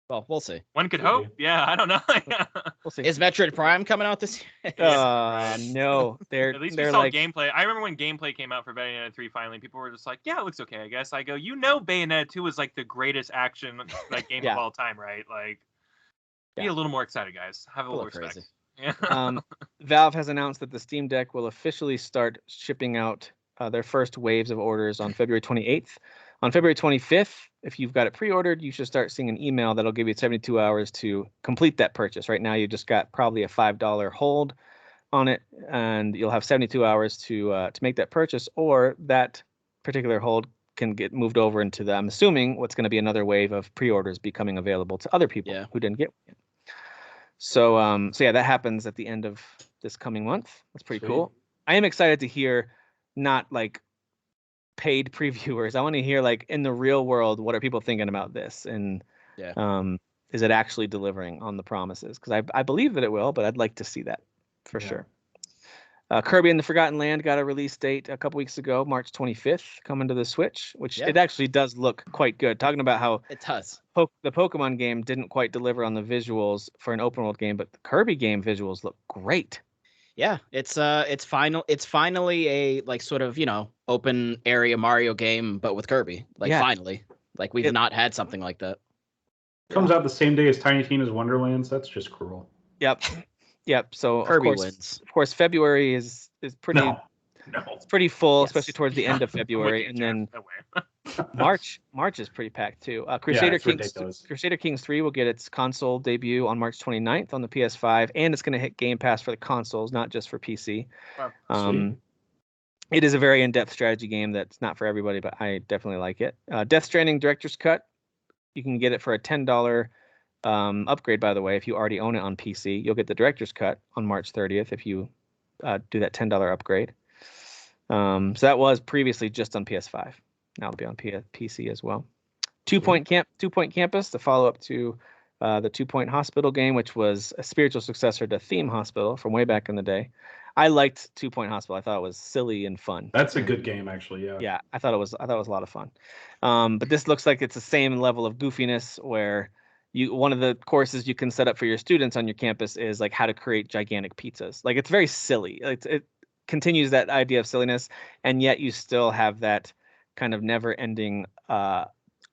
Well, we'll see. One could Could hope. Yeah, I don't know. We'll see. Is Metroid Prime coming out this year? No, they're At least we they're saw like gameplay. I remember when gameplay came out for Bayonetta 3 finally, people were just like, yeah, it looks okay, I guess. I go, Bayonetta 2 is like the greatest action like game Yeah. of all time, right? Like, be Yeah. a little more excited, guys. Have a little Little respect. crazy. Yeah. Valve has announced that the Steam Deck will officially start shipping out their first waves of orders on February 28th. On February 25th, if you've got it pre-ordered, you should start seeing an email that'll give you 72 hours to complete that purchase. Right now, you just got probably a $5 hold on it, and you'll have 72 hours to make that purchase, or that particular hold can get moved over into I'm assuming what's going to be another wave of pre-orders becoming available to other people who didn't get one. So yeah, that happens at the end of this coming month. That's pretty Sweet. cool. I am excited to hear not like paid previewers. I want to hear like in the real world, what are people thinking about this? And is it actually delivering on the promises? Because I believe that it will, but I'd like to see that for sure. Kirby and the Forgotten Land got a release date a couple weeks ago, March 25th, coming to the Switch, which it actually does look quite good. Talking about how It does. the Pokemon game didn't quite deliver on the visuals for an open world game, but the Kirby game visuals look great. Yeah, it's finally a like sort of, open area Mario game, but with Kirby. Like finally. Like we've not had something like that. Comes out the same day as Tiny Tina's Wonderlands. That's just cruel. Yep. So Kirby of course, wins. Of course, February is pretty No. it's pretty full, Yes. especially towards the end of February, and then March is pretty packed too. Crusader Kings 3 will get its console debut on March 29th on the PS5, and it's going to hit Game Pass for the consoles, not just for PC. Wow. It is a very in-depth strategy game that's not for everybody, but I definitely like it. Death Stranding Director's Cut, you can get it for a $10 upgrade, by the way. If you already own it on PC, you'll get the Director's Cut on March 30th if you do that $10 upgrade. So that was previously just on PS5. Now it'll be on PC as well. Two Point Campus, the follow-up to the 2 Point Hospital game, which was a spiritual successor to Theme Hospital from way back in the day. I liked 2 Point Hospital. I thought it was silly and fun. That's a good game, actually. Yeah. Yeah, I thought it was a lot of fun. But this looks like it's the same level of goofiness where one of the courses you can set up for your students on your campus is like how to create gigantic pizzas. Like it's very silly. It continues that idea of silliness, and yet you still have that kind of never-ending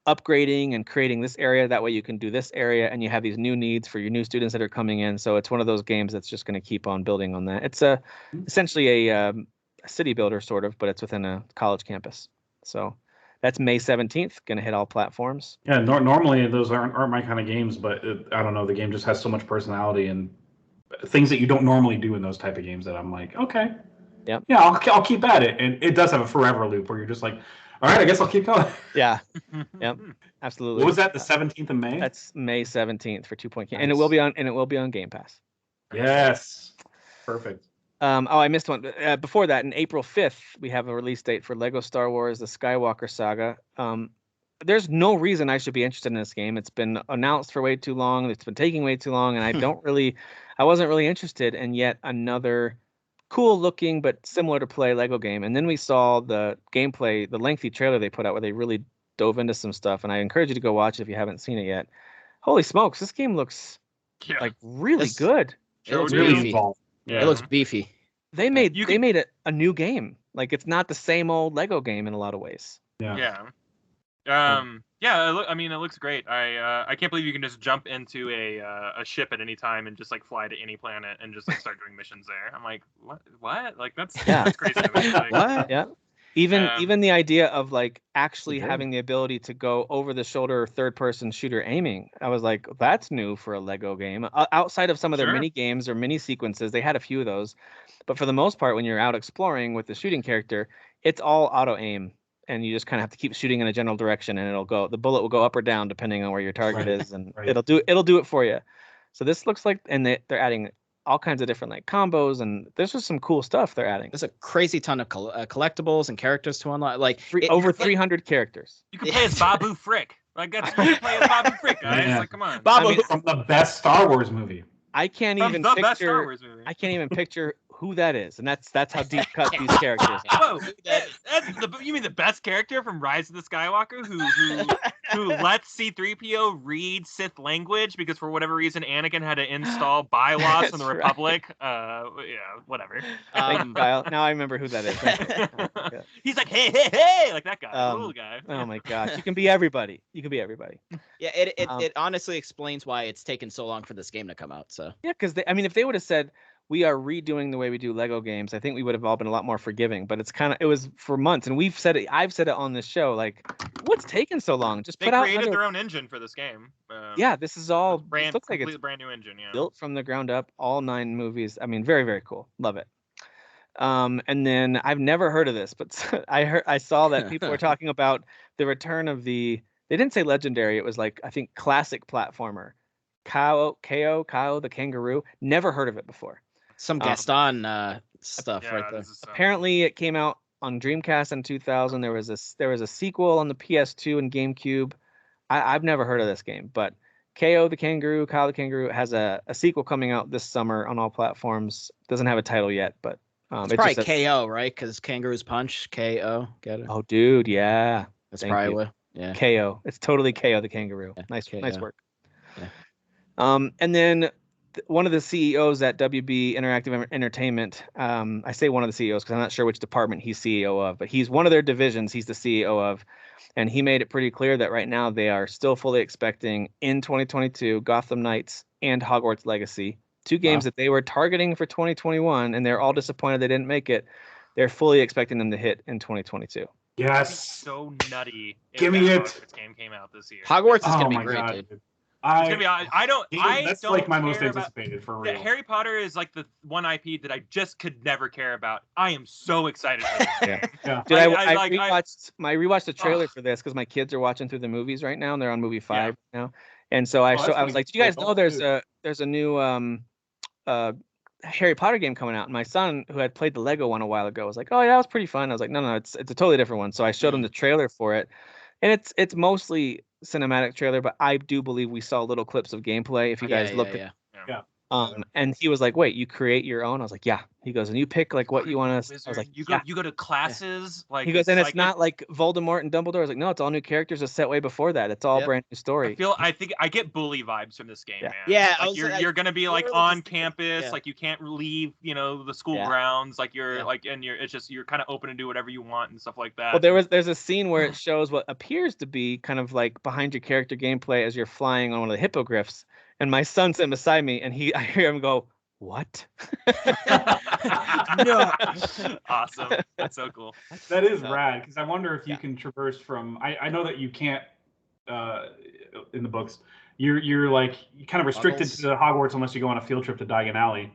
upgrading and creating this area. That way you can do this area, and you have these new needs for your new students that are coming in. So it's one of those games that's just going to keep on building on that. It's essentially a city builder sort of, but it's within a college campus. So that's May 17th, going to hit all platforms. Yeah, normally those aren't my kind of games, but I don't know. The game just has so much personality and things that you don't normally do in those type of games that I'm like, okay, yeah, I'll keep at it. And it does have a forever loop where you're just like, all right, I guess I'll keep going. Yeah, yep, absolutely. What was that? The 17th of May? That's May 17th for 2 Point, Nice. and it will be on Game Pass. Yes, perfect. I missed one. Before that, in April 5th, we have a release date for Lego Star Wars: The Skywalker Saga. There's no reason I should be interested in this game. It's been announced for way too long. It's been taking way too long, and I wasn't really interested. And yet another cool looking but similar to play Lego game. And then we saw the gameplay, the lengthy trailer they put out where they really dove into some stuff. And I encourage you to go watch it if you haven't seen it yet. Holy smokes, this game looks like really good. It looks Really beefy. involved. Yeah. It looks beefy. They made a new game. Like it's not the same old Lego game in a lot of ways. Yeah. It looks great. I can't believe you can just jump into a ship at any time and just like fly to any planet and just like start doing missions there. I'm like, what? Like that's crazy to me. Like, What? Yeah. Even the idea of like actually having the ability to go over the shoulder third person shooter aiming, I was like, that's new for a Lego game. Outside of some of their mini games or mini sequences, they had a few of those, but for the most part, when you're out exploring with the shooting character, it's all auto aim, and you just kind of have to keep shooting in a general direction, and the bullet will go up or down depending on where your target is, and it'll do it for you. So this looks like, and they're adding all kinds of different like combos, and there's just some cool stuff they're adding. There's a crazy ton of collectibles and characters to unlock. Like over 300 characters. You can play as Babu Frick. Like that's you can play as Babu Frick, guys. Yeah. Like come on. From the best Star Wars movie. I can't From even the picture. best Star Wars movie. I can't even picture who that is, and that's how deep cut these characters are. Whoa, you mean the best character from Rise of the Skywalker? Who who lets C-3PO read Sith language because for whatever reason Anakin had to install bylaws from the That's right. Republic. Whatever. Thank you, Kyle. Now I remember who that is. Thank you. Oh, my God. He's like, hey, like that guy, the little guy. Oh my gosh, you can be everybody. You can be everybody. Yeah, it honestly explains why it's taken so long for this game to come out. So Yeah, because I mean, if they would have said we are redoing the way we do Lego games, I think we would have all been a lot more forgiving. But it was for months, and I've said it on this show. Like, what's taking so long? Just They put out created another. their own engine for this game. Yeah, this is all. Brand, looks like completely it's brand new engine. Yeah. built from the ground up. All 9 movies. I mean, very very cool. Love it. And then I've never heard of this, but I saw that people were talking about the return of the. They didn't say legendary. It was like I think classic platformer. Kao the kangaroo. Never heard of it before. some Gaston stuff Yeah, right there. this is, Apparently, it came out on Dreamcast in 2000. There was a sequel on the PS2 and GameCube. I've never heard of this game, but Kao the Kangaroo has a sequel coming out this summer on all platforms. Doesn't have a title yet, but It's probably KO, right? Because Kangaroo's Punch, KO. Get it? Oh, dude, yeah. That's thank probably you. what. Yeah. KO. It's totally KO the Kangaroo. Yeah, Nice KO. work. Yeah. And then one of the CEOs at WB Interactive Entertainment, I say one of the CEOs because I'm not sure which department he's CEO of, but he's one of their divisions he's the CEO of. And he made it pretty clear that right now they are still fully expecting in 2022 Gotham Knights and Hogwarts Legacy, 2 games that they were targeting for 2021, and they're all disappointed they didn't make it. They're fully expecting them to hit in 2022. Yes. so nutty. If Give me that it. Hogwarts game came out this year. Hogwarts is Oh gonna be my great, God, dude. dude. It's gonna be. I don't That's like my most care about- anticipated for Yeah, real. Harry Potter is like the one IP that I just could never care about. I am so excited for this game. Yeah. Dude, I like- rewatched the trailer Ugh. for this because my kids are watching through the movies right now, and they're on movie 5 now. And so that's I gonna was be like, "Do you guys cool. know there's a new Harry Potter game coming out?" And my son, who had played the Lego one a while ago, was like, "Oh yeah, that was pretty fun." I was like, "No, it's a totally different one." So I showed him the trailer for it, and it's mostly cinematic trailer, but I do believe we saw little clips of gameplay. If you guys looked at and he was like, "Wait, you create your own?" I was like, "Yeah." He goes, "And you pick like what you want to." I was like, you "Yeah." go to classes like He goes, "And it's like, not like Voldemort and Dumbledore." I was like, "No, it's all new characters a set way before that. It's all Yep. brand new story." I think I get bully vibes from this game, Yeah. man. Yeah, I like was you're gonna be like literally on just thinking- campus, yeah. like you can't leave, the school Yeah. grounds, like you're Yeah. like, and you're kind of open to do whatever you want and stuff like that. Well, there's a scene where it shows what appears to be kind of like behind your character gameplay as you're flying on one of the hippogriffs, and my son's sitting beside me, and I hear him go, "What?" No. Awesome. That's so cool. That is So- rad because I wonder if you can traverse from. I know that you can't in the books. You're like kind of restricted Tunnels. to Hogwarts unless you go on a field trip to Diagon Alley.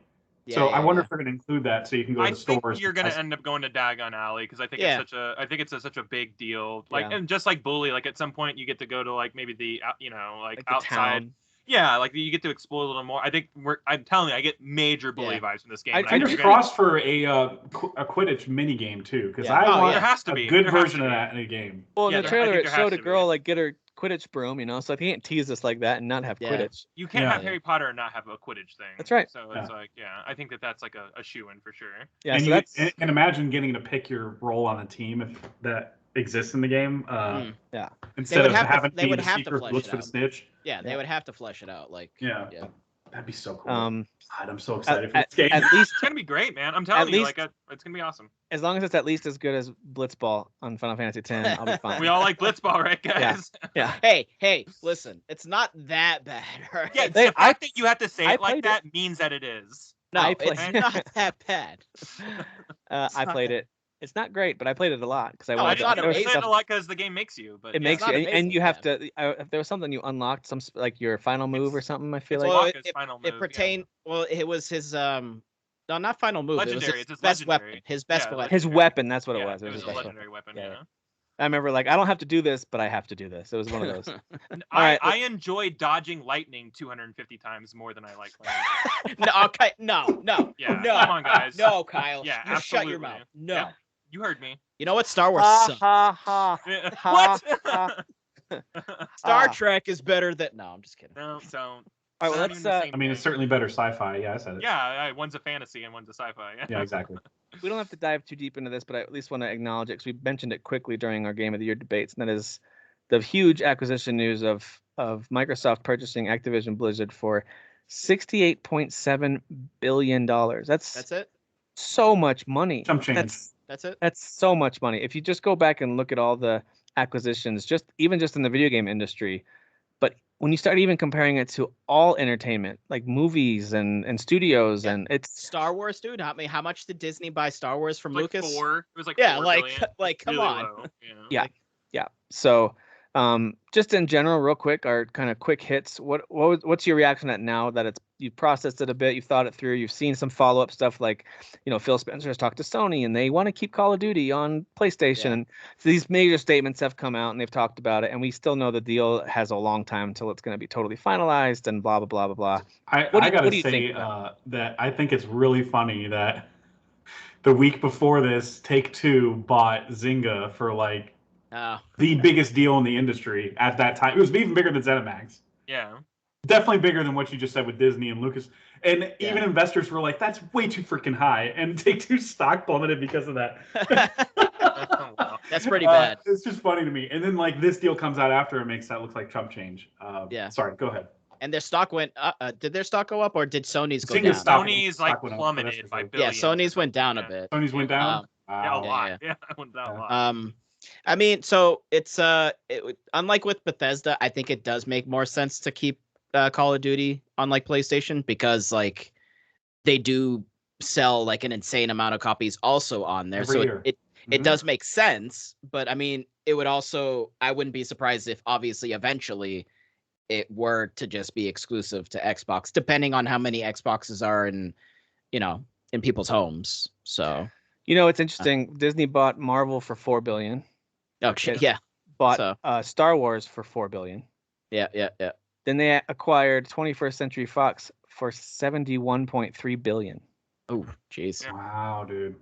So I wonder if they're going to include that so you can go to I the think stores. you're gonna end up going to Dagon Alley because I think Yeah. it's such a big deal. Like, Yeah. and just like Bully, like at some point you get to go to like maybe the Like the outside. town. Yeah, like you get to explore a little more. I think I'm telling you, I get major Bully Yeah. vibes from this game. I- and I Fingers think you're gonna- crossed for a Quidditch mini game too, because Yeah. I Oh, want there has to a be. good There has version to of be. that in a game. Well, in Yeah, the I trailer, think it there has showed a to be. girl like get her Quidditch broom, so they can't tease us like that and not have Yeah. Quidditch. You can't Yeah. have Harry Potter and not have a Quidditch thing. That's right. So it's like, I think that's like a shoe-in for sure. Yeah, and so you that's and imagine getting to pick your role on a team if that exists in the game. Yeah. Instead would of have to- having they to be would the have to secret flesh who looks it for the out. snitch. Yeah, they would have to flesh it out. Like, Yeah. yeah. That'd be so cool. um God, I'm so excited for at, this game. at least It's gonna be great, man. I'm telling you, least- like it's gonna be awesome. as long as it's at least as good as Blitzball on Final Fantasy X, I'll be fine. We all like Blitzball, right, guys? Yeah. Hey, listen, it's not that bad. All right? Yeah, They- the fact that you have to say I it like played that means that it is. no, I it's play- not that bad. I not played that- it. It's not great, but I played it a lot because I No, wanted it's to. not there was I say it stuff- a lot because the game makes you, but It yeah. makes not you, and amazing, you have yeah. to. If there was something you unlocked, like your final move or something. I feel It's like. Well, Waka's final It move, yeah. pertained. Well, it was his no, not final move. Legendary, It was it's his his best legendary. weapon. His best Yeah, weapon. His weapon. That's what Yeah, it was. It was his a best weapon. legendary weapon. Yeah, Yeah. yeah. I remember like I don't have to do this, but I have to do this. It was one of those. And All right, I enjoy dodging lightning 250 times more than I like playing. No, okay, no. Yeah, no, come on, guys. No, Kyle. Yeah, you shut your absolutely. mouth. No. Yeah. You heard me. You know what? Star Wars ha sucks. ha ha. What? Star Ah. Trek is better than. No, I'm just kidding. No, don't. All right, well, Not let's. even the same I mean, it's thing. certainly better sci-fi. Yeah, I said it. Yeah, one's a fantasy and one's a sci-fi. Yeah, exactly. We don't have to dive too deep into this, but I at least want to acknowledge it because we mentioned it quickly during our Game of the Year debates, and that is the huge acquisition news of Microsoft purchasing Activision Blizzard for $68.7 billion. That's it. So much money. Chump change. That's it. That's so much money. If you just go back and look at all the acquisitions, just in the video game industry, but when you start even comparing it to all entertainment, like movies and studios, and it's Star Wars, dude. How much did Disney buy Star Wars from Like Lucas? 4. It was like Yeah, 4 like billion. come Really on. low, you know? Yeah. Yeah. So, just in general, real quick, our kind of quick hits. What's your reaction at now that you've processed it a bit, you've thought it through, you've seen some follow up stuff like, Phil Spencer has talked to Sony and they want to keep Call of Duty on PlayStation. Yeah. And so these major statements have come out and they've talked about it, and we still know the deal has a long time until it's going to be totally finalized and blah blah blah blah blah. I What do gotta you say think of that I think it's really funny that the week before this, Take-Two bought Zynga for like Oh, the biggest deal in the industry at that time. It was even bigger than ZeniMax. Yeah. Definitely bigger than what you just said with Disney and Lucas. And even investors were like, that's way too freaking high. And Take-Two stock plummeted because of that. Wow. that's pretty bad. It's just funny to me. And then like this deal comes out after, it makes that look like chump change. Yeah. Sorry, go ahead. And their stock went. Did their stock go up or did Sony's go Zynga's down? stock- Sony's like stock went up, plummeted by but Yeah, billions. Sony's went down a Yeah. bit. Sony's went down? Yeah, a Wow. lot. Yeah, it went down a lot. I mean, so it's unlike with Bethesda, I think it does make more sense to keep Call of Duty on like PlayStation because like they do sell like an insane amount of copies also on there. Every So year. it Mhm. does make sense, but I mean, it would also I wouldn't be surprised if obviously eventually it were to just be exclusive to Xbox, depending on how many Xboxes are in people's homes. So It's interesting. Disney bought Marvel for $4 billion. oh Okay. yeah, Bought So- Star Wars for $4 billion. yeah. Then they acquired 21st Century Fox for $71.3 billion. Oh jeez. Yeah. Wow, dude.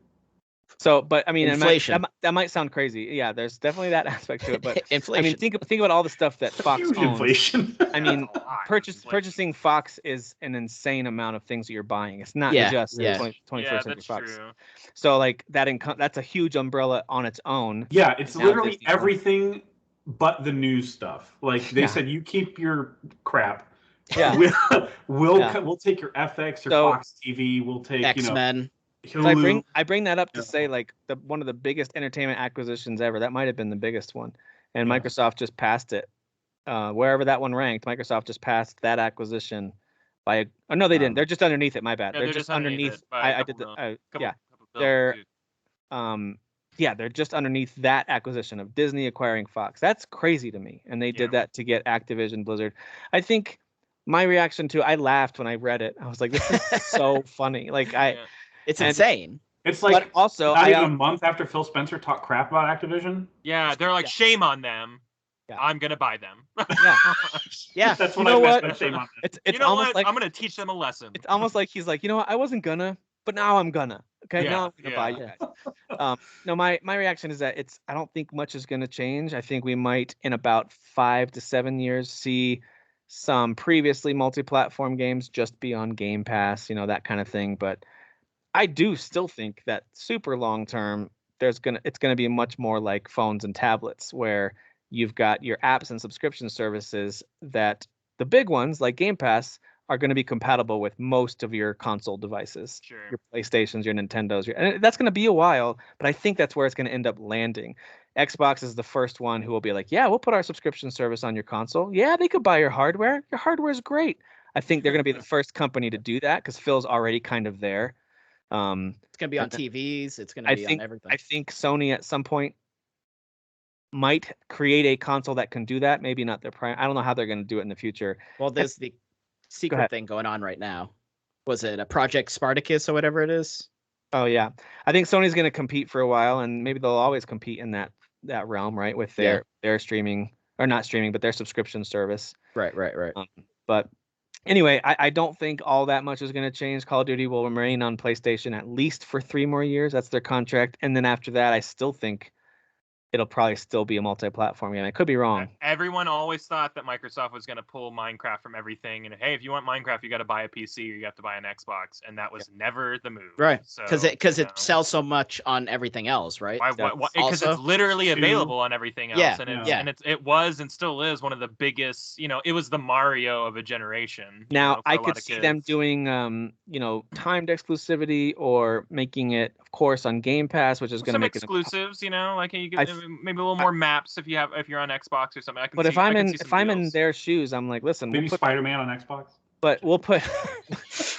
So, but I mean, Inflation. that might sound crazy. Yeah, there's definitely that aspect to it. But Inflation. I mean, think about all the stuff that Fox Huge owns. inflation. I mean, That's a lot. purchasing Fox is an insane amount of things that you're buying. It's not Yeah, just yeah. 21st Yeah, Century that's Fox. true. So like that's a huge umbrella on its own. Yeah, it's Now literally Disney owns- everything but the news stuff. Like they Yeah. said, you keep your crap. Yeah. We'll Yeah. we'll take your FX, your So- Fox TV. We'll take X-Men. So I Hulu. bring that up to Yeah. say like one of the biggest entertainment acquisitions ever. That might have been the biggest one, and Yeah. Microsoft just passed it. Wherever that one ranked, Microsoft just passed that acquisition by. Oh no, they didn't. They're just underneath it. My bad. Yeah, they're just underneath. it by a I did couple the. mil- couple- Yeah, couple billion, they're too. they're just underneath that acquisition of Disney acquiring Fox. That's crazy to me, and they did Yeah. that to get Activision Blizzard. I think my reaction to I laughed when I read it. I was like, this is so funny. Like Yeah. It's And- insane. It's but like also not I even a month after Phil Spencer talked crap about Activision. Yeah, they're like, Yeah. shame on them. Yeah. I'm gonna buy them. Yeah. Yeah. That's You what know I meant what? by shame on them. it's you know almost what? like I'm gonna teach them a lesson. it's almost like he's like, you know what, I wasn't gonna, but now I'm gonna. Okay, Yeah, now I'm gonna buy you guys. No, my reaction is that I don't think much is gonna change. I think we might in about 5 to 7 years see some previously multi-platform games just be on Game Pass, that kind of thing. But I do still think that super long term, it's gonna be much more like phones and tablets where you've got your apps and subscription services that the big ones like Game Pass are going to be compatible with most of your console devices, Sure. your PlayStations, your Nintendos, and that's going to be a while, but I think that's where it's going to end up landing. Xbox is the first one who will be like, yeah, we'll put our subscription service on your console. Yeah, they could buy your hardware. Your hardware is great. I think they're going to be the first company to do that because Phil's already kind of there. It's gonna be on I- TVs. It's gonna be on everything. I think Sony at some point might create a console that can do that. Maybe not their prime. I don't know how they're going to do it in the future. Well, there's the secret ahead. thing going on right now. Was it a Project Spartacus or whatever it is? Oh yeah, I think Sony's going to compete for a while, and maybe they'll always compete in that realm, right? With their streaming or not streaming, but their subscription service. Right. But anyway, I don't think all that much is going to change. Call of Duty will remain on PlayStation at least for 3 more years. That's their contract, and then after that, I still think it'll probably still be a multi-platform game. I could be wrong. Everyone always thought that Microsoft was going to pull Minecraft from everything, and hey, if you want Minecraft, you got to buy a PC or you have to buy an Xbox, and that was never the move. Right. So, Because you it know, sells so much on everything else, right? because it's literally available on everything else, Yeah, and it was and still is one of the biggest. It was the Mario of a generation. Now for I a lot could of see them kids. doing timed exclusivity or making it, of course, on Game Pass, which is going to some make it. exclusives, like you I could maybe a little more maps if you're on Xbox or something. I can But see, if I'm I can in see some if I'm in deals. their shoes, I'm like, listen, Maybe Spider-Man on Xbox. but we'll put.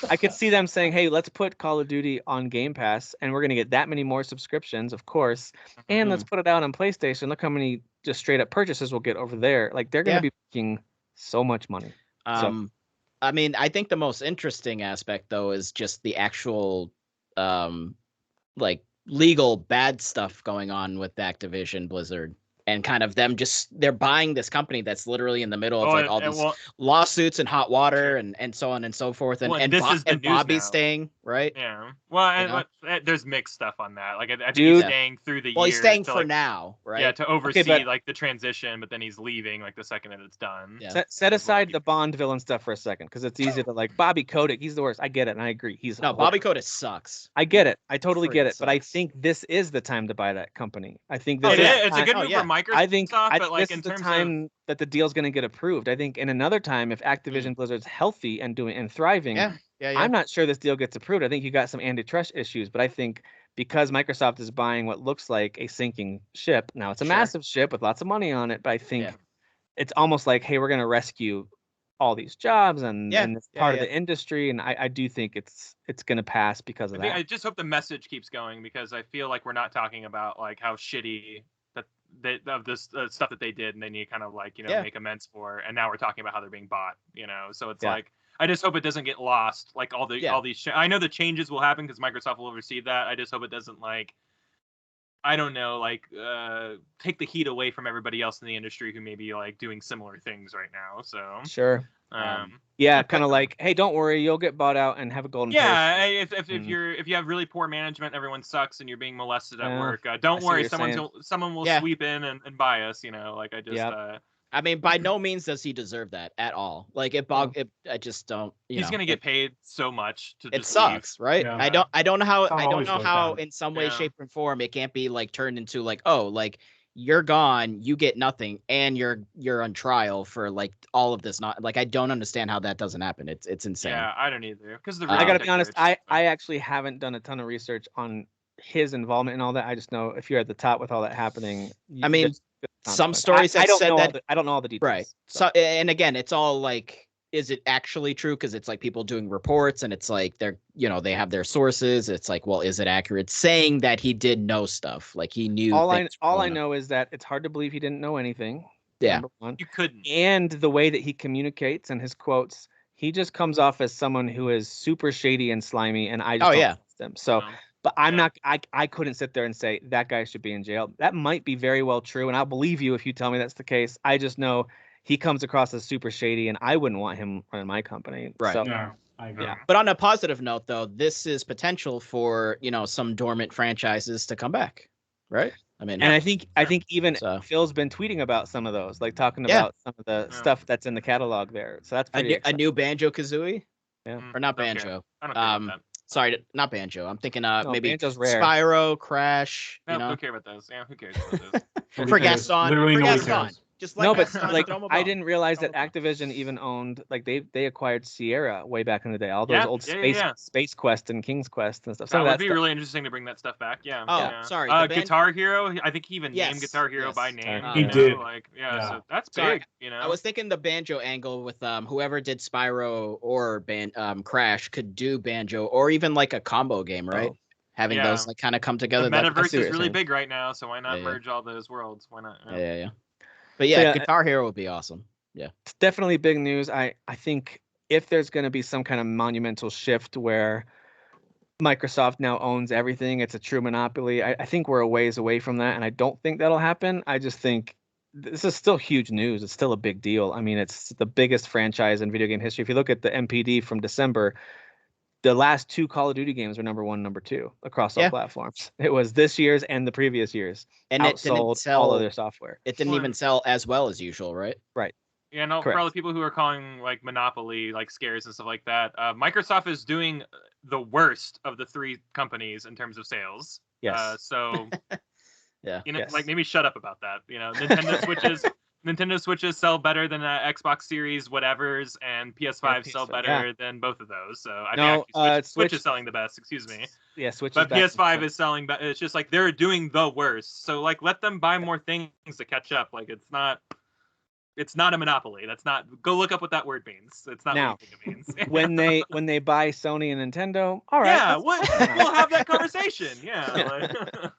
I could see them saying, hey, let's put Call of Duty on Game Pass, and we're going to get that many more subscriptions, of course, and let's put it out on PlayStation. Look how many just straight up purchases we'll get over there. Like they're going to be making so much money. I mean, I think the most interesting aspect though is just the actual like legal bad stuff going on with Activision Blizzard. And kind of them they're buying this company that's literally in the middle of all these lawsuits and hot water and so on and so forth. And Bobby's staying, right? Yeah. Well, there's mixed stuff on that. Like I think he's staying through the year. Well, he's staying for now, right? Yeah, to oversee like the transition, but then he's leaving like the second that it's done. Yeah. Set aside the Bond villain stuff for a second, because it's easy to like Bobby Kotick. He's the worst. I get it, and I agree. Bobby Kotick sucks. I get it. I totally get it. But I think this is the time to buy that company. I think this it's a good move for Microsoft. I think but like this in is the terms time that the deal's going to get approved. I think in another time, if Activision Blizzard's healthy and thriving, I'm not sure this deal gets approved. I think you got some antitrust issues, but I think because Microsoft is buying what looks like a sinking ship, now it's a massive ship with lots of money on it, but I think it's almost like, hey, we're going to rescue all these jobs and this part of the industry, and I do think it's going to pass because of that. I just hope the message keeps going, because I feel like we're not talking about like how shitty of this stuff that they did and they need to kind of like make amends for, and now we're talking about how they're being bought, so it's like I just hope it doesn't get lost, like all these I know the changes will happen because Microsoft will oversee that. I just hope it doesn't like I don't know, like take the heat away from everybody else in the industry who may be like doing similar things right now. So sure. Kind of like, hey, don't worry, you'll get bought out and have a golden parachute. If you have really poor management, everyone sucks, and you're being molested at work, don't worry, someone will sweep in and buy us. Like I just. I mean, by no means does he deserve that at all. Like I just don't. He's gonna get paid so much to. It sucks, right? Yeah. I don't know how in some way, shape, and form it can't be like turned into like, oh, like you're gone, you get nothing, and you're on trial for like all of this. Not like I don't understand how that doesn't happen. It's insane. Yeah, I don't either. Because I gotta be honest, I actually haven't done a ton of research on his involvement and all that. I just know if you're at the top with all that happening. I mean, some stories have said that I don't know all the details. Right. So and again, it's all like, is it actually true? Because it's like people doing reports, and it's like they're they have their sources. It's like, well, is it accurate saying that he did know stuff? Like he knew. All I know is that it's hard to believe he didn't know anything. Yeah. You couldn't. And the way that he communicates and his quotes, he just comes off as someone who is super shady and slimy, and I just don't trust him. So. But I'm not. I couldn't sit there and say that guy should be in jail. That might be very well true, and I'll believe you if you tell me that's the case. I just know he comes across as super shady, and I wouldn't want him running my company. Right. So, Yeah, I agree. But on a positive note, though, this is potential for some dormant franchises to come back, right? I mean, and I think even Phil's been tweeting about some of those, like talking about some of the stuff that's in the catalog there. So that's pretty a new Banjo-Kazooie, or not Okay. Banjo. I don't care about that. Sorry, not Banjo. I'm thinking maybe Banjo's rare. Spyro, Crash. No, don't care about those. Yeah, who cares about those? For Gaston. Literally For nobody Gaston. cares. Just like no, but Gaston, like throw 'em a I bone. didn't realize Throw that 'em a bone. Activision even owned, like they acquired Sierra way back in the day. All those old Space Quest and King's Quest and stuff. That would be really interesting to bring that stuff back. Yeah. Oh, yeah. sorry. Guitar Hero. I think he even named Guitar Hero by name. He did. Like, Yeah. So that's Sorry. big. I was thinking the Banjo angle with whoever did Spyro or Crash could do Banjo, or even like a combo game, right? Having those like kind of come together. The metaverse is really saying. big right now, so why not merge all those worlds? Why not? Yeah. But yeah, Guitar Hero would be awesome. Yeah, it's definitely big news. I think if there's going to be some kind of monumental shift where Microsoft now owns everything, it's a true monopoly. I think we're a ways away from that, and I don't think that'll happen. I just think this is still huge news. It's still a big deal. I mean, it's the biggest franchise in video game history. If you look at the MPD from December, the last 2 Call of Duty games were number 1, number 2 across all Yeah. platforms. It was this year's and the previous years. And it didn't Outsold sell. all of their software. It didn't even sell as well as usual, right? Yeah, no, for all the people who are calling like Monopoly like scares and stuff like that, Microsoft is doing the worst of the 3 companies in terms of sales. Yes. So Yeah. you know, Yes. like maybe shut up about that. You know, Nintendo Switches sell better than Xbox Series whatevers, and PS5 sell PS5, better than both of those. So I No, think actually Switch Switch is selling the best. Excuse me. Yeah, Switch. But PS5 is selling better. It's just like they're doing the worst. So like let them buy more things to catch up. Like it's not a monopoly. That's not. Go look up what that word means. It's not Now, what you think it means. when they buy Sony and Nintendo, all right. Yeah, that's we'll have that conversation. Yeah. Like,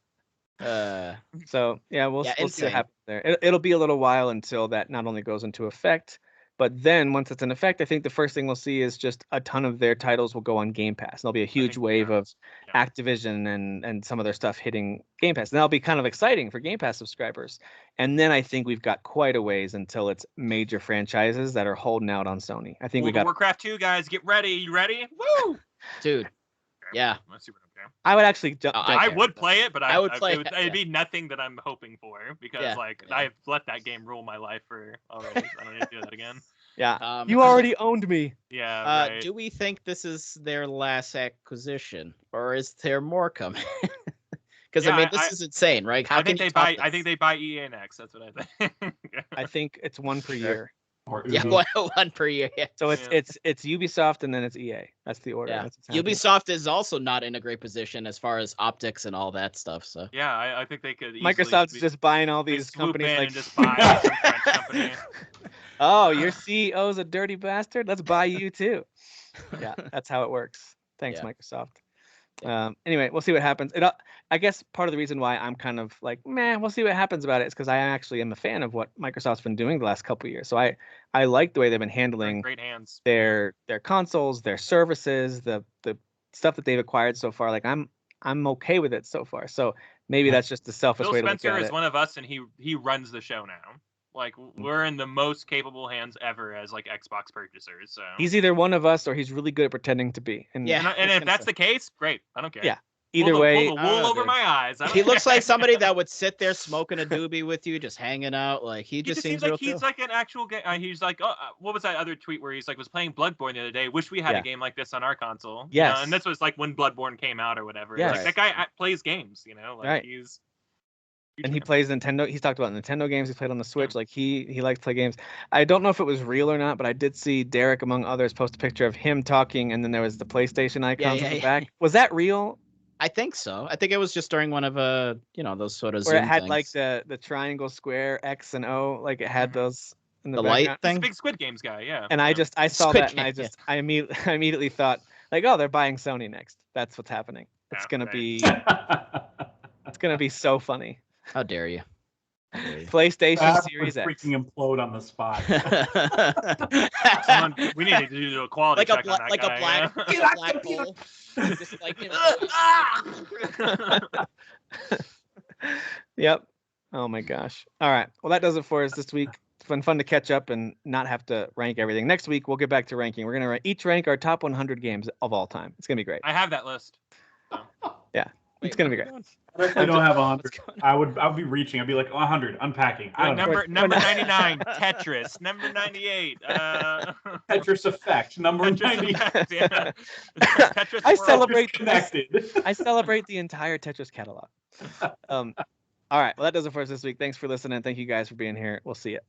So yeah, we'll see what insane. happens there. It'll be a little while until that not only goes into effect, but then once it's in effect, I think the first thing we'll see is just a ton of their titles will go on Game Pass. There'll be a huge think, wave yeah. of Yeah. Activision and some of their stuff hitting Game Pass. And that'll be kind of exciting for Game Pass subscribers. And then I think we've got quite a ways until it's major franchises that are holding out on Sony. I think we World of got. Warcraft 2, guys. Get ready. You ready? Woo! Dude. Yeah. Let's see what I'm doing. I would actually jump. I would play it, but I would play it, it'd be nothing that I'm hoping for because Yeah, like yeah. I've let that game rule my life for already. I don't need to do that again. Yeah. You already owned me. Yeah. Right. Do we think this is their last acquisition, or is there more coming? Because Yeah, I mean, this is insane, right? How I think can you they buy. top I think this? they buy EA next. That's what I think. I think it's 1 per year. Or Yeah, Ubi. one per year. Yeah. So it's Ubisoft and then it's EA. That's the order. Yeah. That's what's happening. Ubisoft is also not in a great position as far as optics and all that stuff. So Yeah, I think they could. Easily Microsoft's be- just buying all they these swoop companies in like and just buy some French company. oh, your CEO's a dirty bastard. Let's buy you too. Yeah, that's how it works. Thanks, Yeah. Microsoft. Anyway, we'll see what happens. I guess part of the reason why I'm kind of like, man, we'll see what happens about it is because I actually am a fan of what Microsoft's been doing the last couple of years. So I like the way they've been They're in handling great hands. their consoles, their services, the stuff that they've acquired so far. Like I'm okay with it so far. So maybe that's just the selfish Phil way to look Spencer at is it. one of us, and he runs the show now. Like we're in the most capable hands ever as like Xbox purchasers. So He's either one of us or he's really good at pretending to be. And Yeah. and if that's the case, great. I don't care. Yeah. Either Pull way, the wool over dude. my eyes. I don't he looks care. like somebody that would sit there smoking a doobie with you, just hanging out. Like he He just just seems seems like real he's chill. like an actual game. He's like, oh, what was that other tweet where he's like was playing Bloodborne the other day? Wish we had Yeah. a game like this on our console. Yes. And this was like when Bloodborne came out or whatever. Yes. Like that guy plays games. You know, like Right. he's. and he plays Nintendo. He's talked about Nintendo games. He's played on the Switch. Like he likes to play games. I don't know if it was real or not, but I did see Derek, among others, post a picture of him talking, and then there was the PlayStation icons in the back. Was that real? I think so. I think it was just during one of those sort of Where it Zoom had things. like the triangle, square, X and O, like it had those in the The light background. He's a thing. big Squid Games guy. Yeah. And yeah. I saw Squid that, and Game, I immediately thought like, oh, they're buying Sony next. That's what's happening. It's Yeah, gonna right. be it's gonna be so funny. How dare you? How dare you? PlayStation That Series would X. freaking implode on the spot. Someone, we need to do a quality like a check on that guy. black, yeah. like a black hole. Just like Yep. Oh my gosh. All right. Well, that does it for us this week. It's been fun to catch up and not have to rank everything. Next week we'll get back to ranking. We're gonna each rank our top 100 games of all time. It's gonna be great. I have that list. It's gonna be great. I don't have 100. I would be reaching. I'd be like 100, unpacking. I don't know. Number 99, Tetris. Number 98, Tetris Effect. Number Tetris 90. Effect, yeah. Tetris I World. celebrate Connected. I celebrate the entire Tetris catalog. All right. Well, that does it for us this week. Thanks for listening. Thank you guys for being here. We'll see you.